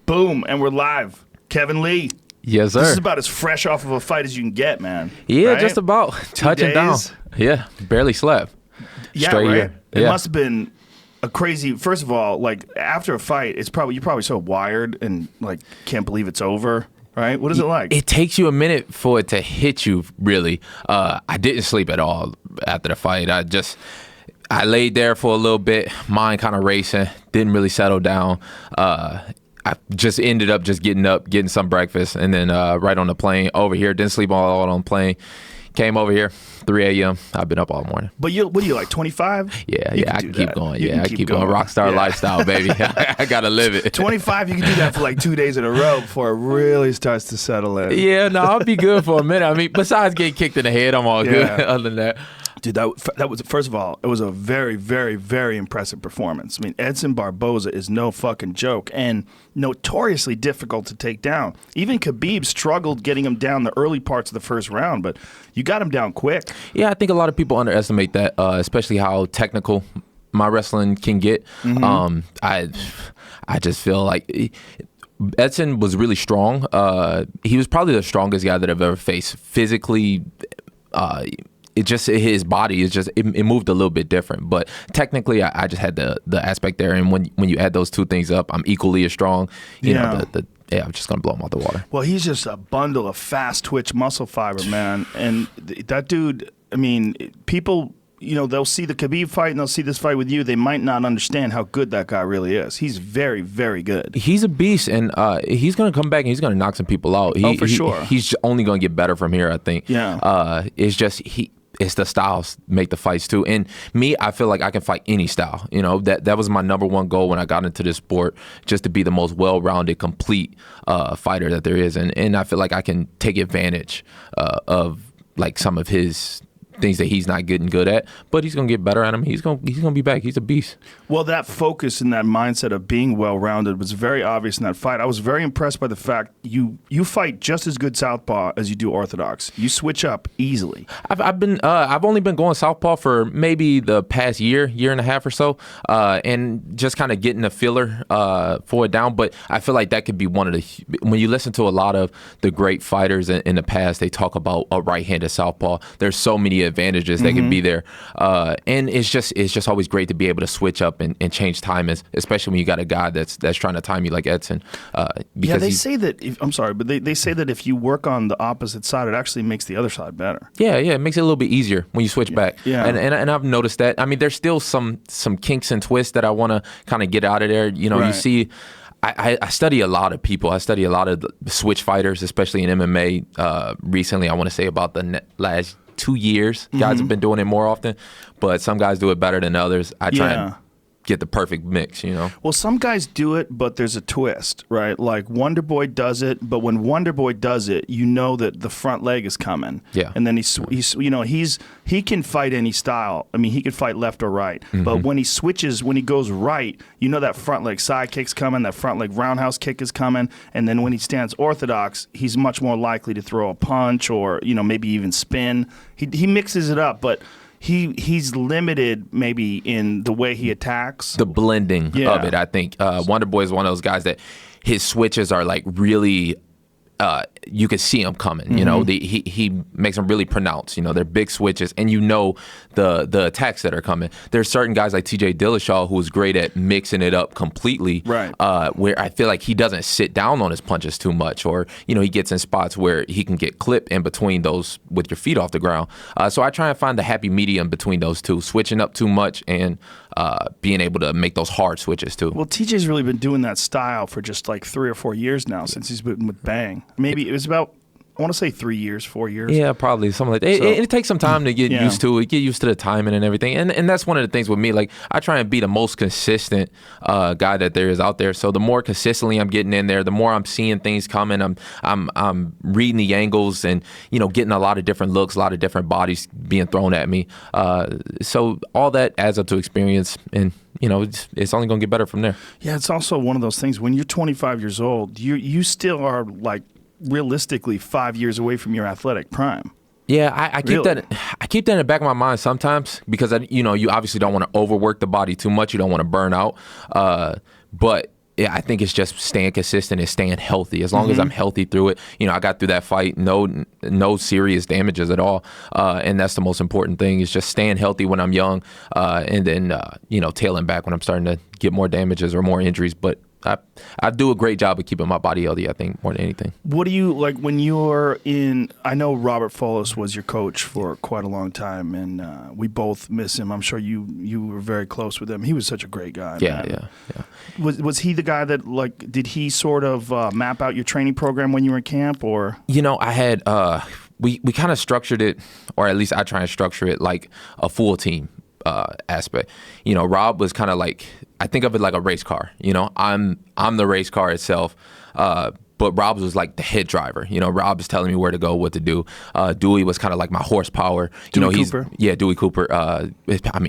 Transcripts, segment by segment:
Boom, and we're live. Kevin Lee. Yes, sir. This is about as fresh off of a fight as you can get, man. Yeah, right? just about. Touching down. Yeah, barely slept. Yeah, Straight right? here. It Yeah. must have been a crazy, first of all, like after a fight, you're probably so wired and like can't believe it's over, right? What is it like? It takes you a minute for it to hit you, really. I didn't sleep at all after the fight. I laid there for a little bit, mind kind of racing, didn't really settle down. I just ended up just getting up, getting some breakfast, and then right on the plane over here. Didn't sleep all on the plane. Came over here, 3 a.m. I've been up all morning. But what are you, like 25? Yeah, I can keep going. I keep going. Rockstar lifestyle, baby. I got to live it. 25, you can do that for like 2 days in a row before it really starts to settle in. Yeah, no, I'll be good for a minute. I mean, besides getting kicked in the head, I'm all good. Other than that. Dude, that was, first of all, it was a very, very, very impressive performance. I mean, Edson Barboza is no fucking joke and notoriously difficult to take down. Even Khabib struggled getting him down the early parts of the first round, but you got him down quick. Yeah, I think a lot of people underestimate that, especially how technical my wrestling can get. Mm-hmm. I just feel like Edson was really strong. He was probably the strongest guy that I've ever faced. Physically, his body is just it moved a little bit different, but technically I just had the aspect there, and when you add those two things up, I'm equally as strong. You know, I'm just gonna blow him out the water. Well, he's just a bundle of fast twitch muscle fiber, man, and that dude. I mean, people. They'll see the Khabib fight and they'll see this fight with you. They might not understand how good that guy really is. He's very, very good. He's a beast, and he's going to come back and he's going to knock some people out. For sure. He's only going to get better from here, I think. Yeah. It's the styles make the fights too. And me, I feel like I can fight any style. That was my number one goal when I got into this sport, just to be the most well-rounded, complete fighter that there is. And I feel like I can take advantage of like some of his things that he's not getting good at, but he's gonna get better at him. He's gonna be back. He's a beast. Well, that focus and that mindset of being well-rounded was very obvious in that fight. I was very impressed by the fact you fight just as good southpaw as you do orthodox. You switch up easily. I've only been going southpaw for maybe the past year and a half or so, and just kind of getting a feeler for it down. But I feel like that could be one of when you listen to a lot of the great fighters in the past, they talk about a right-handed southpaw. There's so many advantages that can be there, and it's just always great to be able to switch up and change timings, especially when you got a guy that's trying to time you like Edson. Because they say that they say that if you work on the opposite side, it actually makes the other side better. Yeah, it makes it a little bit easier when you switch back. Yeah, and I've noticed that. I mean, there's still some kinks and twists that I want to kind of get out of there. You see. I study a lot of people. I study a lot of the switch fighters, especially in MMA. Recently, I want to say about the last 2 years, guys have been doing it more often, but some guys do it better than others. I try and get the perfect mix, Well, some guys do it, but there's a twist, right? Like Wonder Boy does it, but when Wonder Boy does it, you know that the front leg is coming. Yeah. And then he can fight any style. I mean, he can fight left or right. But when he switches, when he goes right, you know that front leg side kick's coming, that front leg roundhouse kick is coming, and then when he stands orthodox, he's much more likely to throw a punch or, maybe even spin. He mixes it up, but he's limited maybe in the way he attacks. The blending of it, I think. Wonder Boy is one of those guys that his switches are like really you can see him coming. He makes them really pronounced. They're big switches, and the attacks that are coming. There's certain guys like T.J. Dillashaw who's great at mixing it up completely. Right. Where I feel like he doesn't sit down on his punches too much, or he gets in spots where he can get clipped in between those with your feet off the ground. So I try and find the happy medium between those two, switching up too much and being able to make those hard switches too. Well, TJ's really been doing that style for just like 3 or 4 years now since he's been with Bang. Maybe it was about, I want to say 3 years, 4 years. Yeah, probably something like that. It takes some time to get used to it, get used to the timing and everything. And that's one of the things with me. Like, I try and be the most consistent guy that there is out there. So the more consistently I'm getting in there, the more I'm seeing things coming. I'm reading the angles and getting a lot of different looks, a lot of different bodies being thrown at me. So all that adds up to experience, and it's only going to get better from there. Yeah, it's also one of those things. When you're 25 years old, you still are like realistically 5 years away from your athletic prime. Yeah, I keep that. I keep that in the back of my mind sometimes because you obviously don't want to overwork the body too much. You don't want to burn out, but I think it's just staying consistent and staying healthy. As long as I'm healthy through it, I got through that fight, no serious damages at all, and that's the most important thing, is just staying healthy when I'm young, and then tailing back when I'm starting to get more damages or more injuries. But I do a great job of keeping my body healthy, I think, more than anything. What do you like when you're in? I know Robert Follis was your coach for quite a long time, and we both miss him. I'm sure you were very close with him. He was such a great guy. Yeah. Was he the guy that, like, did he sort of map out your training program when you were in camp, or? I had we kind of structured it, or at least I try and structure it like a full team aspect. Rob was kind of like, I think of it like a race car. I'm the race car itself, but Rob was like the head driver. Rob is telling me where to go, what to do. Dewey was kind of like my horsepower. Cooper. Yeah, Dewey Cooper.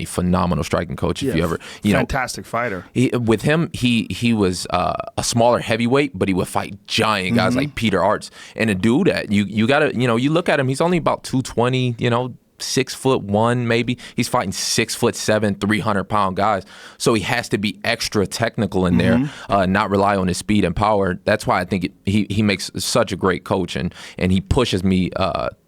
Phenomenal striking coach. If you ever, fantastic fighter. With him, he was a smaller heavyweight, but he would fight giant guys like Peter Arts. And to do that, you gotta, you look at him. He's only about 220. 6'1", maybe. He's fighting 6'7", 300-pound guys. So he has to be extra technical in there, not rely on his speed and power. That's why I think he makes such a great coach, and he pushes me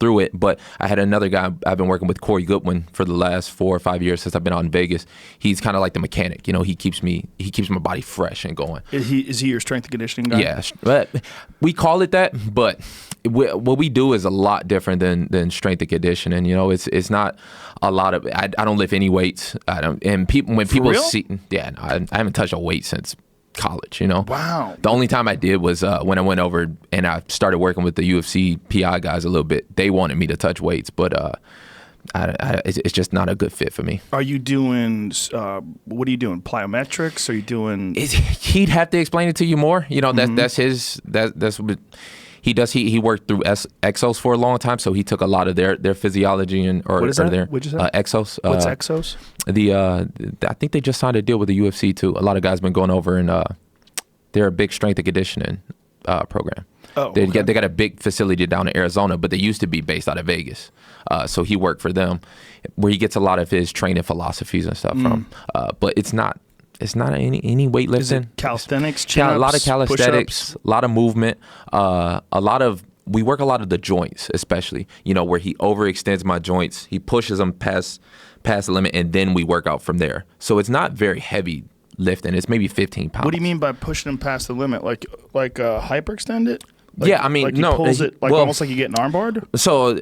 through it. But I had another guy I've been working with, Corey Goodwin, for the last 4 or 5 years since I've been out in Vegas. He's kind of like the mechanic. He keeps my body fresh and going. Is he your strength and conditioning guy? Yeah, but we call it that, but what we do is a lot different than strength and conditioning. It's not a lot of. I don't lift any weights. I don't. And when people see, I haven't touched a weight since college. Wow. The only time I did was when I went over and I started working with the UFC PI guys a little bit. They wanted me to touch weights, but it's just not a good fit for me. Are you doing? What are you doing? Plyometrics? Are you doing? He'd have to explain it to you more. That's his. That's what he does. He worked through Exos for a long time, so he took a lot of their physiology what is that? What'd you say? Exos. What's Exos? I think they just signed a deal with the UFC too. A lot of guys been going over, and they're a big strength and conditioning program. Oh, they got a big facility down in Arizona, but they used to be based out of Vegas. So he worked for them, where he gets a lot of his training philosophies and stuff from. But it's not any weightlifting. Is it calisthenics, chin-ups, a lot of calisthenics, push-ups? a lot of movement, we work a lot of the joints, especially, where he overextends my joints. He pushes them past the limit, and then we work out from there. So it's not very heavy lifting. It's maybe 15 pounds. What do you mean by pushing them past the limit? Like hyperextend it? Yeah, I mean, like he pulls it almost like you get an armbar? So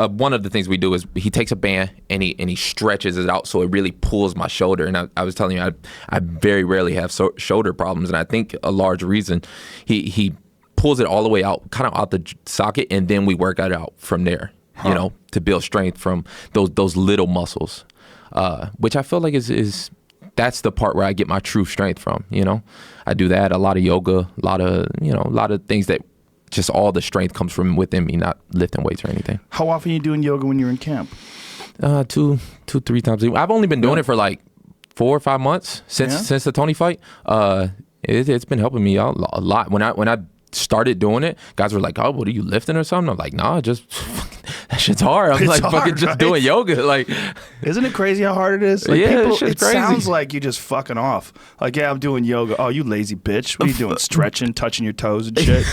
one of the things we do is he takes a band and he stretches it out so it really pulls my shoulder. And I was telling you, I very rarely have shoulder problems, and I think a large reason he pulls it all the way out, kind of out the socket, and then we work it out from there. To build strength from those little muscles, which I feel like is that's the part where I get my true strength from. I do that, a lot of yoga, a lot of things that. Just all the strength comes from within me, not lifting weights or anything. How often are you doing yoga when you're in camp? 3 times a week. I've only been doing it for like 4 or 5 months since the Tony fight. It's been helping me out a lot. When I started doing it, guys were like, "Oh, what are you lifting or something?" I'm like, "Nah, just that shit's hard." I'm like, fucking just doing yoga. Like, isn't it crazy how hard it is? Like, yeah, it crazy. Sounds like you just fucking off. Like, yeah, I'm doing yoga. Oh, you lazy bitch. What are you doing? Stretching, touching your toes and shit.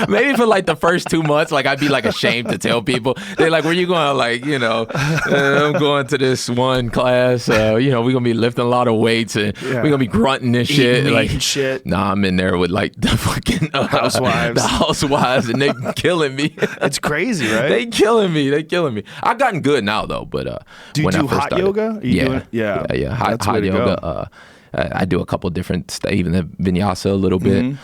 Maybe for like the first 2 months, like I'd be like ashamed to tell people. They're like, "Where you going?" Like, I'm going to this one class. We're gonna be lifting a lot of weights and we're gonna be grunting and shit. Eating like and shit. Nah, I'm in there with like the fucking housewives, and they killing me. It's crazy, right? They killing me. I've gotten good now though, but do you do hot yoga? Yeah. Hot yoga. I do a couple different, even the vinyasa a little bit.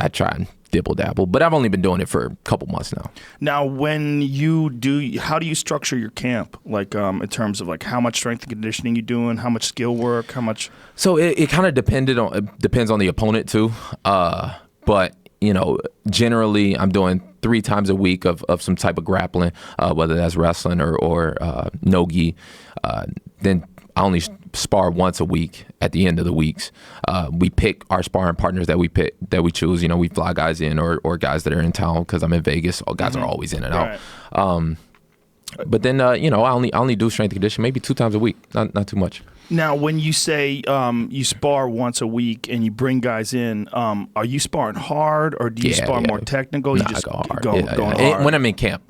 I try and dibble dabble, but I've only been doing it for a couple months now. Now, when you do, how do you structure your camp? Like in terms of like how much strength and conditioning you doing, how much skill work, how much? So it kind of depends on the opponent too. But generally I'm doing 3 times a week of some type of grappling, whether that's wrestling or no-gi. Then I only spar once a week at the end of the weeks. We pick our sparring partners that we choose. We fly guys in or guys that are in town because I'm in Vegas. All guys are always in and out. Right. But then I only do strength and conditioning maybe 2 times a week, not too much. Now, when you say you spar once a week and you bring guys in, are you sparring hard or do you spar more technical? No, you just I go hard. Going hard. When I'm in camp,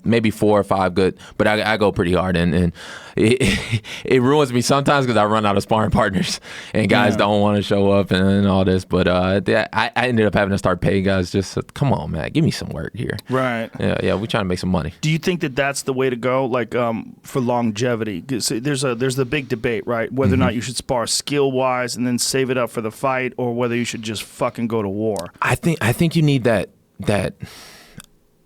maybe 4 or 5 good, but I go pretty hard, and it ruins me sometimes because I run out of sparring partners and guys don't want to show up and all this. But I ended up having to start paying guys. Just come on, man, give me some work here. Right. Yeah. We're trying to make some money. Do you think that that's the way to go? Like for longevity, there's the big debate, right? Whether or not you should spar skill-wise and then save it up for the fight, or whether you should just fucking go to war. I think you need that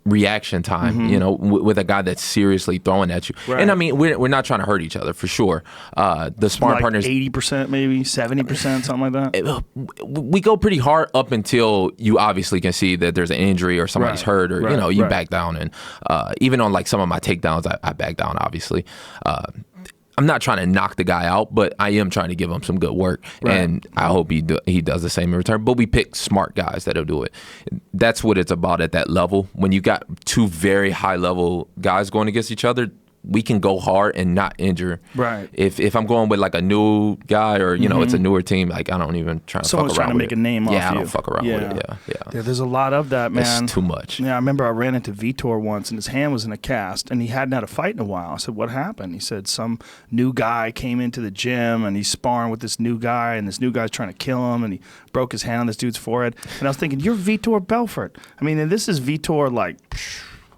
reaction time, you know, with a guy that's seriously throwing at you. Right. And I mean, we're not trying to hurt each other for sure. The sparring partners, 80%, maybe 70%, something like that. We go pretty hard up until you obviously can see that there's an injury or somebody's hurt, or you know, you back down. And even on like some of my takedowns, I back down. Obviously. I'm not trying to knock the guy out, but I am trying to give him some good work, and I hope he does the same in return. But we pick smart guys that'll do it. That's what it's about at that level. When you got 2 very high-level guys going against each other, we can go hard and not injure. Right. If I'm going with like a new guy, or you know, it's a newer team, like I don't even try to Someone's fuck around trying to make with a name off you. Yeah, I don't fuck around with it. Yeah. There's a lot of that, man. It's too much. Yeah, I remember I ran into Vitor once, and his hand was in a cast, and he hadn't had a fight in a while. I said, "What happened?" He said, "Some new guy came into the gym, and he's sparring with this new guy, and this new guy's trying to kill him, and he broke his hand on this dude's forehead." And I was thinking, "You're Vitor Belfort." I mean, and this is Vitor, like,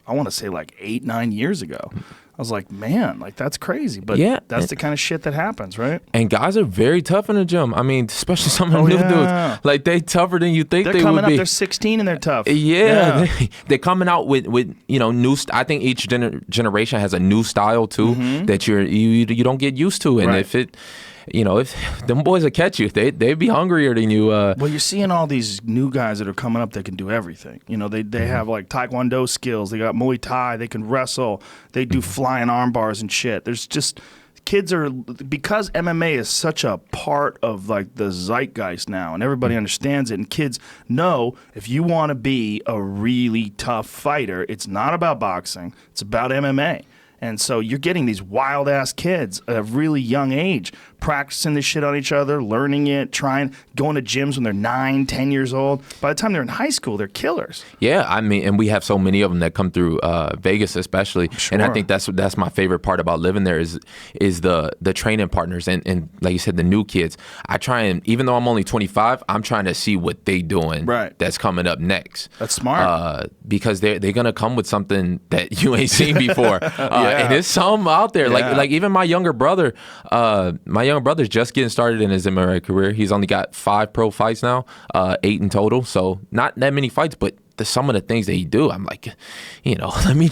I want to say like 8-9 years ago. I was like, man, like that's crazy. But that's the kind of shit that happens, right? And guys are very tough in the gym. I mean, especially some of the new dudes. Like, they tougher than you think they would be. They're coming up, they're 16 and they're tough. Yeah. They're coming out with you know, new I think each generation has a new style too that you don't get used to. And if it, you know, if them boys will catch you, they'd be hungrier than you. Well, you're seeing all these new guys that are coming up that can do everything. You know, they have like Taekwondo skills. They got Muay Thai. They can wrestle. They do flying arm bars and shit. There's just kids are, because MMA is such a part of like the zeitgeist now, and everybody understands it. And kids know if you want to be a really tough fighter, it's not about boxing. It's about MMA. And so you're getting these wild-ass kids at a really young age practicing this shit on each other, learning it, going to gyms when they're 9, 10 years old. By the time they're in high school, they're killers. Yeah, I mean, and we have so many of them that come through Vegas especially. Sure. And I think that's my favorite part about living there is the training partners. And like you said, the new kids. I try and, even though I'm only 25, I'm trying to see what they doing that's coming up next. That's smart. Because they're going to come with something that you ain't seen before. And there's some out there. Like even my younger brother's just getting started in his MMA career. He's only got 5 pro fights now, 8 in total. So not that many fights, but some of the things that he do, I'm like, you know, let me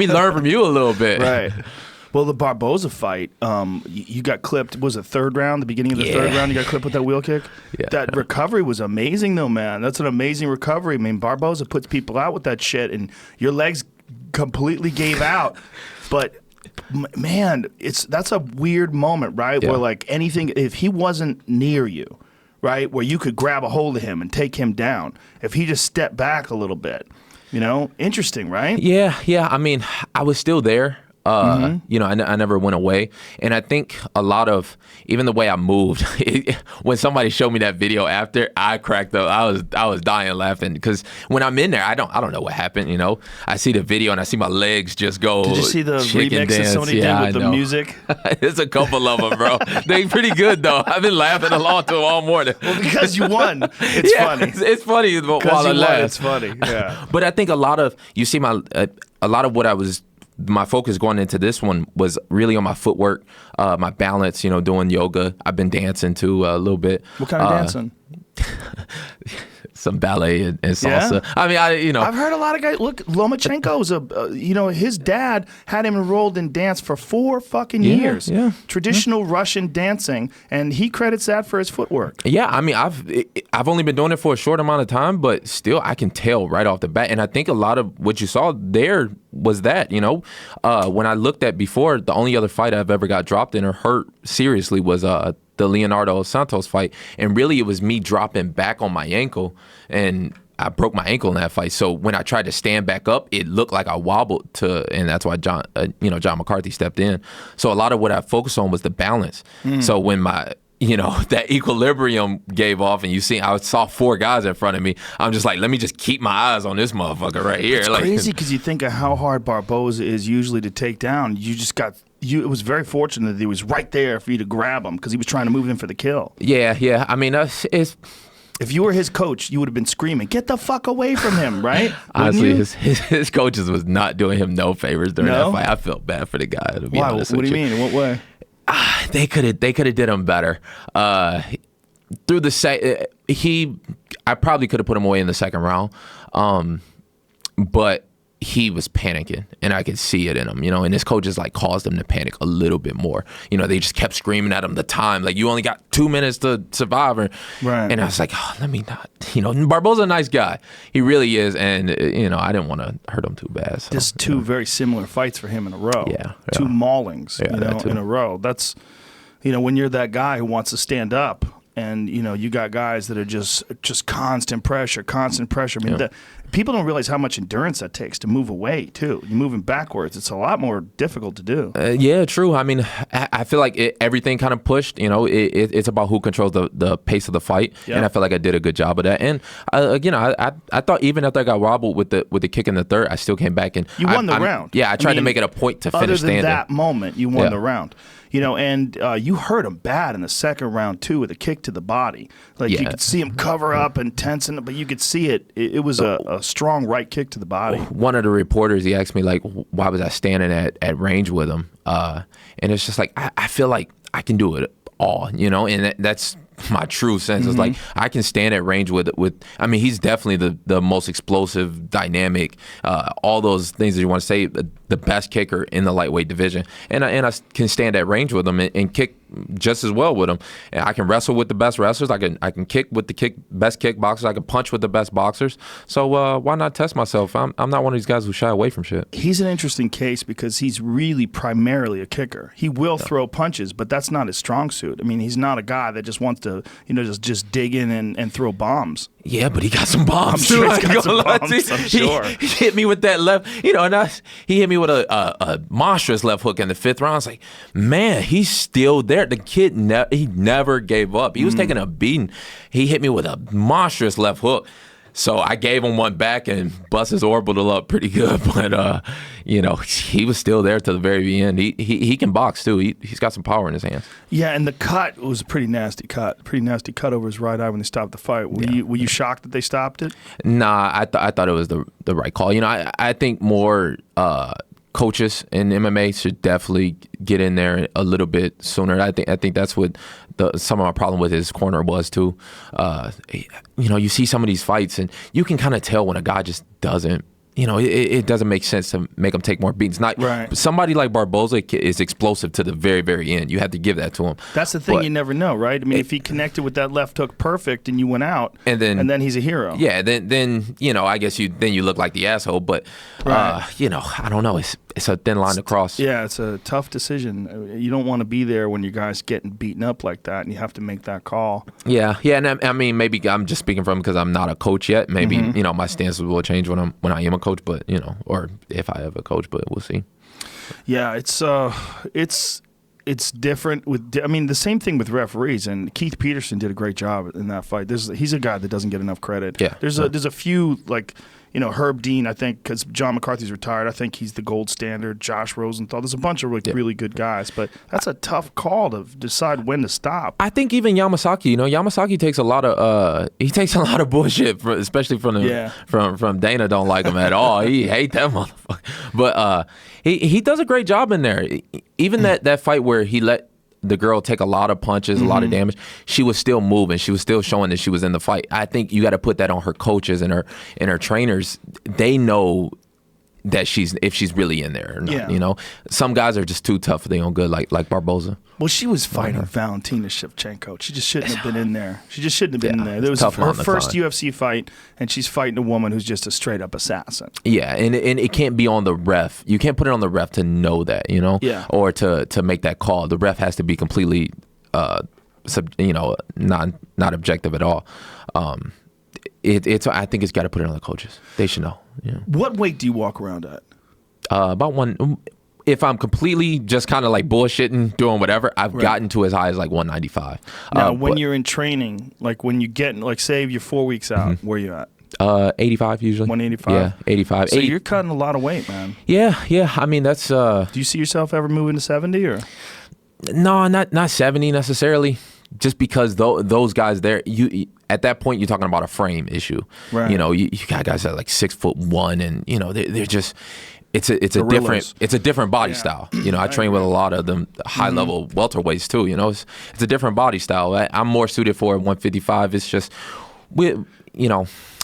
learn from you a little bit. Right. Well, the Barboza fight, you got clipped. Was it third round? The beginning of the third round, you got clipped with that wheel kick. Yeah. That recovery was amazing, though, man. That's an amazing recovery. I mean, Barboza puts people out with that shit, and your legs completely gave out. But man, that's a weird moment, right? Where like anything, if he wasn't near you, right, where you could grab a hold of him and take him down, if he just stepped back a little bit, you know, interesting, right? Yeah. I mean, I was still there. You know, I never went away. And I think a lot of, even the way I moved, when somebody showed me that video after, I cracked up. I was dying laughing, because when I'm in there, I don't know what happened, you know. I see the video and I see my legs just go. Did you see the remix that Sony did with the music? There's a couple of them, bro. They pretty good, though. I've been laughing along to them all morning. Well, because you won. It's funny. It's funny while I laugh. It's funny, yeah. But I think a lot of what I was, my focus going into this one was really on my footwork, my balance, you know, doing yoga. I've been dancing too a little bit. What kind of dancing? Some ballet and salsa. Yeah? I mean, I've heard a lot of guys. Look, Lomachenko his dad had him enrolled in dance for 4 fucking years. Yeah. Traditional Russian dancing, and he credits that for his footwork. Yeah, I mean, I've only been doing it for a short amount of time, but still, I can tell right off the bat. And I think a lot of what you saw there was that, you know, when I looked at before, the only other fight I've ever got dropped in or hurt seriously was the Leonardo Santos fight, and really it was me dropping back on my ankle, and I broke my ankle in that fight. So when I tried to stand back up, it looked like I wobbled and that's why John McCarthy stepped in. So a lot of what I focused on was the balance. So when my that equilibrium gave off, and I saw 4 guys in front of me. I'm just like, let me just keep my eyes on this motherfucker right here. It's crazy because you think of how hard Barboza is usually to take down. It was very fortunate that he was right there for you to grab him because he was trying to move in for the kill. Yeah. I mean, it's. If you were his coach, you would have been screaming, "Get the fuck away from him!" Right? Honestly, his coaches was not doing him no favors during that fight. I felt bad for the guy. To be honest, what do you mean? In what way? They could have did him better. Through the I probably could have put him away in the second round, but he was panicking, and I could see it in him. And his coaches caused him to panic a little bit more. They just kept screaming at him the time, you only got 2 minutes to survive. Right. And I was like, oh, let me not. Barboza's a nice guy. He really is, and I didn't want to hurt him too bad. So, just 2 very similar fights for him in a row. Yeah. 2 maulings, in a row. That's, when you're that guy who wants to stand up, and you got guys that are just constant pressure. I mean, people don't realize how much endurance that takes to move away too. You're moving backwards. It's a lot more difficult to do. Yeah, true. I mean, I feel like everything kind of pushed. It's about who controls the pace of the fight, and I feel like I did a good job of that. And I thought even after I got wobbled with the kick in the third, I still came back and you won the round. Yeah, I tried to make it a point to finish standing. Other than that moment, you won the round. And you hurt him bad in the second round too with a kick to the body. You could see him cover up and tense, but you could see it. It was a strong right kick to the body. One of the reporters, he asked me why was I standing at range with him? And it's just I feel like I can do it all, and that's my true sense. It's I can stand at range with. I mean, he's definitely the most explosive, dynamic, all those things that you want to say. The best kicker in the lightweight division, and I can stand at range with him and kick just as well with him. And I can wrestle with the best wrestlers. I can kick with the best kickboxers. I can punch with the best boxers. So why not test myself? I'm not one of these guys who shy away from shit. He's an interesting case because he's really primarily a kicker. He will throw punches, but that's not his strong suit. I mean, he's not a guy that just wants to just dig in and throw bombs. Yeah, but he got some bombs. I'm sure he's got some bombs, I'm sure. He hit me with that left, and he hit me with a monstrous left hook in the 5th round. I was like, man, he's still there. The kid, he never gave up. He was taking a beating. He hit me with a monstrous left hook. So I gave him one back and bust his orbital up pretty good. But, he was still there to the very end. He can box, too. He's got some power in his hands. Yeah, and the cut was a pretty nasty cut. Pretty nasty cut over his right eye when they stopped the fight. Were you shocked that they stopped it? Nah, I thought it was the right call. I think more coaches in MMA should definitely get in there a little bit sooner. I think that's what some of my problem with his corner was too. You see some of these fights and you can kind of tell when a guy just doesn't. It doesn't make sense to make him take more beats. Somebody like Barboza is explosive to the very, very end. You have to give that to him. That's the thing, you never know, right? I mean, if he connected with that left hook perfect and you went out, and then he's a hero. Yeah, then I guess you look like the asshole. But I don't know. It's a thin line to cross. Yeah, it's a tough decision. You don't want to be there when your guy's getting beaten up like that, and you have to make that call. Yeah, and I mean, maybe I'm just speaking from because I'm not a coach yet. Maybe my stance will change when I am a coach, but or if I ever coach, but we'll see. Yeah, it's different with. I mean, the same thing with referees, and Keith Peterson did a great job in that fight. He's a guy that doesn't get enough credit. Yeah, there's a few Herb Dean, I think, because John McCarthy's retired, I think he's the gold standard. Josh Rosenthal. There's a bunch of really good guys, but that's a tough call to decide when to stop. I think even Yamasaki, Yamasaki takes a lot of bullshit, especially from Dana. Don't like him at all. He hate that motherfucker. But he does a great job in there. Even that fight where he let the girl take a lot of punches, a lot of damage, she was still moving. She was still showing that she was in the fight. I think you got to put that on her coaches and her trainers. They know that if she's really in there or not. Yeah. Some guys are just too tough for their own good, like Barboza. Well, she was fighting Valentina Shevchenko. She just shouldn't have been in there. She just shouldn't have been in there. It was her first UFC fight, and she's fighting a woman who's just a straight-up assassin. Yeah, and it can't be on the ref. You can't put it on the ref to know that, Yeah. Or to make that call. The ref has to be completely, not objective at all. I think it's got to put it on the coaches. They should know. Yeah. What weight do you walk around at? About one. If I'm completely just kind of like bullshitting, doing whatever, I've gotten to as high as like 195. Now, when you're in training, like when you get, like say you're 4 weeks out, where you at? 85 usually. 185? Yeah, 85. So you're cutting a lot of weight, man. Yeah. I mean, that's... Do you see yourself ever moving to 70 or? No, not 70 necessarily. Just because those guys there, at that point you're talking about a frame issue. Right. You know, you got guys that are like 6'1", and you know they're just... It's a different body style. You know, I train with a lot of them high level welterweights too. You know, it's a different body style. I'm more suited for 155. It's just,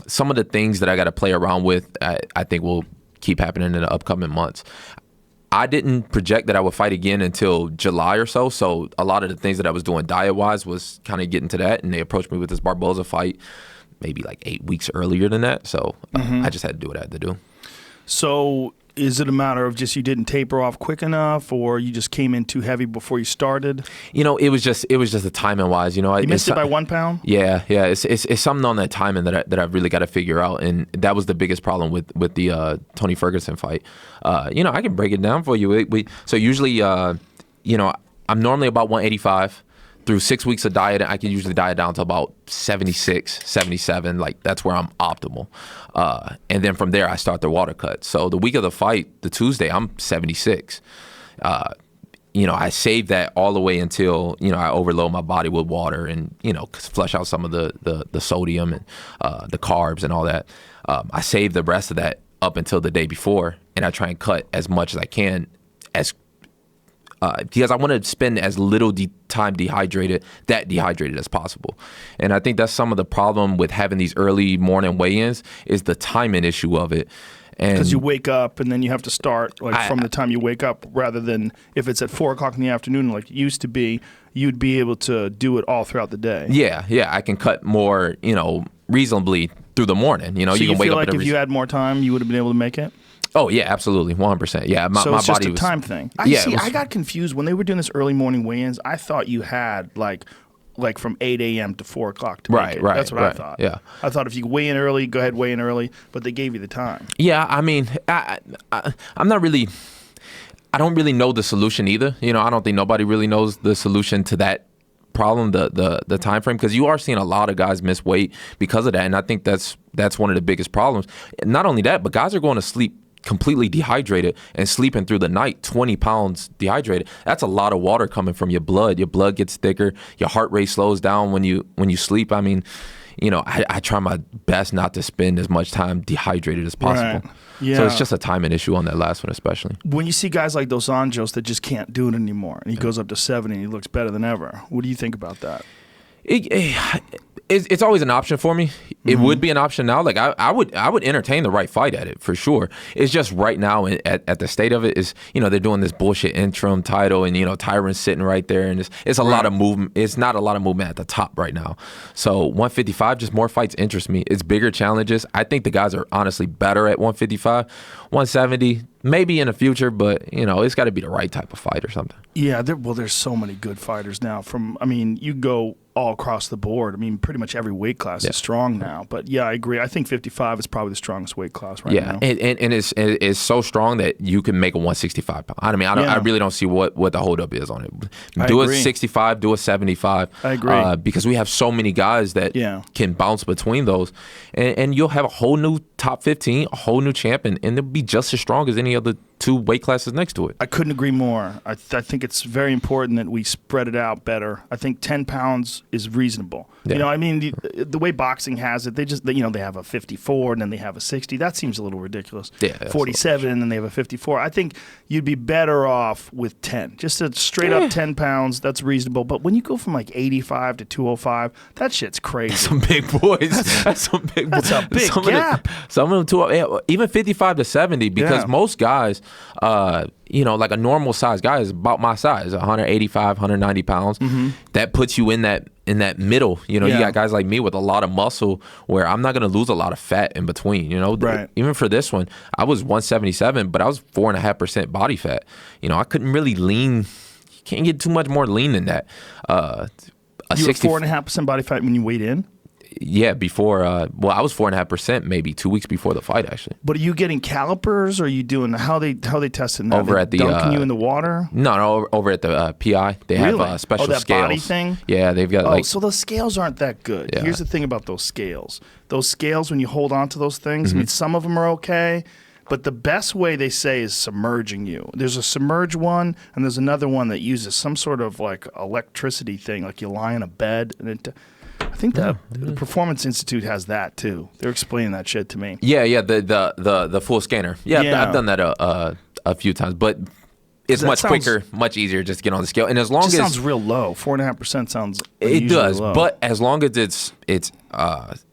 some of the things that I got to play around with, I think will keep happening in the upcoming months. I didn't project that I would fight again until July or so. So a lot of the things that I was doing diet wise was kind of getting to that, and they approached me with this Barboza fight maybe like 8 weeks earlier than that. So I just had to do what I had to do. So is it a matter of just you didn't taper off quick enough, or you just came in too heavy before you started? You know, it was just the timing wise. You know, you missed it by 1 pound. Yeah. It's something on that timing that I've really got to figure out, and that was the biggest problem with the Tony Ferguson fight. You know, I can break it down for you. So usually, you know, I'm normally about 185. Through 6 weeks of diet, I can usually diet down to about 76, 77. Like, that's where I'm optimal. And then from there, I start the water cut. So the week of the fight, the Tuesday, I'm 76. You know, I saved that all the way until, you know, I overload my body with water and, you know, flush out some of the sodium and the carbs and all that. I saved the rest of that up until the day before, and I try and cut as much as I can because I want to spend as little time dehydrated as possible. And I think that's some of the problem with having these early morning weigh-ins is the timing issue of it. Because you wake up and then you have to start from the time you wake up, rather than if it's at 4 o'clock in the afternoon like it used to be, you'd be able to do it all throughout the day. Yeah, I can cut more, you know, reasonably through the morning. You know, so you can wake feel up like if you had more time, you would have been able to make it? Oh, yeah, absolutely, 100%. Yeah, my so it's body just a was, time thing. I got confused when they were doing this early morning weigh-ins. I thought you had like from 8 a.m. to 4 o'clock to make it. That's what I thought. Yeah. I thought if you weigh in early, go ahead, weigh in early, but they gave you the time. Yeah, I mean, I'm not really... I don't really know the solution either. You know, I don't think nobody really knows the solution to that problem, the time frame, because you are seeing a lot of guys miss weight because of that, and I think that's one of the biggest problems. Not only that, but guys are going to sleep completely dehydrated and sleeping through the night 20 pounds dehydrated. That's a lot of water coming from your blood. Your blood gets thicker, your heart rate slows down when you sleep. I mean, you know, I try my best not to spend as much time dehydrated as possible. Right. Yeah. So it's just a timing issue on that last one especially. When you see guys like Dos Anjos that just can't do it anymore, and he goes up to 70 and he looks better than ever, what do you think about that? It's always an option for me. It would be an option now. Like I would entertain the right fight at it for sure. It's just right now at the state of it is, you know, they're doing this bullshit interim title, and you know Tyron's sitting right there, and it's a lot of movement. It's not a lot of movement at the top right now. So 155, just more fights interest me. It's bigger challenges. I think the guys are honestly better at 155, 170. Maybe in the future, but you know, it's got to be the right type of fight or something. Yeah, there's so many good fighters now. You go all across the board. I mean, pretty much every weight class is strong now. But yeah, I agree. I think 55 is probably the strongest weight class right now. Yeah, and it's so strong that you can make a 165 pound. I mean, I really don't see what the holdup is on it. Do a 65, do a 75. I agree. Because we have so many guys that can bounce between those, and you'll have a whole new top 15, a whole new champion, and they'll be just as strong as any other 2 weight classes next to it. I couldn't agree more. I think it's very important that we spread it out better. I think 10 pounds is reasonable. Yeah. You know, I mean, the way boxing has it, they have a 54 and then they have a 60. That seems a little ridiculous. Yeah, 47 and then they have a 54. I think you'd be better off with 10. Just a straight up 10 pounds, that's reasonable. But when you go from like 85 to 205, that shit's crazy. That's some big boys. That's some big boys. That's a big gap. Some of them, even 55 to 70, because most guys, you know, like a normal size guy is about my size, 185, 190 pounds. That puts you in that middle. You know, you got guys like me with a lot of muscle where I'm not going to lose a lot of fat in between. You know, even for this one, I was 177, but I was 4.5% body fat. You know, I couldn't really lean. You can't get too much more lean than that. You were 4.5% body fat when you weighed in? Yeah, before. Well, I was 4.5% maybe 2 weeks before the fight, actually. But are you getting calipers, or are you doing how they testing that? Over They at the dunking you in the water? No, over at the PI. They Really? have special that scales. body thing? Yeah, they've got like. So those scales aren't that good. Yeah. Here's the thing about those scales. Those scales, when you hold on to those things, I mean, some of them are okay, but the best way they say is submerging you. There's a submerge one, and there's another one that uses some sort of like electricity thing, like you lie in a bed, and I think that the Performance Institute has that too. They're explaining that shit to me. Yeah, the full scanner. Yeah. I've done that a few times, but it's much quicker, much easier just to get on the scale. And as long as sounds real low, 4.5% sounds it does, low. But as long as it's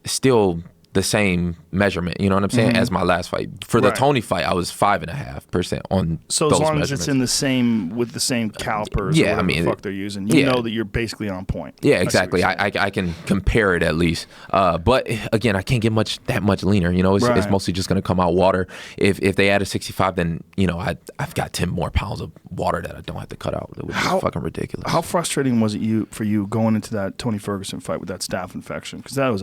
still the same measurement, you know what I'm saying, as my last fight. For the Tony fight, I was 5.5% on. So as long as it's in the same with the same calipers, or whatever the fuck they're using, you know that you're basically on point. Yeah, exactly. I can compare it at least. But again, I can't get that much leaner. You know, it's mostly just going to come out water. If they add a 65, then you know I've got 10 more pounds of water that I don't have to cut out. It would be fucking ridiculous. How frustrating was it for you going into that Tony Ferguson fight with that staph infection? Because that was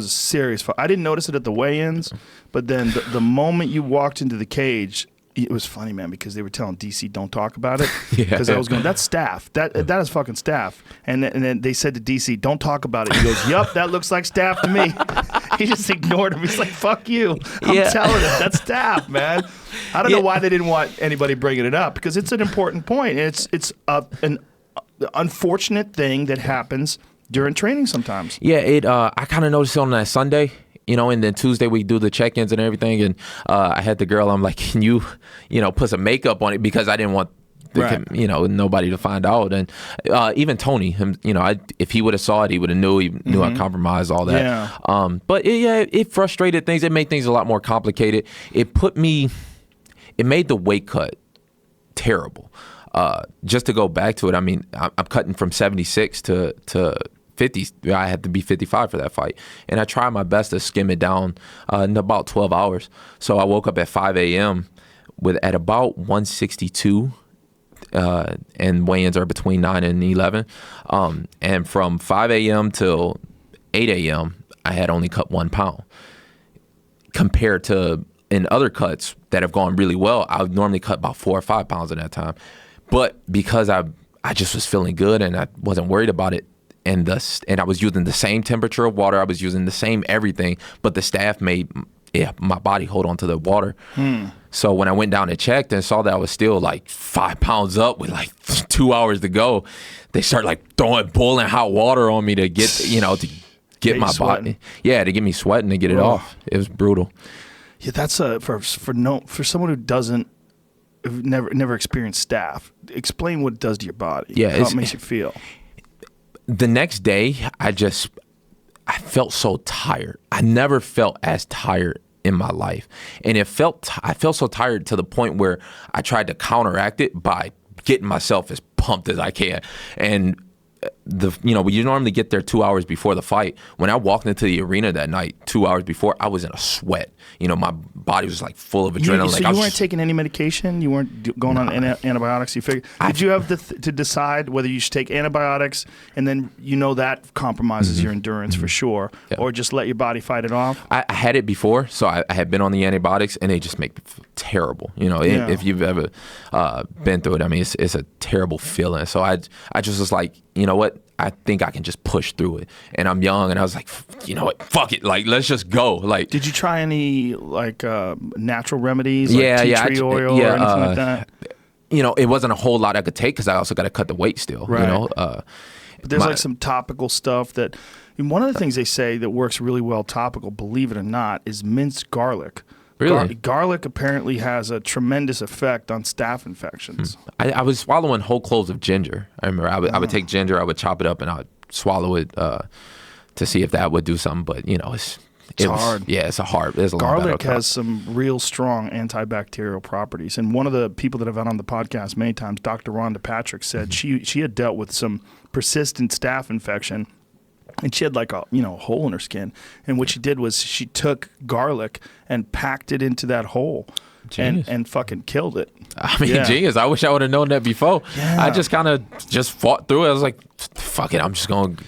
a serious fight. I didn't notice it at the weigh-ins, but then the moment you walked into the cage, it was funny, man, because they were telling DC don't talk about it. Because I was going, that's staph. That is fucking staph. And then they said to DC, don't talk about it. He goes, yup, that looks like staph to me. He just ignored him. He's like, fuck you. I'm telling him that's staph, man. I don't know why they didn't want anybody bringing it up, because it's an important point. It's an unfortunate thing that happens during training sometimes. Yeah, I kind of noticed it on that Sunday, you know, and then Tuesday we do the check-ins and everything, and I had the girl, I'm like, can you put some makeup on it, because I didn't want nobody to find out. And even Tony, him, if he would have saw it, he would have knew I compromised all that. Yeah. But it frustrated things. It made things a lot more complicated. It made the weight cut terrible. Just to go back to it, I mean, I'm cutting from 76 to 50. I had to be 55 for that fight, and I tried my best to skim it down in about 12 hours. So I woke up at 5 a.m. at about 162, and weigh-ins are between 9 and 11. And from 5 a.m. till 8 a.m., I had only cut 1 pound. Compared to in other cuts that have gone really well, I would normally cut about 4 or 5 pounds in that time. But because I just was feeling good and I wasn't worried about it, and I was using the same temperature of water, I was using the same everything, but the staph made my body hold on to the water. So when I went down and checked and saw that I was still like 5 pounds up with like 2 hours to go, they started like throwing boiling hot water on me to get to get my body, to get me sweating to get it off. It was brutal. Yeah, that's for someone who doesn't. Never experienced staph. Explain what it does to your body. Yeah, how it makes you feel. The next day, I felt so tired. I never felt as tired in my life, and I felt so tired to the point where I tried to counteract it by getting myself as pumped as I can. And you normally get there 2 hours before the fight. When I walked into the arena that night, 2 hours before, I was in a sweat. My body was like full of adrenaline. So you weren't taking any medication? You weren't going on antibiotics? You figured? Did you have to decide whether you should take antibiotics, and then that compromises your endurance for sure, or just let your body fight it off? I had it before, so I had been on the antibiotics, and they just make me feel terrible. If you've ever been through it, I mean, it's a terrible feeling. So I just was like, you know what? I think I can just push through it. And I'm young, and I was like, you know what? Fuck it. Like, let's just go. Like, did you try any natural remedies, like tea tree oil or anything like that? It wasn't a whole lot I could take because I also got to cut the weight still. Right. But there's some topical stuff that. One of the things they say that works really well topical, believe it or not, is minced garlic. Really? Garlic apparently has a tremendous effect on staph infections. I was swallowing whole cloves of ginger. I remember I would take ginger, I would chop it up, and I would swallow it to see if that would do something. But it's hard. Yeah, it's hard. There's a garlic has some real strong antibacterial properties. And one of the people that I've had on the podcast many times, Dr. Rhonda Patrick, said she had dealt with some persistent staph infection. And she had like a hole in her skin, and what she did was she took garlic and packed it into that hole, and fucking killed it. I mean, genius! I wish I would have known that before. Yeah. I just kind of fought through it. I was like, "Fuck it, I'm just going."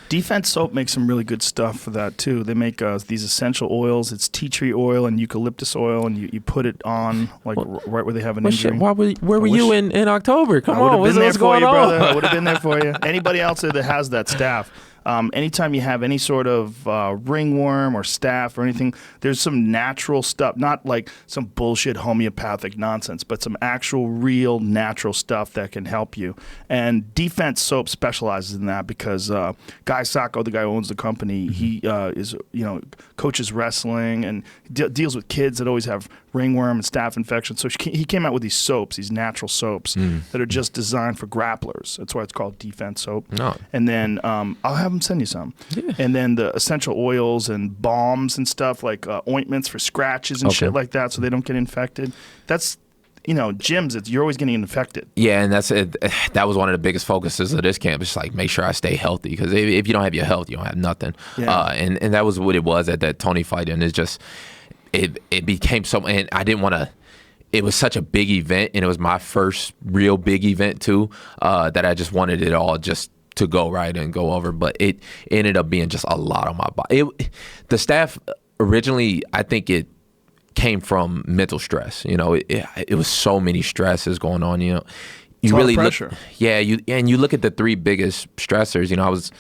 Defense Soap makes some really good stuff for that too. They make these essential oils. It's tea tree oil and eucalyptus oil, and you put it on right where they have an injury. Shit, where were you in October? Come on, what's I going on? would have been there for you. Anybody else there that has that staph, anytime you have any sort of ringworm or staph or anything, there's some natural stuff, not like some bullshit homeopathic nonsense, but some actual real natural stuff that can help you. And Defense Soap specializes in that because Guy Sacco, the guy who owns the company, he is coaches wrestling and deals with kids that always have ringworm and staph infections. So he came out with these soaps, these natural soaps that are just designed for grapplers. That's why it's called Defense Soap. No. And then I'll have them send you some. Yeah. And then the essential oils and balms and stuff like ointments for scratches and shit like that so they don't get infected. That's, gyms, you're always getting infected. Yeah, and that was one of the biggest focuses of this camp. It's like, make sure I stay healthy, because if you don't have your health, you don't have nothing. Yeah. And that was what it was at that Tony fight. And it's just, it became so, and I didn't want to, it was such a big event, and it was my first real big event too, that I just wanted it all just to go right and go over. But it ended up being just a lot on my body. The staph originally, I think it came from mental stress. It was so many stresses going on. You really pressure. You look at the three biggest stressors. I was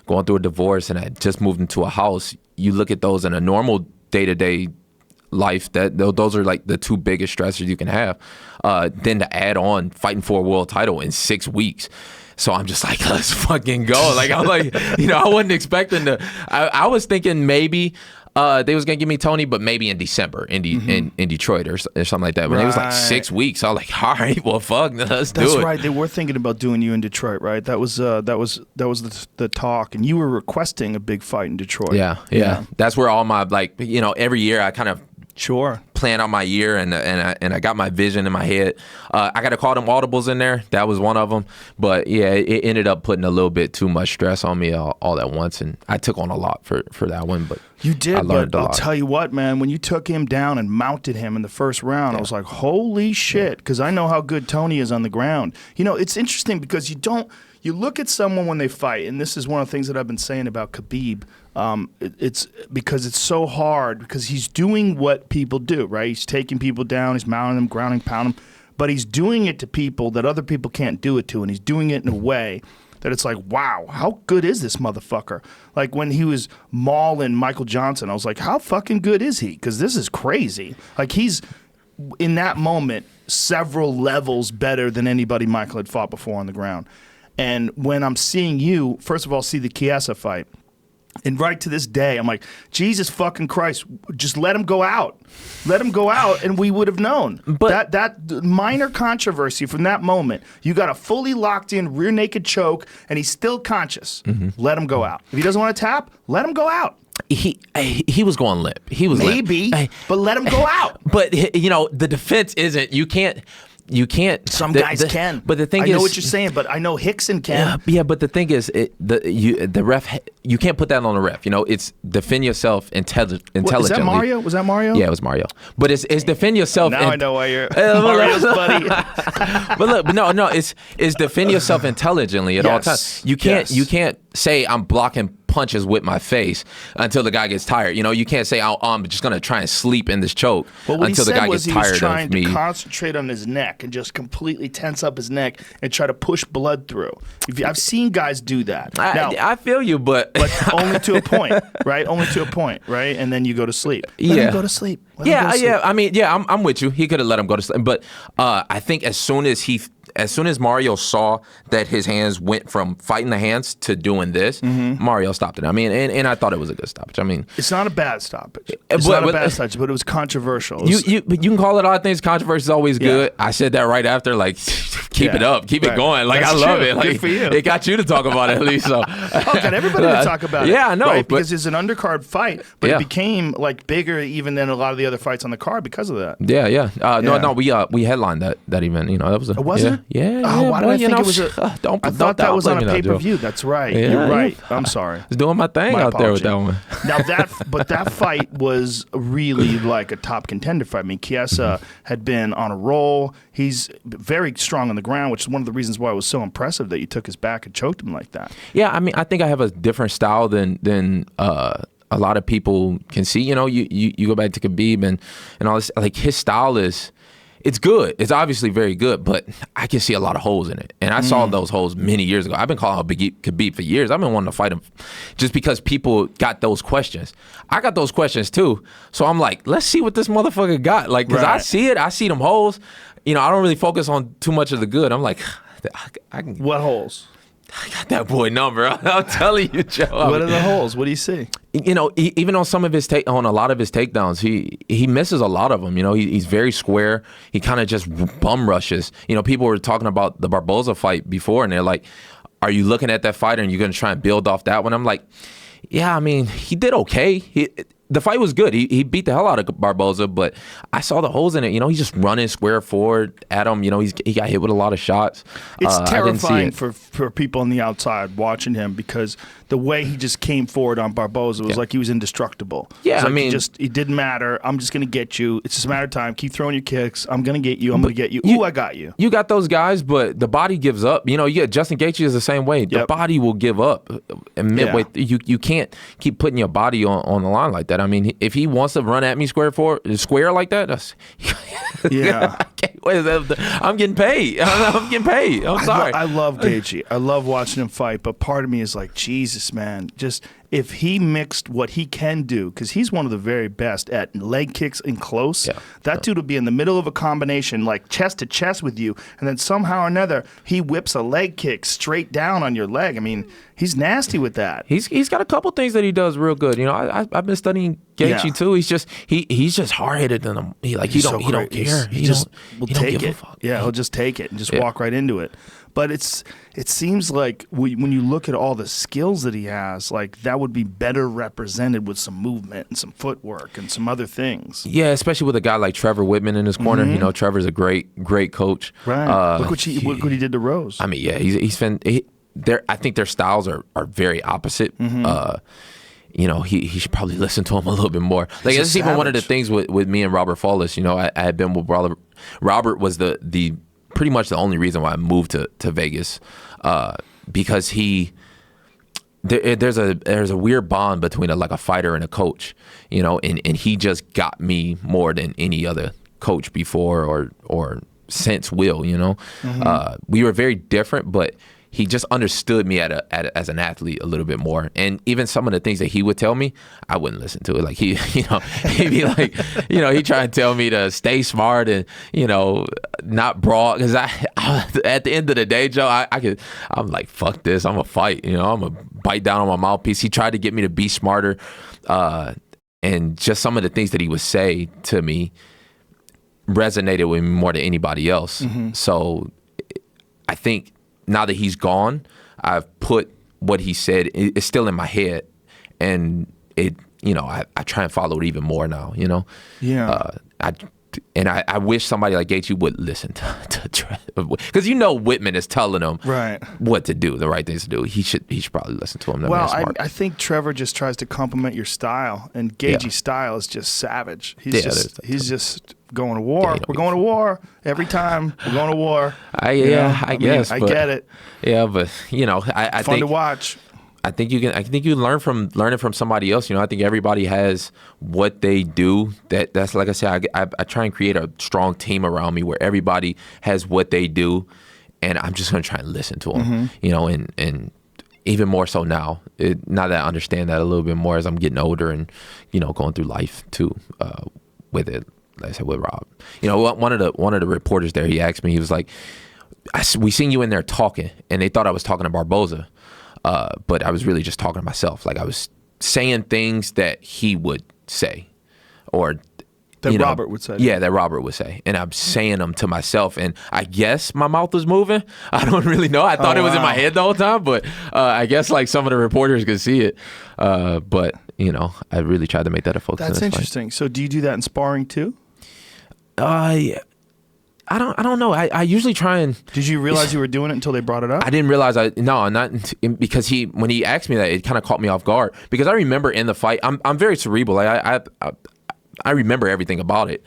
going through a divorce and I just moved into a house. You look at those in a normal day-to-day life, those are like the two biggest stressors you can have. Then to add on fighting for a world title in 6 weeks. So I'm just like, let's fucking go. Like, I'm like, I wasn't expecting to. I was thinking maybe they was gonna give me Tony, but maybe in December in Detroit or something like that. But it was like 6 weeks. I was like, all right, well, fuck, let's do it. That's right. They were thinking about doing you in Detroit, right? That was the talk, and you were requesting a big fight in Detroit. Yeah. That's where all my every year I kind of plan out my year, and I got my vision in my head. I got to call them audibles in there. That was one of them. But yeah, it ended up putting a little bit too much stress on me all at once, and I took on a lot for that one. But you did. But I'll tell you what, man. When you took him down and mounted him in the first round, I was like, holy shit, because I know how good Tony is on the ground. It's interesting because you look at someone when they fight, and this is one of the things that I've been saying about Khabib. It's because it's so hard because he's doing what people do, right? He's taking people down, he's mounting them, grounding, pounding them, but he's doing it to people that other people can't do it to, and he's doing it in a way that it's like, wow, how good is this motherfucker? Like when he was mauling Michael Johnson, I was like, how fucking good is he? Because this is crazy. Like he's, in that moment, several levels better than anybody Michael had fought before on the ground. And when I'm seeing you, first of all, see the Chiesa fight, and right to this day, I'm like, Jesus fucking Christ, just let him go out. Let him go out, and we would have known. But that minor controversy from that moment, you got a fully locked-in rear naked choke, and he's still conscious. Let him go out. If he doesn't want to tap, let him go out. He was going limp. He was maybe, limp. But let him go out. But the defense isn't. You can't. Some guys can. But the thing is, I know what you're saying, but I know Hickson can. Yeah, but the thing is, the ref, you can't put that on the ref. It's defend yourself intelligently. Is that Mario? Was that Mario? Yeah, it was Mario. But it's defend yourself. Now I know why you're Mario's buddy. But no, it's defend yourself intelligently at all times. You can't say I'm blocking punches with my face until the guy gets tired. You can't say I'm just going to try and sleep in this choke until the guy gets tired of me. He was trying to concentrate on his neck and just completely tense up his neck and try to push blood through. I've seen guys do that. I feel you, but only to a point, right? Only to a point, right? And then you go to sleep. Let him go to sleep. I mean, I'm with you. He could have let him go to sleep, but I think as soon as Mario saw that his hands went from fighting the hands to doing this, Mario stopped it. I mean, and I thought it was a good stoppage. I mean, it's not a bad stoppage. It's not a bad stoppage, but it was controversial. You can call it odd things. Controversy is always good. I said that right after, like, keep it up, keep it going. Like, I love it. Like, good for you. It got you to talk about it at least. So got everybody to talk about it. Yeah, I know, right? Because it's an undercard fight, but it became like bigger even than a lot of the other fights on the card because of that. Yeah. No, we headlined that event. That was was it? Yeah. Oh, why did I think it was a? I thought that was on a pay-per-view. That's right. Yeah, you're right. I'm sorry. I was doing my thing out there with that one. Now that fight was really like a top contender fight. I mean, Chiesa had been on a roll. He's very strong on the ground. ground, which is one of the reasons why it was so impressive that you took his back and choked him like that. Yeah, I mean, I think I have a different style than a lot of people can see. You know, you go back to Khabib and all this, like his style it's good. It's obviously very good, but I can see a lot of holes in it. And I saw those holes many years ago. I've been calling out Khabib for years. I've been wanting to fight him just because people got those questions. I got those questions too. So I'm like, let's see what this motherfucker got. Like, because I see it. I see them holes. You know, I don't really focus on too much of the good. I'm like, I can. What holes? I got that boy number. I'm telling you, Joe. What are the holes? What do you see? You know, even on some of his on a lot of his takedowns, he misses a lot of them. You know, he's very square. He kind of just bum rushes. You know, people were talking about the Barboza fight before, and they're like, "Are you looking at that fighter and you're going to try and build off that one?" I'm like, "Yeah, I mean, he did okay. The fight was good. He beat the hell out of Barboza, but I saw the holes in it. You know, he's just running square forward at him. You know, he got hit with a lot of shots. It's terrifying for people on the outside watching him because the way he just came forward on Barboza was like he was indestructible. Yeah, like I mean, it didn't matter. I'm just going to get you. It's just a matter of time. Keep throwing your kicks. I'm going to get you. I'm going to get you. Ooh, I got you. You got those guys, but the body gives up. You know, you get Justin Gaethje is the same way. The body will give up. And midway, you can't keep putting your body on the line like that. I mean, if he wants to run at me square like that, that's I'm getting paid. I'm getting paid. I'm sorry. I love Gaethje. I love watching him fight, but part of me is like, Jesus, man, just if he mixed what he can do, because he's one of the very best at leg kicks and close, that dude would be in the middle of a combination, like chest to chest with you, and then somehow or another, he whips a leg kick straight down on your leg. I mean, he's nasty with that. He's got a couple things that he does real good. You know, I've been studying Gaethje too. He's just hard headed than him. He don't care. He just will take it. Yeah, he'll just take it and just walk right into it. But it seems like when you look at all the skills that he has, like that would be better represented with some movement and some footwork and some other things. Yeah, especially with a guy like Trevor Whitman in his corner. You know, Trevor's a great coach. Right. Look what he did to Rose. I mean, yeah, I think their styles are very opposite. You know, he should probably listen to him a little bit more. Like this is even one of the things with me and Robert Follis. You know, I had been with Robert. Robert was the pretty much the only reason why I moved to Vegas, because there's a weird bond between a fighter and a coach, you know, and he just got me more than any other coach before or since will, you know. We were very different, but he just understood me as an athlete a little bit more. And even some of the things that he would tell me, I wouldn't listen to it. Like he'd be like, you know, he'd try and tell me to stay smart and, you know, not brawl. Because at the end of the day, Joe, I'm like, fuck this. I'm gonna fight. You know, I'm gonna bite down on my mouthpiece. He tried to get me to be smarter. And just some of the things that he would say to me resonated with me more than anybody else. So I think, now that he's gone, I've put what he said. It's still in my head, and you know, I try and follow it even more now. You know, I wish somebody like Gaethje would listen to because you know Whitman is telling him what to do, the right things to do. He should probably listen to him. Well, I think Trevor just tries to complement your style, and Gaethje's style is just savage. He's just going to war. We're going to war every time. We're going to war. I guess. I get it. Yeah, but you know, I fun think to watch. I think you learn from learning from somebody else. You know, I think everybody has what they do. That's like I said, I try and create a strong team around me where everybody has what they do, and I'm just gonna try and listen to them. You know, and even more so now. Now that I understand that a little bit more as I'm getting older and, you know, going through life too, with it. Like I said, with Rob, you know, one of the reporters there, he asked me, he was like, we seen you in there talking, and they thought I was talking to Barboza. But I was really just talking to myself. Like I was saying things that he would say, or that Robert would say. Yeah, that Robert would say, and I'm saying them to myself. And I guess my mouth was moving. I don't really know. I thought it was in my head the whole time, but I guess like some of the reporters could see it. But you know, I really tried to make that a focus. That's interesting. So do you do that in sparring too? Yeah. I don't know. I usually try and. Did you realize you were doing it until they brought it up? I didn't realize. Because when he asked me that, it kind of caught me off guard. Because I remember in the fight, I'm very cerebral. I remember everything about it.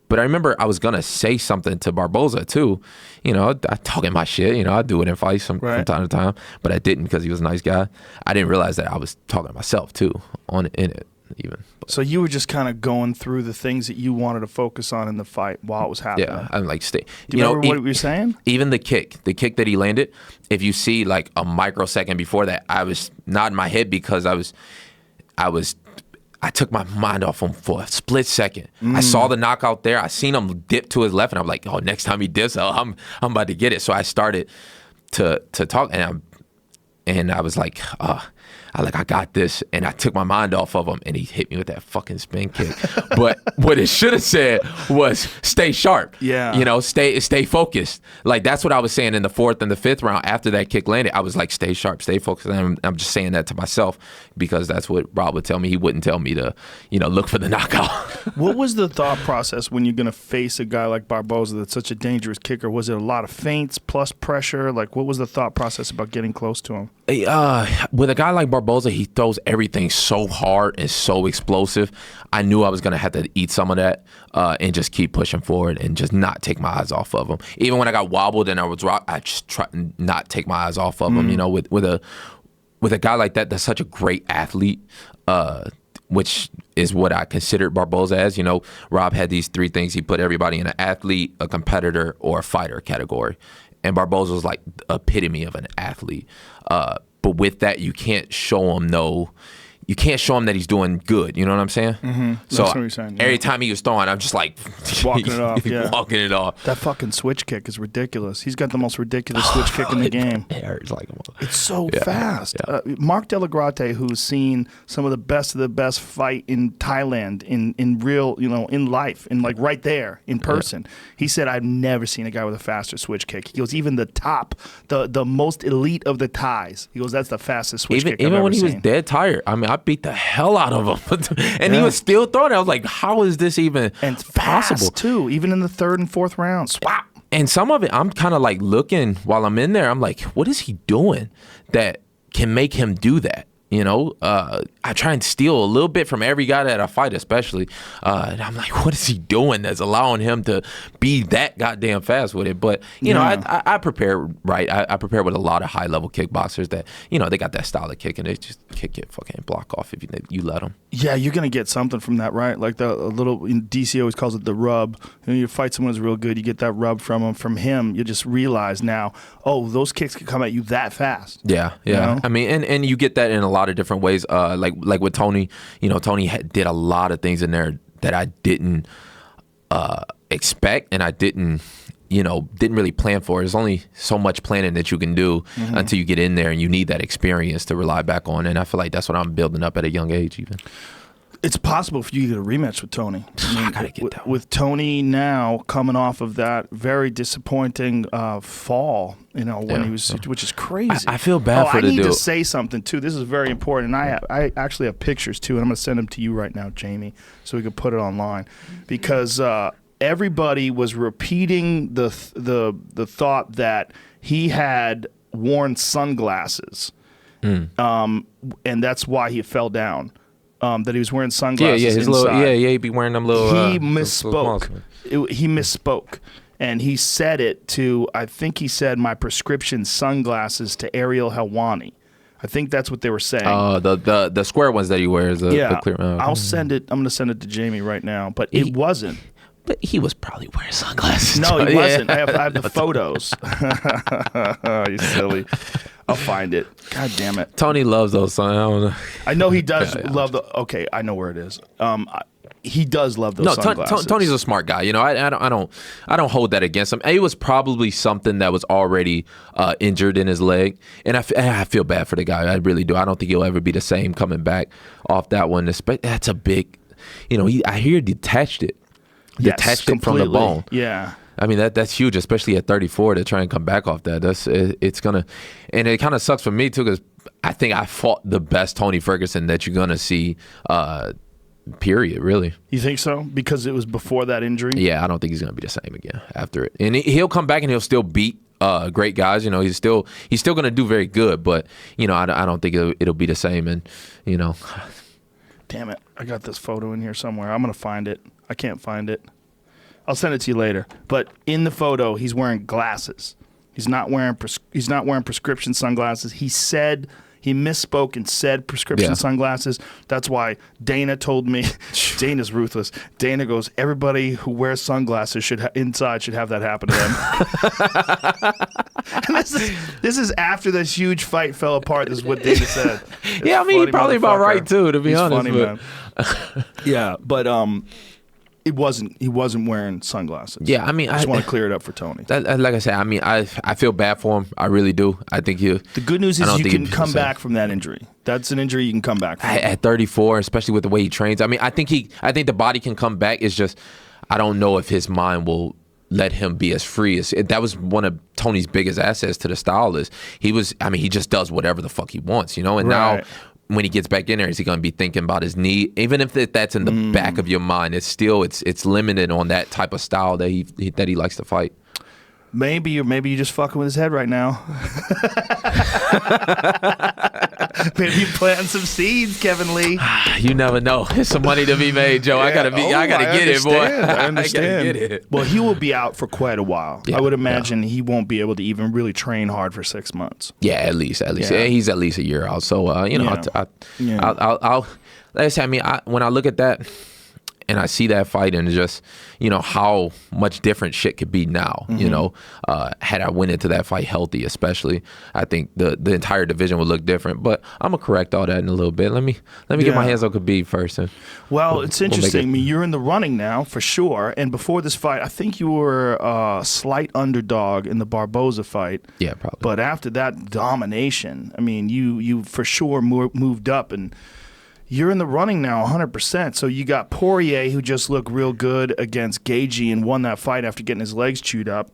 But I remember I was gonna say something to Barboza too. You know, I talking my shit. You know, I do it in fights from time to time, but I didn't because he was a nice guy. I didn't realize that I was talking to myself too in it even. But, so you were just kind of going through the things that you wanted to focus on in the fight while it was happening. Yeah, I'm like, Do you remember what you were saying? Even the kick that he landed. If you see like a microsecond before that, I was nodding my head because I took my mind off him for a split second. I saw the knockout there. I seen him dip to his left, and I'm like, oh, next time he dips, I'm about to get it. So I started to talk, and I was like, I got this, and I took my mind off of him, and he hit me with that fucking spin kick. But what it should have said was stay sharp. Yeah. You know, stay focused. Like, that's what I was saying in the 4th and the 5th round after that kick landed. I was like, stay sharp, stay focused. And I'm just saying that to myself because that's what Rob would tell me. He wouldn't tell me to, look for the knockout. What was the thought process when you're going to face a guy like Barboza that's such a dangerous kicker? Was it a lot of feints plus pressure? Like, what was the thought process about getting close to him? With a guy like Barboza, he throws everything so hard and so explosive. I knew I was going to have to eat some of that and just keep pushing forward and just not take my eyes off of him. Even when I got wobbled and I was rocked, I just tried to not take my eyes off of him. You know, with a guy like that, that's such a great athlete, which is what I considered Barboza as. You know, Rob had these 3 things. He put everybody in an athlete, a competitor, or a fighter category. And Barboza was like the epitome of an athlete. But with that, you can't show him that he's doing good. You know what I'm saying? Mm-hmm. So That's what you're saying, yeah. Every time he was throwing, I'm just like walking it off. Yeah, walking it off. That fucking switch kick is ridiculous. He's got the most ridiculous switch kick in the game. It hurts like it's so fast. Yeah. Mark Delagrate, who's seen some of the best fight in Thailand in real, in life, in like right there in person. Yeah. He said, I've never seen a guy with a faster switch kick. He goes, even the top, the most elite of the Thais. He goes, that's the fastest switch kick I've ever seen. Even when he was dead tired, I mean, I beat the hell out of him, and he was still throwing it. I was like, how is this even possible? Too, even in the 3rd and 4th round. Swap. And some of it, I'm kind of like looking while I'm in there. I'm like, what is he doing that can make him do that? I try and steal a little bit from every guy that I fight, especially. And I'm like, what is he doing that's allowing him to be that goddamn fast with it? But, I prepare right. I prepare with a lot of high-level kickboxers that, they got that style of kick, and they just kick it fucking block off if you let them. Yeah, you're going to get something from that, right? Like a little, DC always calls it the rub. You fight someone who's real good, you get that rub from him. From him, you just realize now, those kicks can come at you that fast. Yeah. I mean, and you get that in a lot of different ways. Like with Tony, Tony did a lot of things in there that I didn't expect, and I didn't really plan for. There's only so much planning that you can do until you get in there, and you need that experience to rely back on. And I feel like that's what I'm building up at a young age even. It's possible for you to get a rematch with Tony. I gotta get that one. With Tony now coming off of that very disappointing fall, when he was, which is crazy. I feel bad for the dude. I need to say something too. This is very important, and I actually have pictures too, and I'm going to send them to you right now, Jamie, so we can put it online, because everybody was repeating the thought that he had worn sunglasses, and that's why he fell down. That he was wearing sunglasses. He'd be wearing them little. He misspoke. He misspoke, and he said it to. I think he said my prescription sunglasses to Ariel Helwani. I think that's what they were saying. The square ones that he wears. The clear, I'll send it. I'm going to send it to Jamie right now. But it wasn't. But he was probably wearing sunglasses. No, he wasn't. I have the photos. You silly. I'll find it. God damn it. Tony loves those sunglasses. I know he does love the. Okay, I know where it is. He does love those sunglasses. Tony's a smart guy. I don't hold that against him. It was probably something that was already injured in his leg, and I feel bad for the guy. I really do. I don't think he'll ever be the same coming back off that one. That's a big. I hear he detached it. Detached it from the bone. Yeah. I mean, that's huge, especially at 34 to try and come back off that. It's going to, and it kind of sucks for me too, because I think I fought the best Tony Ferguson that you're going to see, period, really. You think so? Because it was before that injury? Yeah, I don't think he's going to be the same again after it. And he'll come back and he'll still beat great guys. He's still going to do very good, but, I don't think it'll be the same. And, Damn it. I got this photo in here somewhere. I'm going to find it. I can't find it. I'll send it to you later. But in the photo, he's wearing glasses. He's not wearing prescription sunglasses. He misspoke and said prescription sunglasses. That's why Dana told me. Dana's ruthless. Dana goes, everybody who wears sunglasses inside should have that happen to them. And this is after this huge fight fell apart. This is what Dana said. Yeah, I mean, he's probably about right too, to be honest. Funny, man. Yeah, but he wasn't wearing sunglasses. Yeah, I mean, I just want to clear it up for Tony. Like I said, I mean, I feel bad for him. I really do. I think the good news is you can come back from that injury. That's an injury you can come back from. At 34, especially with the way he trains. I mean, I think the body can come back. It's just I don't know if his mind will let him be as free as that was one of Tony's biggest assets to the style is he just does whatever the fuck he wants, and now when he gets back in there, is he going to be thinking about his knee? Even if that's in the back of your mind, it's still it's limited on that type of style that he likes to fight. Maybe you're just fucking with his head right now. Maybe you planting some seeds, Kevin Lee. You never know. There's some money to be made, Joe. Yeah. I gotta get it, boy. I understand. I gotta get it. Well, he will be out for quite a while. Yeah, I would imagine he won't be able to even really train hard for 6 months. Yeah, at least. Yeah. He's at least a year out. So I'll like I said, I mean, when I look at that. And I see that fight and just, how much different shit could be now, had I went into that fight healthy, especially, I think the entire division would look different. But I'm going to correct all that in a little bit. Let me get my hands on Khabib first. It's interesting. I mean, you're in the running now for sure. And before this fight, I think you were a slight underdog in the Barboza fight. Yeah, probably. But after that domination, I mean, you for sure moved up and you're in the running now 100%. So you got Poirier, who just looked real good against Gaethje and won that fight after getting his legs chewed up.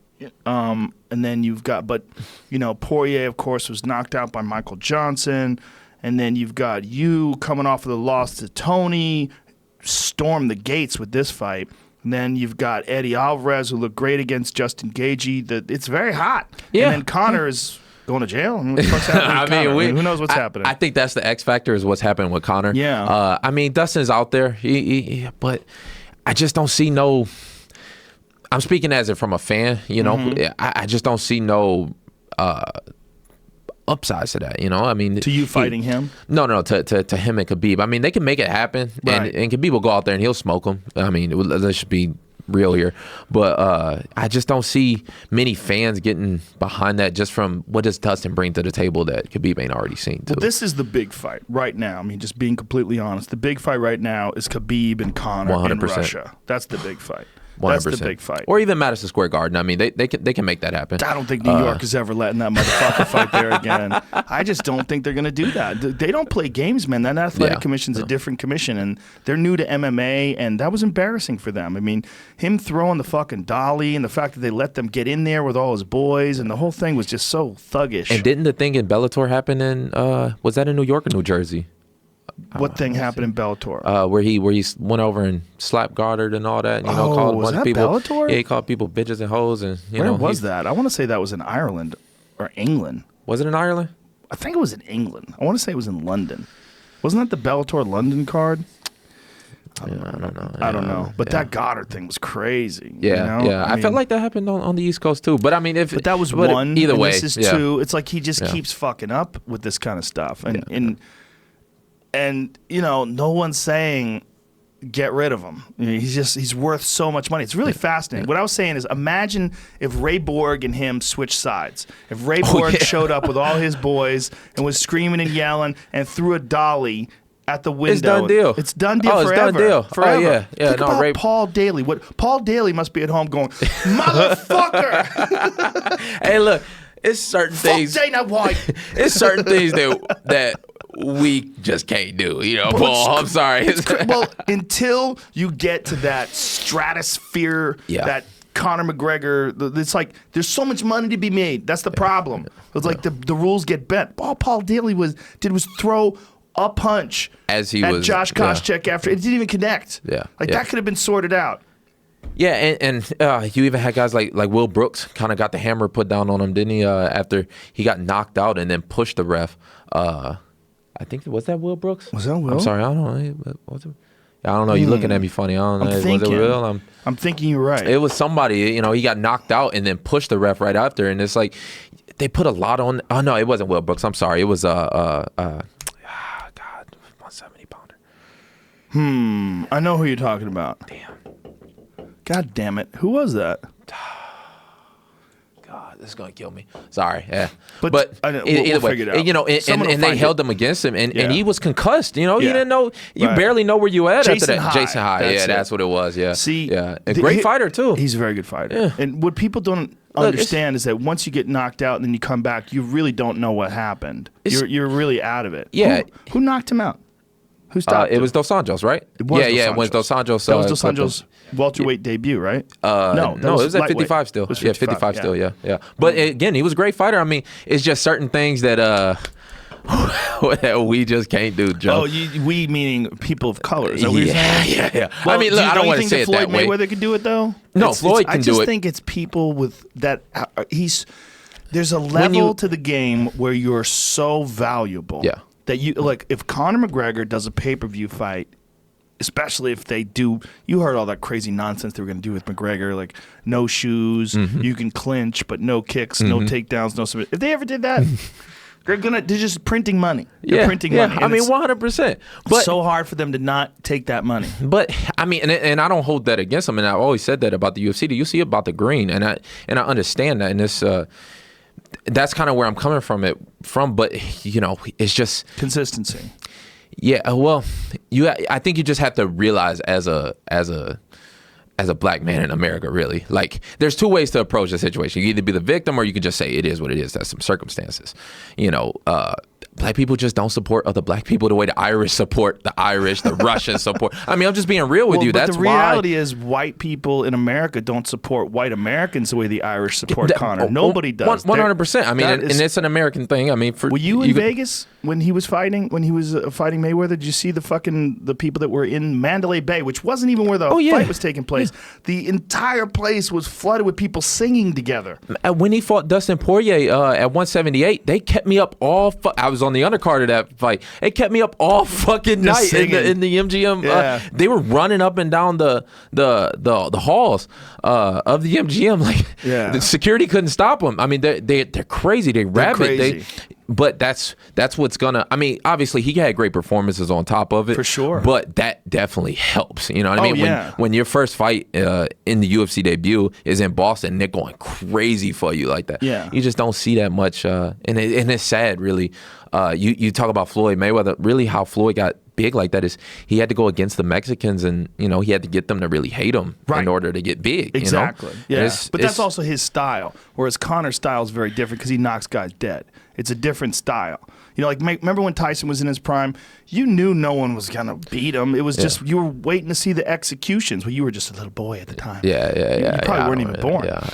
And then you've got, Poirier, of course, was knocked out by Michael Johnson. And then you've got you coming off of the loss to Tony, stormed the gates with this fight. And then you've got Eddie Alvarez, who looked great against Justin Gaethje. It's very hot. Yeah. And then Conor is going to jail? What the fuck's happening with Conor? Who knows what's happening? I think that's the X factor is what's happening with Conor. Yeah. I mean, Dustin's out there, but I just don't see no. I'm speaking as it from a fan, I just don't see no upsides to that, I mean, to you fighting him? No, to him and Khabib. I mean, they can make it happen, right. and Khabib will go out there and he'll smoke him. I mean, let's just be real here, but I just don't see many fans getting behind that just from what does Dustin bring to the table that Khabib ain't already seen too. Well, this is the big fight right now. I mean, just being completely honest, the big fight right now is Khabib and Conor 100%. In Russia. That's the big fight. 100%. That's the big fight. Or even Madison Square Garden. I mean, they can make that happen. I don't think New York is ever letting that motherfucker fight there again. I just don't think they're going to do that. They don't play games, man. That athletic commission's a different commission, and they're new to MMA, and that was embarrassing for them. I mean, him throwing the fucking dolly and the fact that they let them get in there with all his boys, and the whole thing was just so thuggish. And didn't the thing in Bellator happen in, was that in New York or New Jersey? What thing happened in Bellator? Where he went over and slapped Goddard and all that. And, called was a bunch that of people. Bellator? Yeah, he called people bitches and hoes. And where was that? I want to say that was in Ireland or England. Was it in Ireland? I think it was in England. I want to say it was in London. Wasn't that the Bellator London card? I don't know. I don't know. But that Goddard thing was crazy. Yeah. I felt like that happened on the East Coast too. But I mean, but that was one. Either way, this is two. It's like he just keeps fucking up with this kind of stuff, and no one's saying get rid of him. He's worth so much money. It's really fascinating. What I was saying is, imagine if Ray Borg and him switched sides. If Ray Borg showed up with all his boys and was screaming and yelling and threw a dolly at the window. It's done deal. It's done deal forever. It's done deal. Forever. Oh, yeah. Think about Paul Daly. Paul Daly must be at home going, motherfucker. Hey, look, it's certain things. Dana White. It's certain things that we just can't do, Paul. I'm sorry. Well, until you get to that stratosphere, that Conor McGregor, it's like there's so much money to be made. That's the problem. It's like the rules get bent. All Paul Daly did was throw a punch as he at was Josh Koscheck after it didn't even connect. Yeah, that could have been sorted out. Yeah, and you even had guys like Will Brooks kind of got the hammer put down on him, didn't he? After he got knocked out and then pushed the ref. I think was that Will Brooks? Was that Will? I'm sorry, I don't know. Was it? I don't know. You're looking at me funny. I don't know. Was it real? I'm thinking you're right. It was somebody, you know, he got knocked out and then pushed the ref right after. And it's like, they put a lot on. Oh, no, it wasn't Will Brooks. I'm sorry. It was, God, 170-pounder. I know who you're talking about. Damn. God damn it. Who was that? God, this is going to kill me. Sorry. Yeah. But I know, we'll figure it out. You know, and they held him against him, and he was concussed. You know, you didn't know. You barely know where you at after that. Jason High. That's what it was. Yeah. See, a great fighter, too. He's a very good fighter. Yeah. And what people don't understand is that once you get knocked out and then you come back, you really don't know what happened. You're really out of it. Yeah. Who knocked him out? Who stopped him? It was Dos Anjos, right? It was it was Dos Anjos. That was Dos Anjos' welterweight debut, right? No, it was at 55 still. 55 still, yeah. But again, he was a great fighter. I mean, it's just certain things that we just can't do, Joe. Oh, we meaning people of color. Is that what you're saying? Yeah. Well, I mean, look, I don't want to say it that way. Floyd Mayweather could do it, though? No, Floyd can do it. I just think it's people with that. There's a level to the game where you're so valuable. Yeah. That you like if Conor McGregor does a pay-per-view fight, especially if they do, you heard all that crazy nonsense they were going to do with McGregor, like no shoes, you can clinch but no kicks, no takedowns, no submit. If they ever did that, they're just printing money. They're printing money. I mean, 100%. But it's so hard for them to not take that money. But I mean, and I don't hold that against them. And I've always said that about the UFC. The UFC about the green, and I understand that. And this. That's kind of where I'm coming from, but you know, it's just consistency. Yeah, well, I think you just have to realize as a black man in America, really, like there's two ways to approach the situation. You either be the victim, or you can just say it is what it is. That's some circumstances, you know. Black people just don't support other black people the way the Irish support the Irish, the Russians support. I mean, I'm just being real with you. That's the reality is white people in America don't support white Americans the way the Irish support Conor. Nobody does. 100%. I mean, and it's an American thing. I mean, were you in Vegas when he was fighting? When he was fighting Mayweather, did you see the people that were in Mandalay Bay, which wasn't even where the fight was taking place? Yeah. The entire place was flooded with people singing together. When he fought Dustin Poirier at 178, they kept me up all. I was on the undercard of that fight. It kept me up all fucking night in the MGM. Yeah. They were running up and down the halls of the MGM. Like the security couldn't stop them. I mean, they're crazy. They're rabid. But that's what's gonna. I mean, obviously he had great performances on top of it for sure. But that definitely helps. You know what I mean? When your first fight in the UFC debut is in Boston, and they're going crazy for you like that. Yeah. You just don't see that much, and it's sad, really. You talk about Floyd Mayweather. Really, how Floyd got big like that is he had to go against the Mexicans, and you know he had to get them to really hate him in order to get big. Exactly. You know? Yeah. But that's also his style. Whereas Conor's style is very different because he knocks guys dead. It's a different style. You know, like remember when Tyson was in his prime? You knew no one was gonna beat him. It was just you were waiting to see the executions. Well, you were just a little boy at the time. Yeah. You probably weren't even born. Yeah.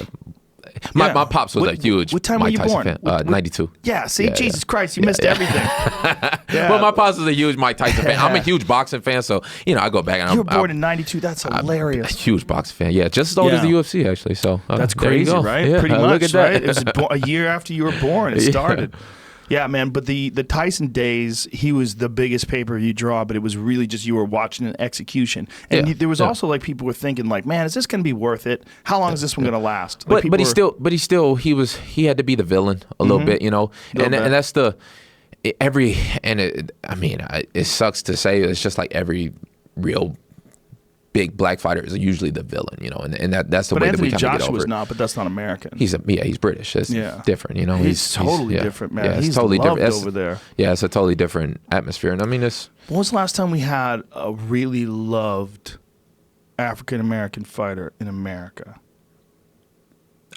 My pops was a huge what time Mike were you Tyson born? fan. 92. Yeah, see, Jesus Christ, you missed everything. Well, my pops was a huge Mike Tyson fan. I'm a huge boxing fan, so you know I go back and you were born in 92. That's hilarious. I'm a huge boxing fan. Yeah, just as old as the UFC actually. So that's crazy, right? Yeah, pretty much, look at that. right? It was a year after you were born. It started. Yeah, man, but the Tyson days, he was the biggest pay-per-view draw, but it was really just you were watching an execution. And there was also like people were thinking like, man, is this going to be worth it? How long is this one going to last? Like, but he had to be the villain a little bit, you know. And that's it sucks to say, it's just like every real big black fighter is usually the villain, you know, and that's the way Anthony that we kind of get over Joshua's it. not, but that's not American. He's British. It's different, you know. He's totally different, man. Yeah, he's totally loved different over there. Yeah, it's a totally different atmosphere, and I mean, it's. When was the last time we had a really loved African American fighter in America?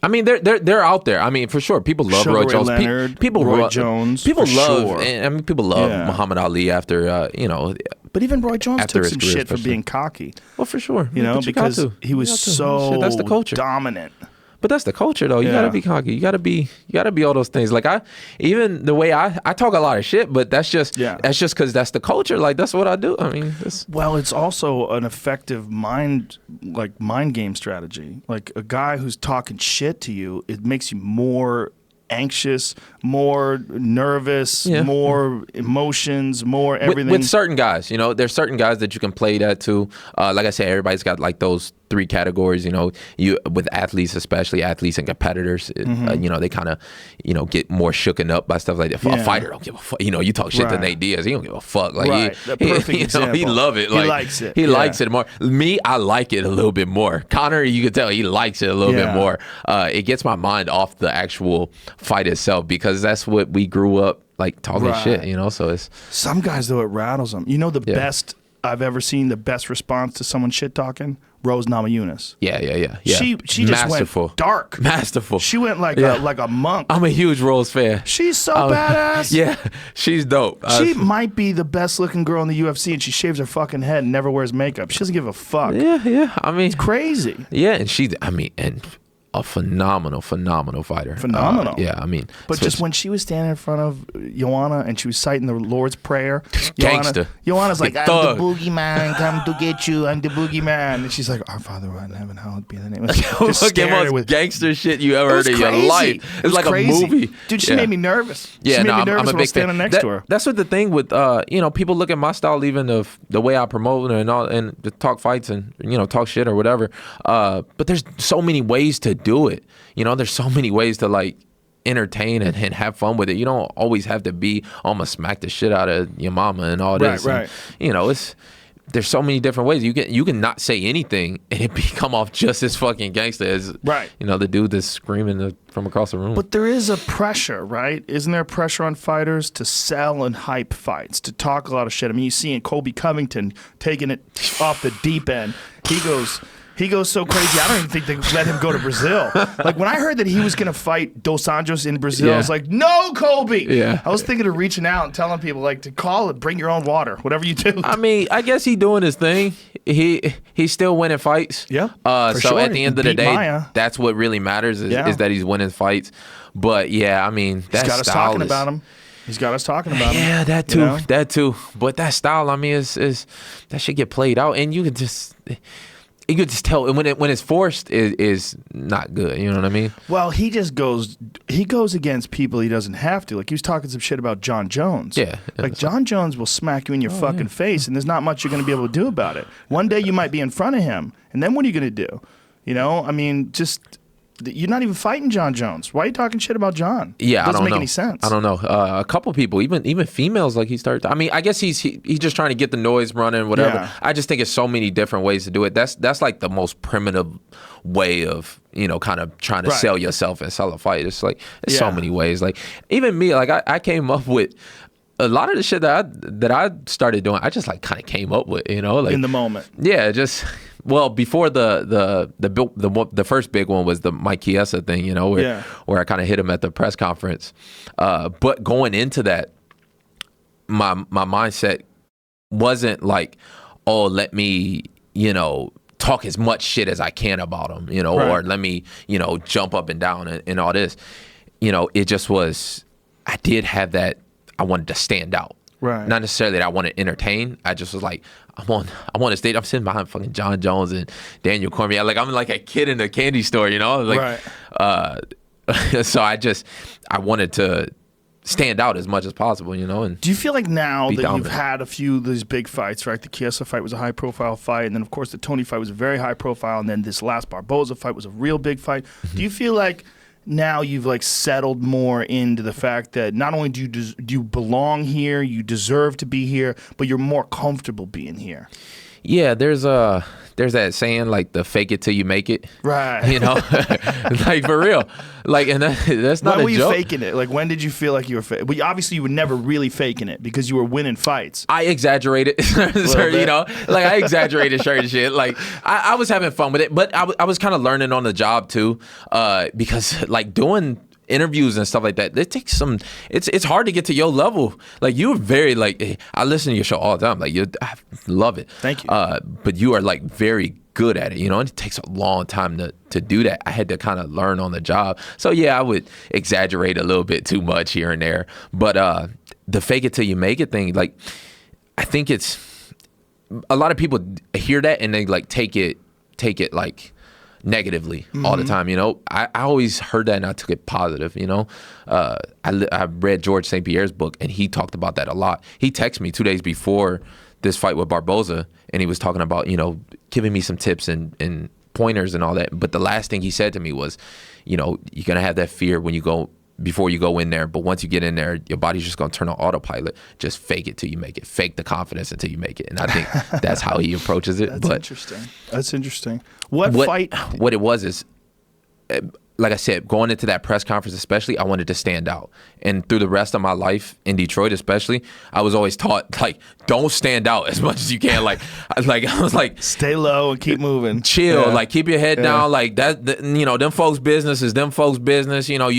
I mean, they're out there. I mean, for sure, people love Sugar Roy Ray Jones. Leonard, People Roy Jones. People for love. sure. I mean, people love Muhammad Ali after you know. But even Roy Jones after took his some career, shit for being cocky. Well, for sure, you know, because he was so that's the culture. dominant. But that's the culture, though. You gotta be cocky. You gotta be all those things. Like even the way I talk a lot of shit, but that's just because that's the culture. Like that's what I do. I mean, it's also an effective mind game strategy. Like a guy who's talking shit to you, it makes you more anxious, more nervous, more emotions, more everything. With certain guys, you know, there's certain guys that you can play that to. Like I said, everybody's got like those 3 categories, you know, with athletes, especially athletes and competitors, you know, they kind of, you know, get more shooken up by stuff like that. A fighter don't give a fuck. You know, you talk shit to Nate Diaz, he don't give a fuck. Like, the perfect example. He love it. Like, he likes it. He likes it more. Me, I like it a little bit more. Conor, you can tell he likes it a little bit more. It gets my mind off the actual fight itself because that's what we grew up like talking shit, you know. So it's some guys though, it rattles them. You know, the best I've ever seen, the best response to someone shit talking, Rose Namajunas. Yeah. She just went dark. Masterful. She went like a monk. I'm a huge Rose fan. She's so badass. Yeah, she's dope. She might be the best looking girl in the UFC, and she shaves her fucking head and never wears makeup. She doesn't give a fuck. Yeah. I mean, it's crazy. Yeah, and a phenomenal fighter. Phenomenal. Yeah, I mean. But just when she was standing in front of Joanna and she was citing the Lord's Prayer, gangster. Joanna's like, I'm the boogeyman, come to get you, I'm the boogeyman. And she's like, Our Father who art in heaven, hallowed be thy name. Just fucking most gangster shit you ever heard in your life. It's like crazy. A movie. Dude, she made me nervous. Yeah, she made me nervous I'm a when I was standing next to her. That's what the thing with, you know, people look at my style, even of the way I promote and all, and to talk fights and, you know, talk shit or whatever. But there's so many ways to do it. You know, there's so many ways to like entertain and have fun with it. You don't always have to be almost smack the shit out of your mama and all this. Right. And, you know, there's so many different ways. You can not say anything and it come off just as fucking gangster as you know, the dude that's screaming from across the room. But there is a pressure, right? Isn't there pressure on fighters to sell and hype fights, to talk a lot of shit? I mean, you see in Colby Covington taking it off the deep end. He goes so crazy, I don't even think they let him go to Brazil. Like, when I heard that he was going to fight Dos Anjos in Brazil, I was like, no, Colby! Yeah. I was thinking of reaching out and telling people, like, to call it, bring your own water, whatever you do. I mean, I guess he's doing his thing. He's still winning fights. Yeah, so sure. at the end of the day, Maya. That's what really matters is that he's winning fights. But, yeah, I mean, that He's got us talking about him. He's got us talking about him. Yeah, that too. You know? That too. But that style, I mean, is that should get played out. And you could just tell when it's forced is not good. You know what I mean? Well, he goes against people he doesn't have to. Like, he was talking some shit about John Jones. Yeah. Like, John Jones will smack you in your fucking face, and there's not much you're going to be able to do about it. One day you might be in front of him, and then what are you going to do? You know, I mean, just... You're not even fighting John Jones. Why are you talking shit about John? Yeah, it doesn't make any sense. I don't know. A couple people, even females, like he started. I mean, I guess he's just trying to get the noise running, whatever. Yeah. I just think it's so many different ways to do it. That's like the most primitive way of, you know, kind of trying to sell yourself and sell a fight. It's like there's so many ways. Like even me, like I came up with a lot of the shit that I started doing. I just like kind of came up with, you know, like in the moment. Yeah, just. Well, before the first big one was the Mike Chiesa thing, you know, where I kind of hit him at the press conference. But going into that, my mindset wasn't like, oh, let me, you know, talk as much shit as I can about him, you know, or let me, you know, jump up and down and all this. You know, it just was, I did have that, I wanted to stand out. Right. Not necessarily that I want to entertain. I just was like, I'm on a stage. I'm sitting behind fucking John Jones and Daniel Cormier. Like I'm like a kid in a candy store, you know. Like, so I wanted to stand out as much as possible, you know. And do you feel like now that you've had a few of these big fights, right? The Chiesa fight was a high profile fight, and then of course the Tony fight was a very high profile, and then this last Barboza fight was a real big fight. Do you feel like now you've like settled more into the fact that not only do you belong here, you deserve to be here, but you're more comfortable being here? Yeah, there's that saying like the fake it till you make it, right? You know, like for real, like, and that's not a joke. When were you faking it? Like, when did you feel like you were faking? Well, obviously you were never really faking it because you were winning fights. I exaggerated, you know, like I exaggerated certain shit. Like I was having fun with it, but I was kind of learning on the job too, because like doing interviews and stuff like that, it takes some, it's hard to get to your level. Like you're very like, I listen to your show all the time, like I love it. Thank you. But you are like very good at it, you know, and it takes a long time to do that. I had to kind of learn on the job. So yeah, I would exaggerate a little bit too much here and there, but the fake it till you make it thing, like I think it's, a lot of people hear that and they like take it like negatively all the time. You know, I always heard that and I took it positive. You know, I read George St. Pierre's book and he talked about that a lot. He texted me 2 days before this fight with Barboza and he was talking about, you know, giving me some tips and pointers and all that. But the last thing he said to me was, you know, you're gonna have that fear when you go before you go in there, but once you get in there, your body's just gonna turn on autopilot. Just fake it till you make it. Fake the confidence until you make it. And I think that's how he approaches it. That's interesting. That's interesting. What it was is, like I said, going into that press conference especially, I wanted to stand out. And through the rest of my life in Detroit especially, I was always taught, like, don't stand out as much as you can. Like I was like, stay low and keep moving. Chill, like keep your head down. Like that, you know, them folks' business is them folks' business. You know,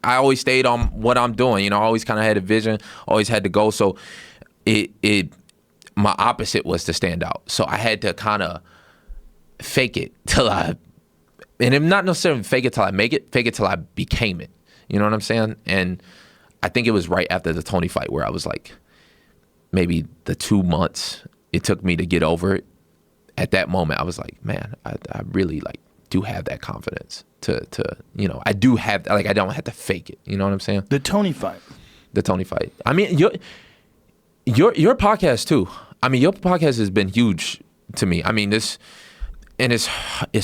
I always stayed on what I'm doing. You know, I always kind of had a vision, always had to go. So my opposite was to stand out. So I had to kind of fake it till and if not necessarily fake it till I make it, fake it till I became it. You know what I'm saying? And I think it was right after the Tony fight where I was like, maybe the 2 months it took me to get over it. At that moment, I was like, man, I really like do have that confidence to you know, I do have, like, I don't have to fake it. You know what I'm saying? The Tony fight. I mean, your podcast too. I mean, your podcast has been huge to me. I mean, and it's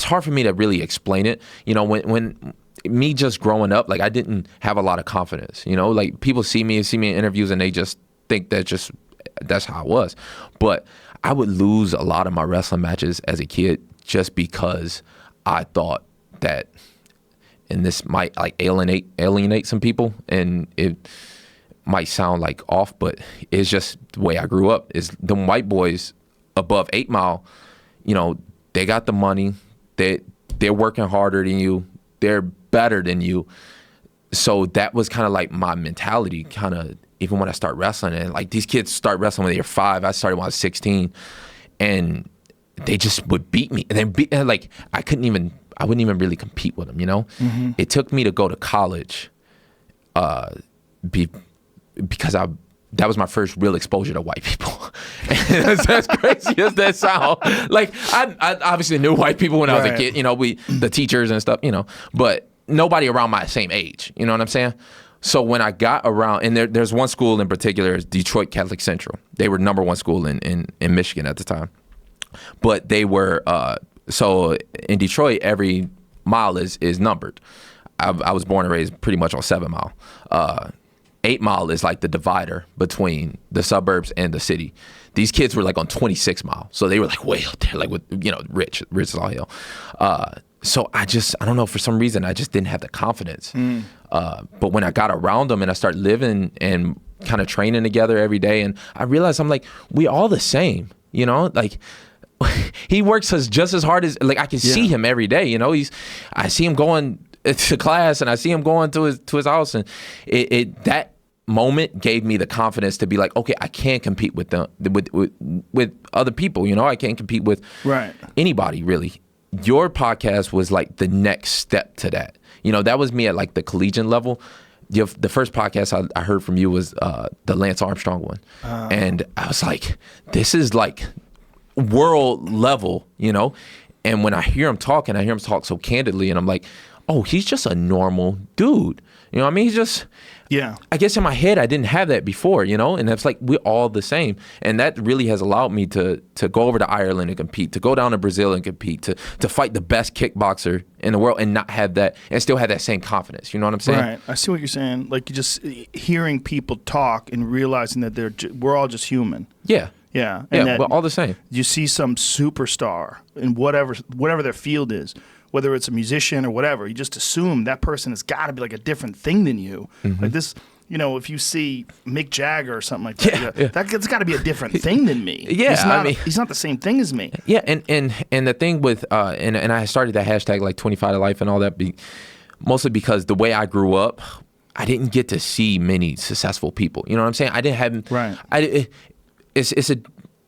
hard for me to really explain it. You know, when me just growing up, like I didn't have a lot of confidence. You know, like people see me in interviews and they just think that's how I was. But I would lose a lot of my wrestling matches as a kid just because I thought that, and this might like alienate some people, and it might sound like off, but it's just the way I grew up. Is them white boys above 8 Mile, you know, they got the money, they're working harder than you, they're better than you. So that was kind of like my mentality, kind of even when I start wrestling. And like these kids start wrestling when they're 5. I started when I was 16, and they just would beat me. And then like I wouldn't even really compete with them. You know, It took me to go to college, because that was my first real exposure to white people. As crazy as that sound. Like I obviously knew white people when I was a kid, you know, the teachers and stuff, you know, but nobody around my same age, you know what I'm saying? So when I got around, and there's one school in particular, is Detroit Catholic Central. They were #1 school in Michigan at the time. But they were, so in Detroit, every mile is numbered. I was born and raised pretty much on 7 Mile. 8 Mile is like the divider between the suburbs and the city. These kids were like on 26 Mile. So they were like way out there, like with, you know, rich is all hell. So I don't know, for some reason, I just didn't have the confidence. But when I got around them and I started living and kind of training together every day, and I realized I'm like, we all the same, you know, like he works just as hard as, like I can see him every day, you know, I see him going to class and I see him going to his house, and that moment gave me the confidence to be like, okay, I can compete with with other people, you know, I can't compete with anybody really. Your podcast was like the next step to that. You know, that was me at like the collegiate level. The first podcast I heard from you was the Lance Armstrong one. And I was like, this is like world level, you know? And when I hear him talk, and I hear him talk so candidly, and I'm like, oh, he's just a normal dude. You know what I mean? He's just, I guess in my head, I didn't have that before, you know? And it's like, we're all the same. And that really has allowed me to go over to Ireland and compete, to go down to Brazil and compete, to fight the best kickboxer in the world and not have that, and still have that same confidence. You know what I'm saying? Right. I see what you're saying. Like, you just hearing people talk and realizing that we're all just human. Yeah. Yeah. And we're all the same. You see some superstar in whatever their field is, whether it's a musician or whatever, you just assume that person has got to be like a different thing than you. Like this, you know, if you see Mick Jagger or something like that, that's got to be a different thing than me. He's not the same thing as me. Yeah, and the thing with, and I started that hashtag like 25 to life and all that, mostly because the way I grew up, I didn't get to see many successful people. You know what I'm saying? I didn't have,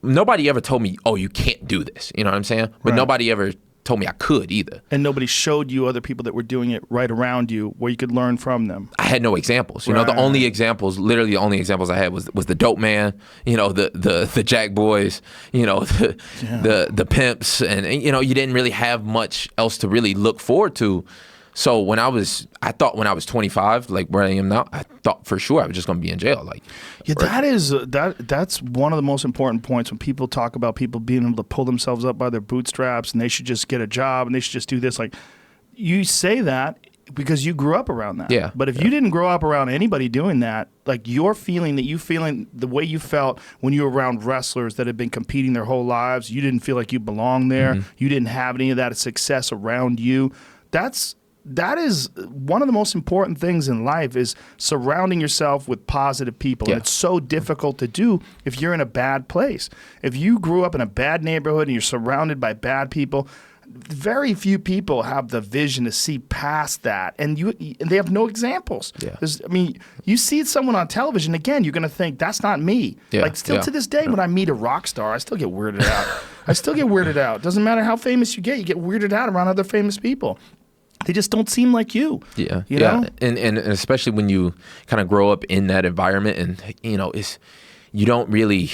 nobody ever told me, oh, you can't do this. You know what I'm saying? But nobody ever told me I could either. And nobody showed you other people that were doing it right around you where you could learn from them. I had no examples. You know, the only examples, literally the only examples I had was the dope man, you know, the jack boys, you know, the pimps, and you know, you didn't really have much else to really look forward to. So I thought when I was 25, like where I am now, I thought for sure I was just going to be in jail. Like, yeah, that's one of the most important points when people talk about people being able to pull themselves up by their bootstraps and they should just get a job and they should just do this. Like, you say that because you grew up around that. Yeah. But if you didn't grow up around anybody doing that, like you're feeling the way you felt when you were around wrestlers that had been competing their whole lives, you didn't feel like you belonged there. Mm-hmm. You didn't have any of that success around you. That is one of the most important things in life, is surrounding yourself with positive people. Yeah. And it's so difficult to do if you're in a bad place. If you grew up in a bad neighborhood and you're surrounded by bad people, very few people have the vision to see past that. And they have no examples. Yeah. I mean, you see someone on television, again, you're going to think, that's not me. Yeah. Like still to this day, when I meet a rock star, I still get weirded out. Doesn't matter how famous you get weirded out around other famous people. They just don't seem like you. Yeah, you know? And especially when you kind of grow up in that environment, and you know, you don't really,